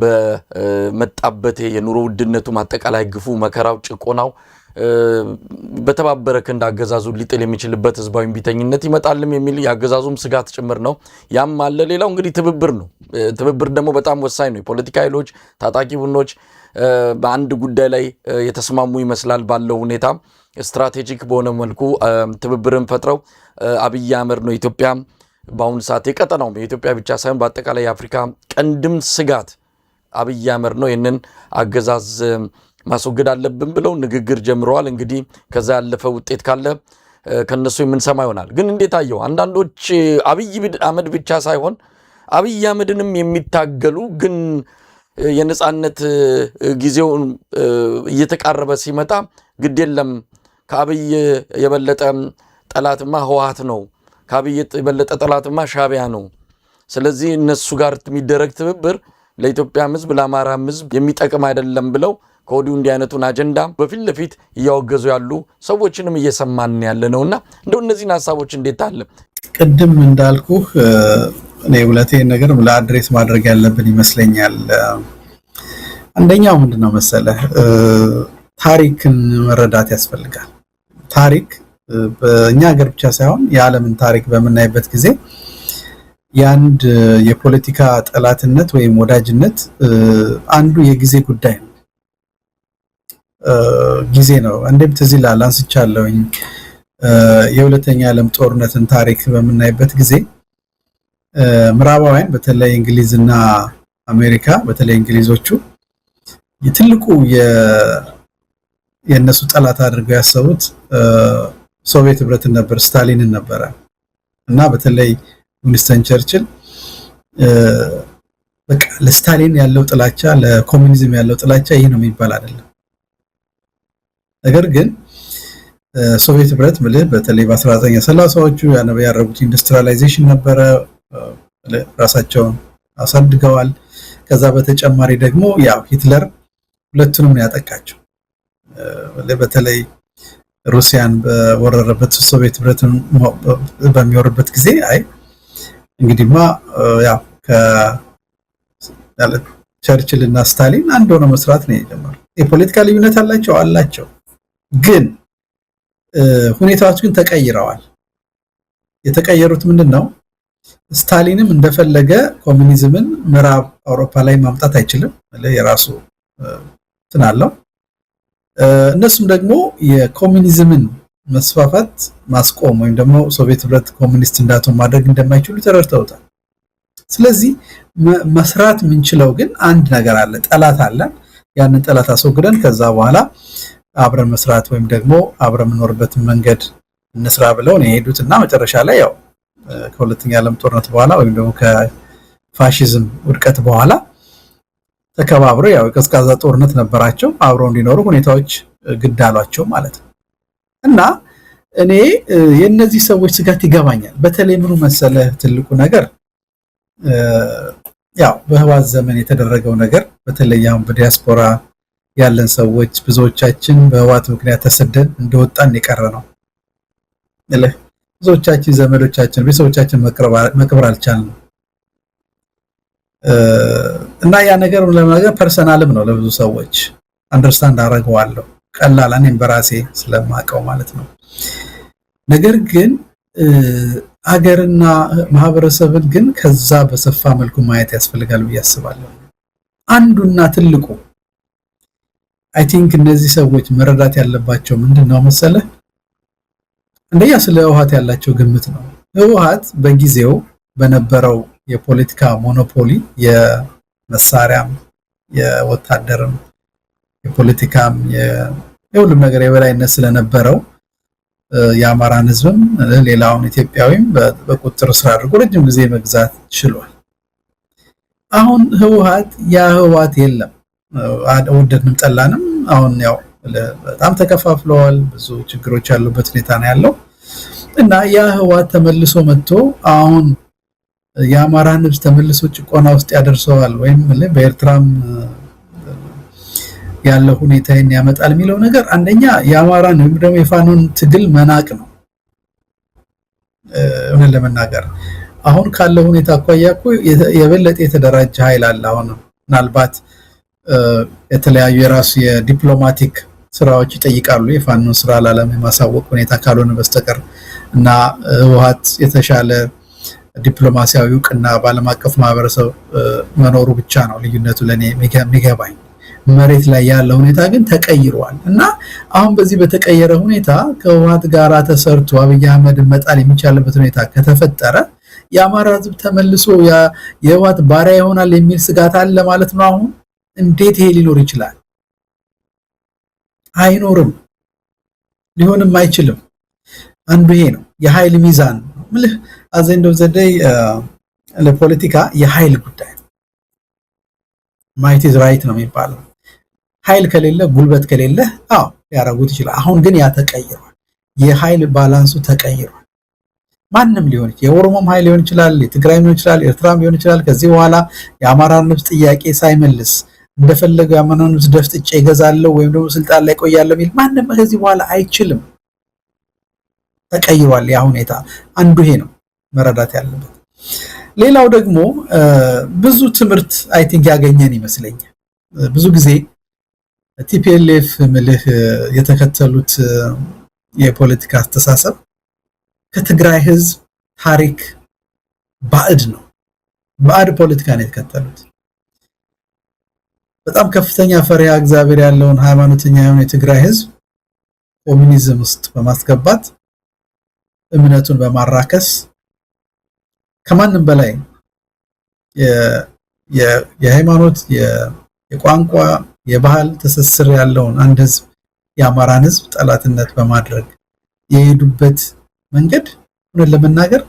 በመጣበት የኑሮ ውድነቱ ማጠቃላይ ግፉ መከራው ጭቆናው በተባበረ ክንድ አገዛዙ ሊጥል የሚችልበት ህዝባዊ ቢተኝነት ይመጣልም የሚል ያገዛዙም ስጋት ጭምር ነው። ያም አለ። ሌላው እንግዲህ ትብብር ነው። ትብብር ደግሞ በጣም ወሳኝ ነው። የፖለቲካ ኃይሎች ታጣቂ ቡድኖች በአንድ ጉዳይ ላይ የተስማሙ ይመስላል ባለው ሁኔታ ስትራቴጂክ በሆነ መልኩ ትብብርን ፈጥረው አብይ አህመድ ነው ኢትዮጵያ በአሁኑ ሰዓት የቀጠናው የኢትዮጵያ ብቻ ሳይሆን በአጠቃላይ የአፍሪካ ቀንድም ስጋት አብይ አህመድ ነው። ይህንን አገዛዝ ማስወገድ አለብን ብለው ንግግር ጀምረዋል። እንግዲህ ከዛ ያለፈ ውጤት ካለ ከነሱ የምንሰማ ይሆናል። ግን እንዴት አየው? አንዳንዶች አብይ አህመድ ብቻ ሳይሆን አብይ አህመድንም የሚታገሉ ግን የነጻነት ጊዜው እየተቃረበ ሲመጣ ግድ የለም ከአብይ የበለጠ ጠላትማ ህወሓት ነው፣ ከአብይ የበለጠ ጠላትማ ሻዕቢያ ነው። ስለዚህ እነሱ ጋር የሚደረግ ትብብር ለኢትዮጵያ ህዝብ ለአማራ ህዝብ የሚጠቅም አይደለም ብለው ከወዲሁ እንዲህ አይነቱን አጀንዳ በፊት ለፊት እያወገዙ ያሉ ሰዎችንም እየሰማን ያለ ነውና እንደው እነዚህን ሐሳቦች እንዴት አለ? ቅድም እንዳልኩህ እኔ ሁለቴን ነገር ለአድሬስ ማድረግ ያለብን ይመስለኛል። አንደኛው ምንድነው መሰለህ ታሪክን መረዳት ያስፈልጋል። ታሪክ በእኛ ሀገር ብቻ ሳይሆን የዓለምን ታሪክ በምናይበት ጊዜ የአንድ የፖለቲካ ጠላትነት ወይም ወዳጅነት አንዱ የጊዜ ጉዳይ ነው። ጊዜ ነው። እንዴም ትዝ ይላል አንስቻለሁኝ የሁለተኛ ዓለም ጦርነትን ታሪክ በምናይበት ጊዜ ምዕራባውያን በተለይ እንግሊዝና አሜሪካ በተለይ እንግሊዞቹ የትልቁ የነሱ ጠላት አድርገው ያሰቡት ሶቪየት ህብረትን ነበር፣ ስታሊንን ነበረ እና በተለይ ዊንስተን ቸርችል በቃ ለስታሊን ያለው ጥላቻ ለኮሙኒዝም ያለው ጥላቻ ይሄ ነው የሚባል አይደለም። ነገር ግን ሶቪየት ህብረት በተለይ በ1930ዎቹ ያደረጉት ኢንዱስትሪያላይዜሽን ነበረ፣ ራሳቸውን አሳድገዋል። ከዛ በተጨማሪ ደግሞ ያው ሂትለር ሁለቱንም ያጠቃቸው በተለይ ሩሲያን በወረረበት ሶቪየት ህብረትን በሚወርበት ጊዜ አይ እንግዲህማ ያው ቸርችል እና ስታሊን አንድ ሆነው መስራት ነው የጀመሩት። የፖለቲካ ልዩነት አላቸው ግን ሁኔታዎች ግን ተቀይረዋል። የተቀየሩት ምንድነው? ስታሊንም እንደፈለገ ኮሙኒዝምን ምዕራብ አውሮፓ ላይ ማምጣት አይችልም፣ የራሱ ትናለው። እነሱም ደግሞ የኮሙኒዝምን መስፋፋት ማስቆም ወይም ደግሞ ሶቪየት ህብረት ኮሙኒስት እንዳትሆን ማድረግ እንደማይችሉ ተረድተውታል። ስለዚህ መስራት የምንችለው ግን አንድ ነገር አለ፣ ጠላት አለ። ያንን ጠላት አስወግደን ከዛ በኋላ አብረን መስራት ወይም ደግሞ አብረን የምንኖርበትን መንገድ እንስራ ብለው ነው የሄዱትና መጨረሻ ላይ ያው ከሁለተኛ ዓለም ጦርነት በኋላ ወይም ደግሞ ከፋሺዝም ውድቀት በኋላ ተከባብረው ያው ቀዝቃዛ ጦርነት ነበራቸው፣ አብረው እንዲኖሩ ሁኔታዎች ግድ አሏቸው ማለት ነው። እና እኔ የነዚህ ሰዎች ስጋት ይገባኛል። በተለይ ምኑ መሰለህ ትልቁ ነገር ያው በህዋት ዘመን የተደረገው ነገር በተለይ አሁን በዲያስፖራ ያለን ሰዎች ብዙዎቻችን በህዋት ምክንያት ተሰደን እንደወጣን የቀረ ነው። ብዙዎቻችን ዘመዶቻችን ቤተሰቦቻችን መቅበር አልቻልንም። እና ያ ነገር ለማገር ፐርሰናልም ነው ለብዙ ሰዎች አንደርስታንድ አደርገዋለሁ፣ ቀላል እኔም በራሴ ስለማቀው ማለት ነው። ነገር ግን ሀገርና ማህበረሰብን ግን ከዛ በሰፋ መልኩ ማየት ያስፈልጋል ብዬ አስባለሁ። አንዱና ትልቁ አይ ቲንክ እነዚህ ሰዎች መረዳት ያለባቸው ምንድነው መሰለህ? እንደያ ስለ ህወሓት ያላቸው ግምት ነው። ህወሓት በጊዜው በነበረው የፖለቲካ ሞኖፖሊ የመሳሪያም የወታደርም የፖለቲካም የሁሉም ነገር የበላይነት ስለነበረው የአማራን ህዝብም ሌላውን ኢትዮጵያዊም በቁጥጥር ስር አድርጎ ረጅም ጊዜ መግዛት ችሏል። አሁን ህወሓት የለም፣ ወደድንም ጠላንም አሁን ያው በጣም ተከፋፍለዋል። ብዙ ችግሮች ያሉበት ሁኔታ ነው ያለው። እና ያ ህወሓት ተመልሶ መጥቶ አሁን የአማራን ህዝብ ተመልሶ ጭቆና ውስጥ ያደርሰዋል ወይም በኤርትራም ያለው ሁኔታን ያመጣል የሚለው ነገር አንደኛ የአማራን ወይም ደግሞ የፋኖን ትግል መናቅ ነው። እውነት ለመናገር አሁን ካለው ሁኔታ አኳያ እኮ የበለጠ የተደራጀ ኃይል አለ። አሁን ምናልባት የተለያዩ የራሱ የዲፕሎማቲክ ስራዎች ይጠይቃሉ የፋኖን ስራ ለዓለም የማሳወቅ ሁኔታ ካልሆነ በስተቀር እና ህወሓት የተሻለ ዲፕሎማሲያዊ ዕውቅና በዓለም አቀፍ ማህበረሰብ መኖሩ ብቻ ነው ልዩነቱ ለኔ የሚገባኝ። መሬት ላይ ያለው ሁኔታ ግን ተቀይሯል እና አሁን በዚህ በተቀየረ ሁኔታ ከህወሓት ጋራ ተሰርቶ አብይ አህመድ መጣል የሚቻልበት ሁኔታ ከተፈጠረ የአማራ ህዝብ ተመልሶ የህወሓት ባሪያ ይሆናል የሚል ስጋት አለ ማለት ነው። አሁን እንዴት ይሄ ሊኖር ይችላል? አይኖርም፣ ሊሆንም አይችልም። አንዱ ይሄ ነው የኃይል ሚዛን ምልህ አዘንዶ ዘደይ ለፖለቲካ የኃይል ጉዳይ ማይት ኢዝ ራይት ነው የሚባለው። ኃይል ከሌለ ጉልበት ከሌለ ያረጉት ይችላል። አሁን ግን ያ ተቀይሯል። የኃይል ባላንሱ ተቀይሯል። ማንም ሊሆን ይችላል፣ የኦሮሞም ኃይል ሊሆን ይችላል፣ የትግራይም ሊሆን ይችላል፣ ኤርትራም ሊሆን ይችላል። ከዚህ በኋላ የአማራን ህዝብ ጥያቄ ሳይመልስ እንደፈለገው የአማራን ህዝብ ደፍጥጬ እገዛለሁ ወይም ደግሞ ስልጣን ላይ ቆያለሁ የሚል ማንም ከዚህ በኋላ አይችልም። ተቀይሯል ያ ሁኔታ። አንዱ ይሄ ነው መረዳት ያለበት። ሌላው ደግሞ ብዙ ትምህርት አይ ቲንክ ያገኘን ይመስለኛል። ብዙ ጊዜ ቲፒኤልኤፍ ምልህ የተከተሉት የፖለቲካ አስተሳሰብ ከትግራይ ህዝብ ታሪክ ባዕድ ነው። ባዕድ ፖለቲካ ነው የተከተሉት። በጣም ከፍተኛ ፈሪሃ እግዚአብሔር ያለውን ሃይማኖተኛ የሆነ የትግራይ ህዝብ ኮሙኒዝም ውስጥ በማስገባት እምነቱን በማራከስ ከማንም በላይ የሃይማኖት የቋንቋ የባህል ትስስር ያለውን አንድ ህዝብ የአማራን ህዝብ ጠላትነት በማድረግ የሄዱበት መንገድ ሆነ ለመናገር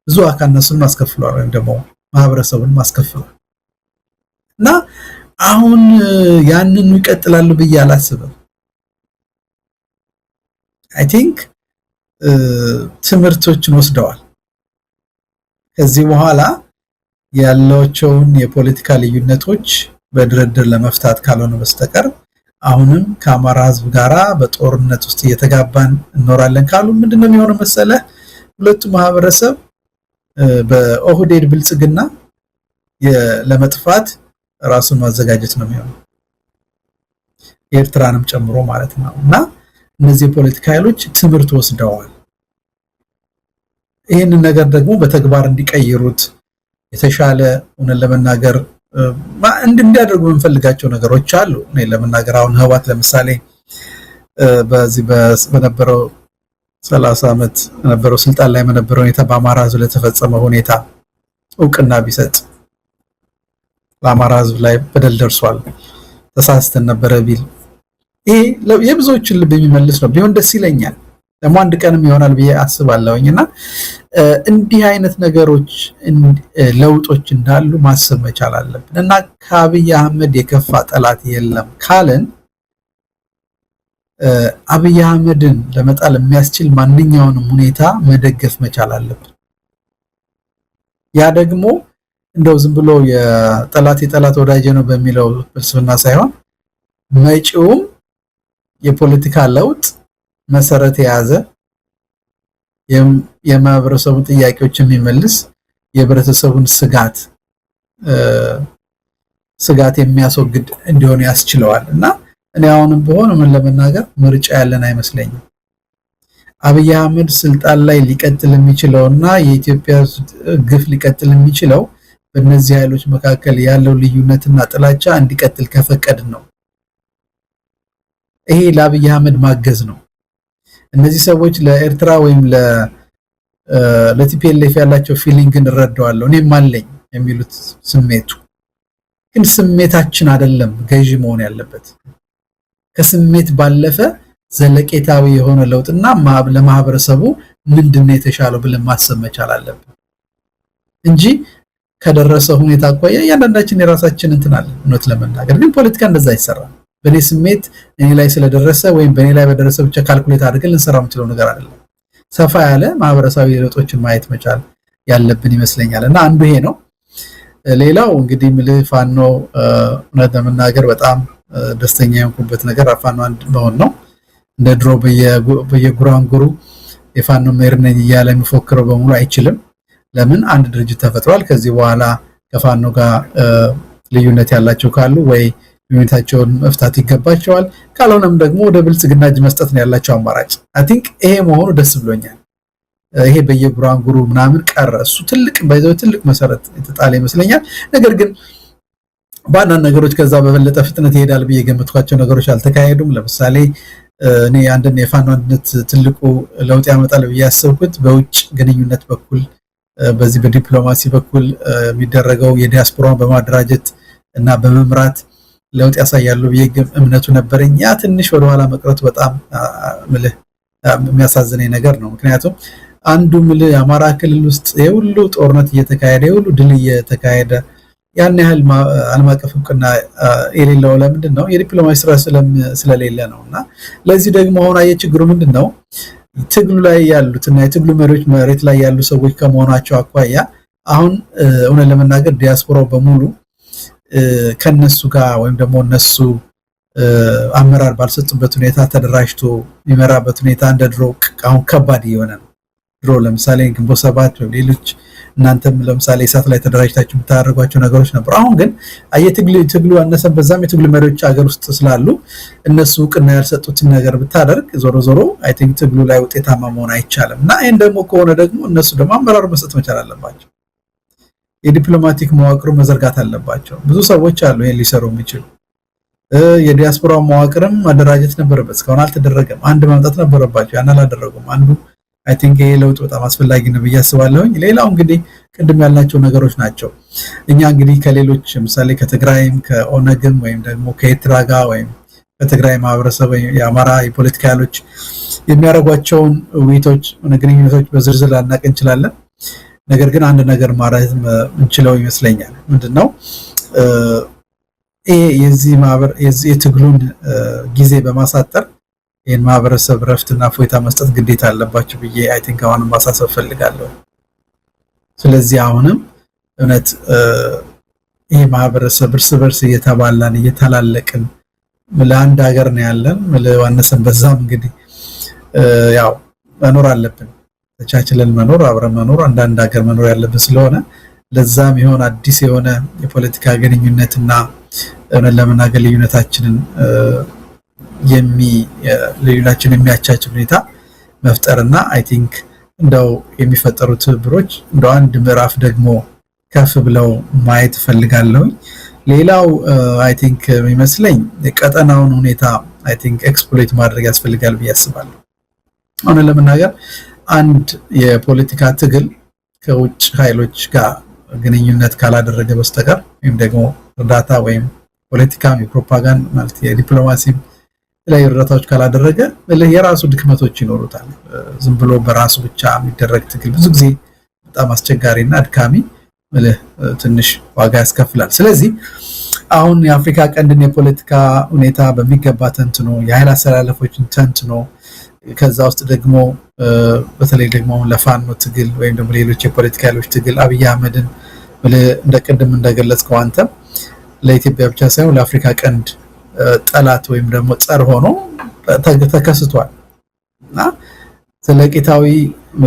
ብዙ አካነሱን ማስከፍሏል ወይም ደግሞ ማህበረሰቡን ማስከፍሏል እና አሁን ያንን ይቀጥላሉ ብዬ አላስብም። አይ ቲንክ ትምህርቶችን ወስደዋል። ከዚህ በኋላ ያለውቸውን የፖለቲካ ልዩነቶች በድርድር ለመፍታት ካልሆነ በስተቀር አሁንም ከአማራ ህዝብ ጋራ በጦርነት ውስጥ እየተጋባን እንኖራለን ካሉ ምንድነው የሚሆነው መሰለ? ሁለቱ ማህበረሰብ በኦህዴድ ብልጽግና ለመጥፋት ራሱን ማዘጋጀት ነው የሚሆነው፣ ኤርትራንም ጨምሮ ማለት ነው። እና እነዚህ የፖለቲካ ኃይሎች ትምህርት ወስደዋል። ይሄንን ነገር ደግሞ በተግባር እንዲቀይሩት የተሻለ ሆነ ለመናገር እንዲያደርጉ የምንፈልጋቸው ነገሮች አሉ። እኔ ለመናገር አሁን ህወሓት ለምሳሌ በዚህ በነበረው 30 ዓመት ነበረው ስልጣን ላይ የነበረው ሁኔታ በአማራ ህዝብ ለተፈጸመ ሁኔታ ዕውቅና ቢሰጥ፣ ለአማራ ህዝብ ላይ በደል ደርሷል ተሳስተን ነበረ ቢል፣ ይሄ የብዙዎችን ልብ የሚመልስ ነው። ቢሆን ደስ ይለኛል። ደግሞ አንድ ቀንም ይሆናል ብዬ አስባለሁኝና እንዲህ አይነት ነገሮች ለውጦች እንዳሉ ማሰብ መቻል አለብን። እና ከአብይ አህመድ የከፋ ጠላት የለም ካለን አብይ አህመድን ለመጣል የሚያስችል ማንኛውንም ሁኔታ መደገፍ መቻል አለብን። ያ ደግሞ እንደው ዝም ብሎ የጠላት ወዳጅ ነው በሚለው ፍልስፍና ሳይሆን መጪውም የፖለቲካ ለውጥ መሰረት የያዘ የማህበረሰቡን ጥያቄዎች የሚመልስ የህብረተሰቡን ስጋት የሚያስወግድ እንዲሆን ያስችለዋል። እና እኔ አሁንም በሆነ ምን ለመናገር ምርጫ ያለን አይመስለኝም። አብይ አህመድ ስልጣን ላይ ሊቀጥል የሚችለውና የኢትዮጵያ ግፍ ሊቀጥል የሚችለው በእነዚህ ኃይሎች መካከል ያለው ልዩነትና ጥላቻ እንዲቀጥል ከፈቀድን ነው። ይሄ ለአብይ አህመድ ማገዝ ነው። እነዚህ ሰዎች ለኤርትራ ወይም ለቲፒኤልኤፍ ያላቸው ፊሊንግን እረዳዋለሁ፣ እኔም አለኝ የሚሉት ስሜቱ ግን ስሜታችን አይደለም ገዢ መሆን ያለበት። ከስሜት ባለፈ ዘለቄታዊ የሆነ ለውጥና ለማህበረሰቡ ምንድነው የተሻለው ብለን ማሰብ መቻል አለብን እንጂ ከደረሰው ሁኔታ አኳያ ያንዳንዳችን የራሳችን እንትን አለ። እውነት ለመናገር ግን ፖለቲካ እንደዛ አይሰራም። በኔ ስሜት እኔ ላይ ስለደረሰ ወይም በኔ ላይ በደረሰ ብቻ ካልኩሌት አድርገን ልንሰራው የምንችለው ነገር አይደለም። ሰፋ ያለ ማህበረሰባዊ ለውጦችን ማየት መቻል ያለብን ይመስለኛል እና አንዱ ይሄ ነው። ሌላው እንግዲህ ፋኖ እውነት ለመናገር በጣም ደስተኛ የሆንኩበት ነገር ፋኖ አንድ መሆን ነው። እንደ ድሮ በየጉራንጉሩ የፋኖ መሪ ነኝ እያለ የሚፎክረው በሙሉ አይችልም። ለምን አንድ ድርጅት ተፈጥሯል። ከዚህ በኋላ ከፋኖ ጋር ልዩነት ያላቸው ካሉ ወይ ልዩነታቸውን መፍታት ይገባቸዋል። ካልሆነም ደግሞ ወደ ብልጽግና እጅ መስጠት ነው ያላቸው አማራጭ። አይ ቲንክ ይሄ መሆኑ ደስ ብሎኛል። ይሄ በየጉራንጉሩ ምናምን ቀረ። እሱ ትልቅ መሰረት የተጣለ ይመስለኛል። ነገር ግን በአንዳንድ ነገሮች ከዛ በበለጠ ፍጥነት ይሄዳል ብዬ የገመትኳቸው ነገሮች አልተካሄዱም። ለምሳሌ እኔ አንድን የፋኖ አንድነት ትልቁ ለውጥ ያመጣል ብዬ ያሰብኩት በውጭ ግንኙነት በኩል በዚህ በዲፕሎማሲ በኩል የሚደረገው የዲያስፖራን በማደራጀት እና በመምራት ለውጥ ያሳያሉ ብዬ እምነቱ ነበረኝ። ያ ትንሽ ወደኋላ መቅረቱ በጣም የሚያሳዝነኝ ነገር ነው። ምክንያቱም አንዱ አማራ ክልል ውስጥ የሁሉ ጦርነት እየተካሄደ የሁሉ ድል እየተካሄደ ያን ያህል ዓለም አቀፍ እውቅና የሌለው ለምንድን ነው? የዲፕሎማሲ ስራ ስለሌለ ነውና ለዚህ ደግሞ አሁን ችግሩ ምንድን ነው? ትግሉ ላይ ያሉትና የትግሉ መሪዎች መሬት ላይ ያሉ ሰዎች ከመሆናቸው አኳያ አሁን እውነት ለመናገር ዲያስፖራው በሙሉ ከነሱ ጋር ወይም ደግሞ እነሱ አመራር ባልሰጡበት ሁኔታ ተደራጅቶ የሚመራበት ሁኔታ እንደ ድሮ አሁን ከባድ እየሆነ ነው። ድሮ ለምሳሌ ግንቦት ሰባት ወይ ሌሎች እናንተም ለምሳሌ እሳት ላይ ተደራጅታችሁ የምታደርጓቸው ነገሮች ነበሩ። አሁን ግን ትግሉ አነሰም በዛም የትግሉ መሪዎች ሀገር ውስጥ ስላሉ እነሱ እውቅና ያልሰጡትን ነገር ብታደርግ ዞሮ አይ ቲንክ ትግሉ ላይ ውጤታማ መሆን አይቻልም እና ይሄን ደግሞ ከሆነ ደግሞ እነሱ ደግሞ አመራር መስጠት መቻል አለባቸው። የዲፕሎማቲክ መዋቅሩ መዘርጋት አለባቸው። ብዙ ሰዎች አሉ ይሄን ሊሰሩ የሚችሉ። የዲያስፖራ መዋቅርም ማደራጀት ነበረበት። እስካሁን አልተደረገም። አንድ ማምጣት ነበረባቸው። ያን አላደረጉም። አንዱ አይ ቲንክ ይሄ ለውጥ በጣም አስፈላጊ ነው ብዬ አስባለሁኝ። ሌላው እንግዲህ ቅድም ያልናቸው ነገሮች ናቸው። እኛ እንግዲህ ከሌሎች ለምሳሌ ከትግራይም ከኦነግም ወይም ደግሞ ከኤርትራ ጋር ወይም ከትግራይ ማህበረሰብ የአማራ የፖለቲካ ኃይሎች የሚያደርጓቸውን ውይይቶች ግንኙነቶች በዝርዝር ላናቅ እንችላለን። ነገር ግን አንድ ነገር ማለት እንችለው ይመስለኛል። ምንድነው የዚህ የትግሉን ጊዜ በማሳጠር ይህን ማህበረሰብ ረፍትና ፎይታ መስጠት ግዴታ አለባቸው ብዬ አይ ቲንክ አሁንም ማሳሰብ ፈልጋለሁ። ስለዚህ አሁንም እውነት ይሄ ማህበረሰብ እርስ በርስ እየተባላን እየተላለቅን ለአንድ ሀገር ነው ያለን ለዋነሰን በዛም እንግዲህ ያው መኖር አለብን። ተቻችለን መኖር አብረን መኖር አንዳንድ ሀገር መኖር ያለብን ስለሆነ ለዛም ይሆን አዲስ የሆነ የፖለቲካ ግንኙነትና እውነት ለመናገር ልዩነታችንን የሚያቻች ሁኔታ መፍጠርና አይ ቲንክ እንደው የሚፈጠሩ ትብብሮች እንደው አንድ ምዕራፍ ደግሞ ከፍ ብለው ማየት ፈልጋለሁ። ሌላው አይ ቲንክ የሚመስለኝ የቀጠናውን ሁኔታ አይ ቲንክ ኤክስፕሎይት ማድረግ ያስፈልጋል ብዬ አስባለሁ። አሁን ለመናገር አንድ የፖለቲካ ትግል ከውጭ ኃይሎች ጋር ግንኙነት ካላደረገ በስተቀር ወይም ደግሞ እርዳታ ወይም ፖለቲካም የፕሮፓጋንዳ ማለት የዲፕሎማሲም ላይ እርዳታዎች ካላደረገ የራሱ ድክመቶች ይኖሩታል። ዝም ብሎ በራሱ ብቻ የሚደረግ ትግል ብዙ ጊዜ በጣም አስቸጋሪና አድካሚ ትንሽ ዋጋ ያስከፍላል። ስለዚህ አሁን የአፍሪካ ቀንድን የፖለቲካ ሁኔታ በሚገባ ተንትኖ የኃይል አሰላለፎችን ተንትኖ ከዛ ውስጥ ደግሞ በተለይ ደግሞ ለፋኖ ትግል ወይም ደግሞ ሌሎች የፖለቲካ ኃይሎች ትግል አብይ አህመድን እንደቀደም እንደገለጽከው አንተም ለኢትዮጵያ ብቻ ሳይሆን ለአፍሪካ ቀንድ ጠላት ወይም ደግሞ ጸር ሆኖ ተከስቷል እና ዘለቂታዊ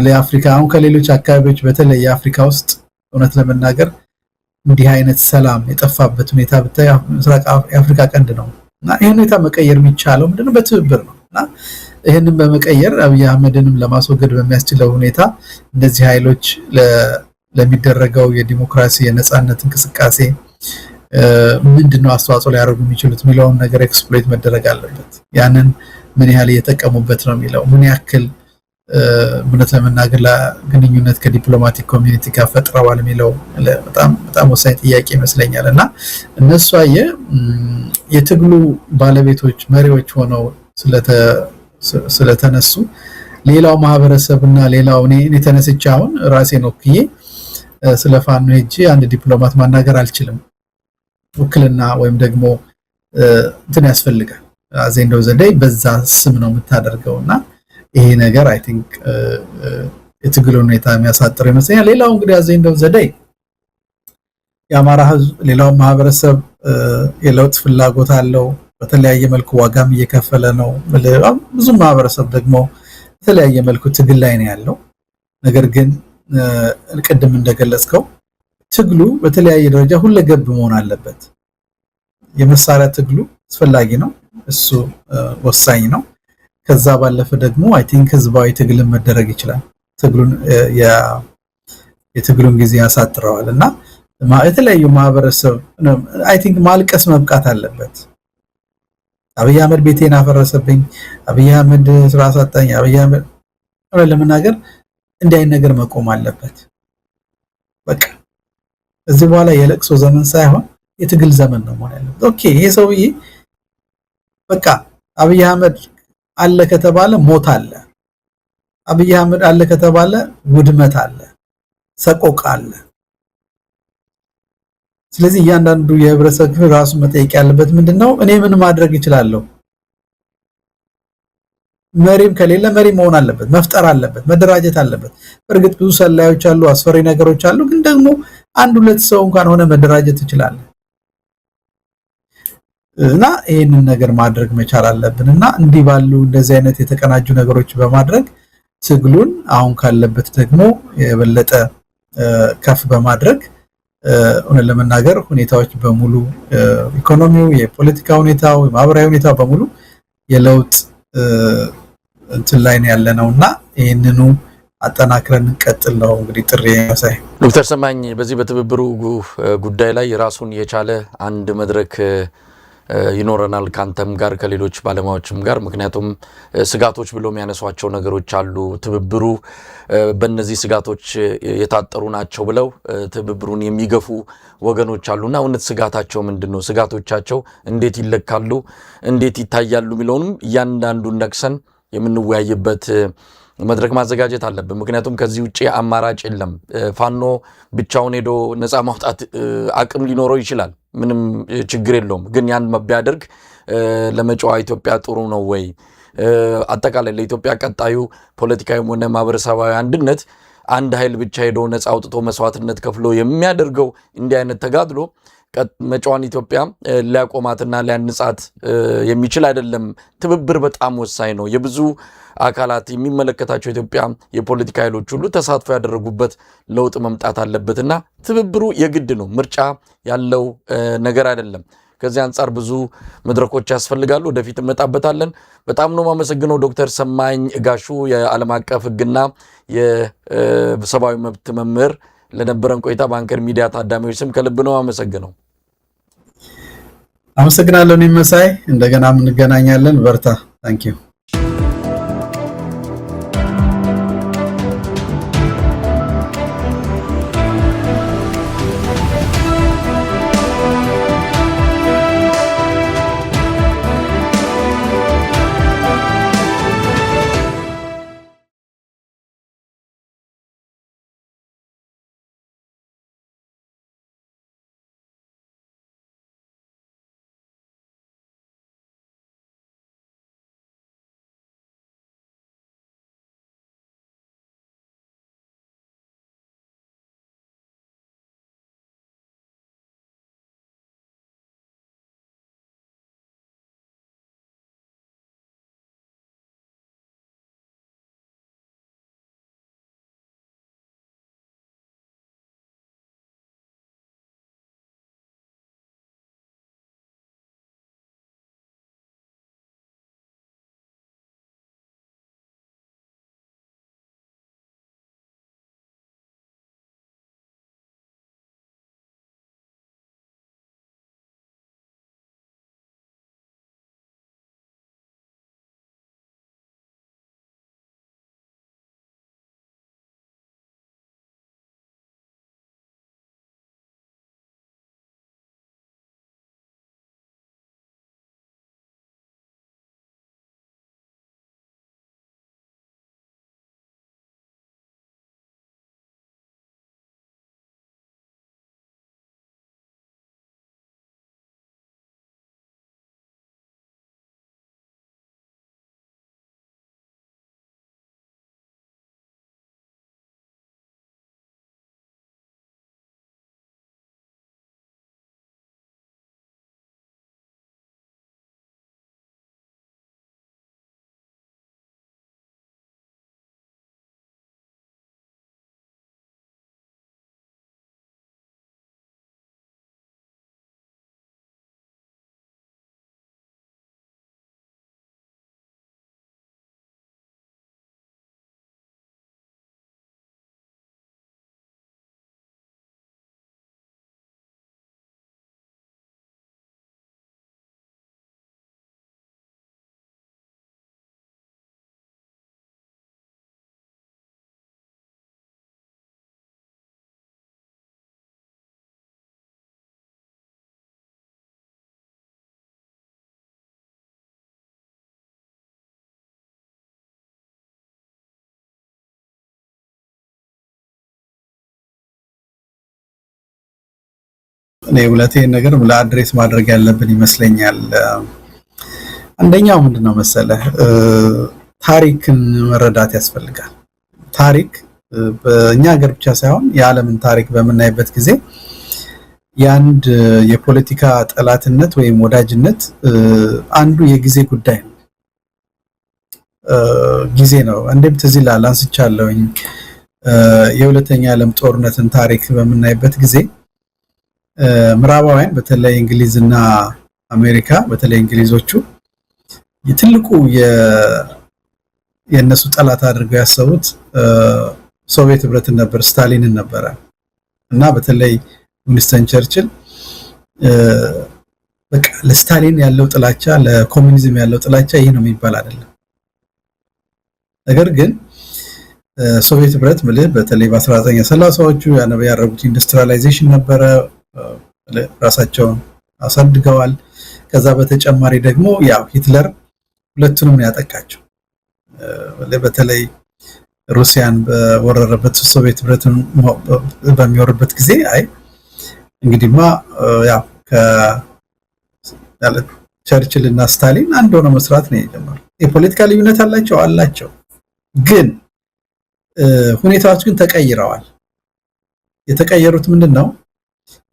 ለአፍሪካ አሁን ከሌሎች አካባቢዎች በተለይ የአፍሪካ ውስጥ እውነት ለመናገር እንዲህ አይነት ሰላም የጠፋበት ሁኔታ ብታይ ምስራቅ የአፍሪካ ቀንድ ነው እና ይሄን ሁኔታ መቀየር የሚቻለው ምንድነው? በትብብር ነው እና ይሄንን በመቀየር አብይ አህመድንም ለማስወገድ በሚያስችለው ሁኔታ እነዚህ ኃይሎች ለሚደረገው የዲሞክራሲ የነጻነት እንቅስቃሴ ምንድነው አስተዋጽኦ ሊያደርጉ የሚችሉት የሚለውን ነገር ኤክስፕሎይት መደረግ አለበት። ያንን ምን ያህል እየተጠቀሙበት ነው የሚለው ምን ያክል እውነት ለመናገር ለግንኙነት ከዲፕሎማቲክ ኮሚኒቲ ጋር ፈጥረዋል የሚለው በጣም ወሳኝ ጥያቄ ይመስለኛል እና እነሱ የትግሉ ባለቤቶች መሪዎች ሆነው ስለተነሱ ሌላው ማህበረሰብና ሌላው እኔ ተነስቼ አሁን ራሴን ወክዬ ስለፋኖ ሄጄ አንድ ዲፕሎማት ማናገር አልችልም። ውክልና ወይም ደግሞ እንትን ያስፈልጋል። አዘንደው ዘንደይ በዛ ስም ነው የምታደርገውና ይሄ ነገር አይ ቲንክ የትግል ሁኔታ የሚያሳጥር ይመስለኛል። ሌላው እንግዲህ አዘኝ እንደው ዘዳይ የአማራ ህዝብ ሌላው ማህበረሰብ የለውጥ ፍላጎት አለው በተለያየ መልኩ ዋጋም እየከፈለ ነው ብዙ ማህበረሰብ ደግሞ በተለያየ መልኩ ትግል ላይ ነው ያለው ነገር ግን ቅድም እንደገለጽከው ትግሉ በተለያየ ደረጃ ሁለገብ መሆን አለበት የመሳሪያ ትግሉ አስፈላጊ ነው እሱ ወሳኝ ነው ከዛ ባለፈ ደግሞ አይ ቲንክ ህዝባዊ ትግልን መደረግ ይችላል ትግሉን የትግሉን ጊዜ ያሳጥረዋልና የተለያዩ ማህበረሰብ አይ ቲንክ ማልቀስ መብቃት አለበት አብይ አህመድ ቤቴን አፈረሰብኝ አብይ አህመድ ስራ ሰጠኝ አብይ አህመድ ለምናገር እንዲህ ነገር መቆም አለበት በቃ እዚህ በኋላ የለቅሶ ዘመን ሳይሆን የትግል ዘመን ነው ማለት ነው ኦኬ ይሄ ሰውዬ በቃ አብይ አህመድ አለ ከተባለ ሞት አለ አብይ አህመድ አለ ከተባለ ውድመት አለ ሰቆቃ አለ ስለዚህ እያንዳንዱ የህብረተሰብ ክፍል ራሱ መጠየቅ ያለበት ምንድነው እኔ ምን ማድረግ እችላለሁ መሪም ከሌለ መሪ መሆን አለበት መፍጠር አለበት መደራጀት አለበት በርግጥ ብዙ ሰላዮች አሉ አስፈሪ ነገሮች አሉ ግን ደግሞ አንድ ሁለት ሰው እንኳን ሆነ መደራጀት ይችላል እና ይሄንን ነገር ማድረግ መቻል አለብንና እንዲህ ባሉ እንደዚህ አይነት የተቀናጁ ነገሮች በማድረግ ትግሉን አሁን ካለበት ደግሞ የበለጠ ከፍ በማድረግ ለመናገር ሁኔታዎች በሙሉ ኢኮኖሚው የፖለቲካ ሁኔታው ማህበራዊ ሁኔታው በሙሉ የለውጥ እንትን ላይ ነው ያለነውና ይሄንኑ አጠናክረን እንቀጥል ነው እንግዲህ ጥሪ ያሳይ ዶክተር ሰማኝ በዚህ በትብብሩ ጉዳይ ላይ ራሱን የቻለ አንድ መድረክ ይኖረናል ካንተም ጋር ከሌሎች ባለሙያዎችም ጋር ምክንያቱም ስጋቶች ብሎ የሚያነሷቸው ነገሮች አሉ ትብብሩ በእነዚህ ስጋቶች የታጠሩ ናቸው ብለው ትብብሩን የሚገፉ ወገኖች አሉና እውነት ስጋታቸው ምንድነው ስጋቶቻቸው እንዴት ይለካሉ እንዴት ይታያሉ የሚለውንም እያንዳንዱን ነክሰን የምንወያይበት መድረክ ማዘጋጀት አለብን ምክንያቱም ከዚህ ውጪ አማራጭ የለም ፋኖ ብቻውን ሄዶ ነፃ ማውጣት አቅም ሊኖረው ይችላል ምንም ችግር የለውም ግን ያን መቢያደርግ ለመጫዋ ኢትዮጵያ ጥሩ ነው ወይ አጠቃላይ ለኢትዮጵያ ቀጣዩ ፖለቲካዊ ሆነ ማህበረሰባዊ አንድነት አንድ ኃይል ብቻ ሄዶ ነፃ አውጥቶ መስዋዕትነት ከፍሎ የሚያደርገው እንዲህ አይነት ተጋድሎ መጫዋን ኢትዮጵያ ሊያቆማትና ሊያንጻት የሚችል አይደለም ትብብር በጣም ወሳኝ ነው የብዙ አካላት የሚመለከታቸው ኢትዮጵያ የፖለቲካ ኃይሎች ሁሉ ተሳትፎ ያደረጉበት ለውጥ መምጣት አለበትና ትብብሩ የግድ ነው ምርጫ ያለው ነገር አይደለም ከዚህ አንፃር ብዙ መድረኮች ያስፈልጋሉ ወደፊት እንመጣበታለን በጣም ነው ማመሰግነው ዶክተር ሰማኝ ጋሹ የዓለም አቀፍ ህግና የሰብአዊ መብት መምህር ለነበረን ቆይታ ባንከር ሚዲያ ታዳሚዎች ስም ከልብ ነው አመሰግነው አመሰግናለሁ እኔም መሳይ እንደገና እንገናኛለን በርታ ታንኪዩ እኔ ሁለቴን ነገር ለአድሬስ ማድረግ ያለብን ይመስለኛል። አንደኛው ምንድነው መሰለህ ታሪክን መረዳት ያስፈልጋል። ታሪክ በእኛ ሀገር ብቻ ሳይሆን የዓለምን ታሪክ በምናይበት ጊዜ የአንድ የፖለቲካ ጠላትነት ወይም ወዳጅነት አንዱ የጊዜ ጉዳይ ነው። ጊዜ ነው። እንደም ትዝ ይላል አንስቻለሁኝ የሁለተኛ ዓለም ጦርነትን ታሪክ በምናይበት ጊዜ ምዕራባውያን በተለይ እንግሊዝና አሜሪካ በተለይ እንግሊዞቹ የትልቁ የነሱ ጠላት አድርገው ያሰቡት ሶቪየት ህብረትን ነበር፣ ስታሊንን ነበር እና በተለይ ዊንስተን ቸርችል በቃ ለስታሊን ያለው ጥላቻ ለኮሙኒዝም ያለው ጥላቻ ይሄ ነው የሚባል አይደለም። ነገር ግን ሶቪየት ህብረት በተለይ በ1930ዎቹ ያደረጉት ኢንዱስትሪያላይዜሽን ነበረ፣ ራሳቸውን አሳድገዋል። ከዛ በተጨማሪ ደግሞ ያው ሂትለር ሁለቱንም ያጠቃቸው በተለይ ሩሲያን በወረረበት ሶቪየት ህብረትን በሚወርበት ጊዜ አይ እንግዲህማ ያው ቸርችል እና ስታሊን አንድ ሆነው መስራት ነው የጀመረው። የፖለቲካ ልዩነት አላቸው ግን ሁኔታዎች ግን ተቀይረዋል። የተቀየሩት ምንድነው?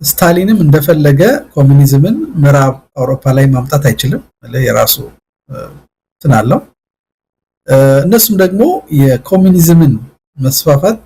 ስታሊንም እንደፈለገ ኮሙኒዝምን ምዕራብ አውሮፓ ላይ ማምጣት አይችልም፣ የራሱ ትናለው። እነሱም ደግሞ የኮሙኒዝምን መስፋፋት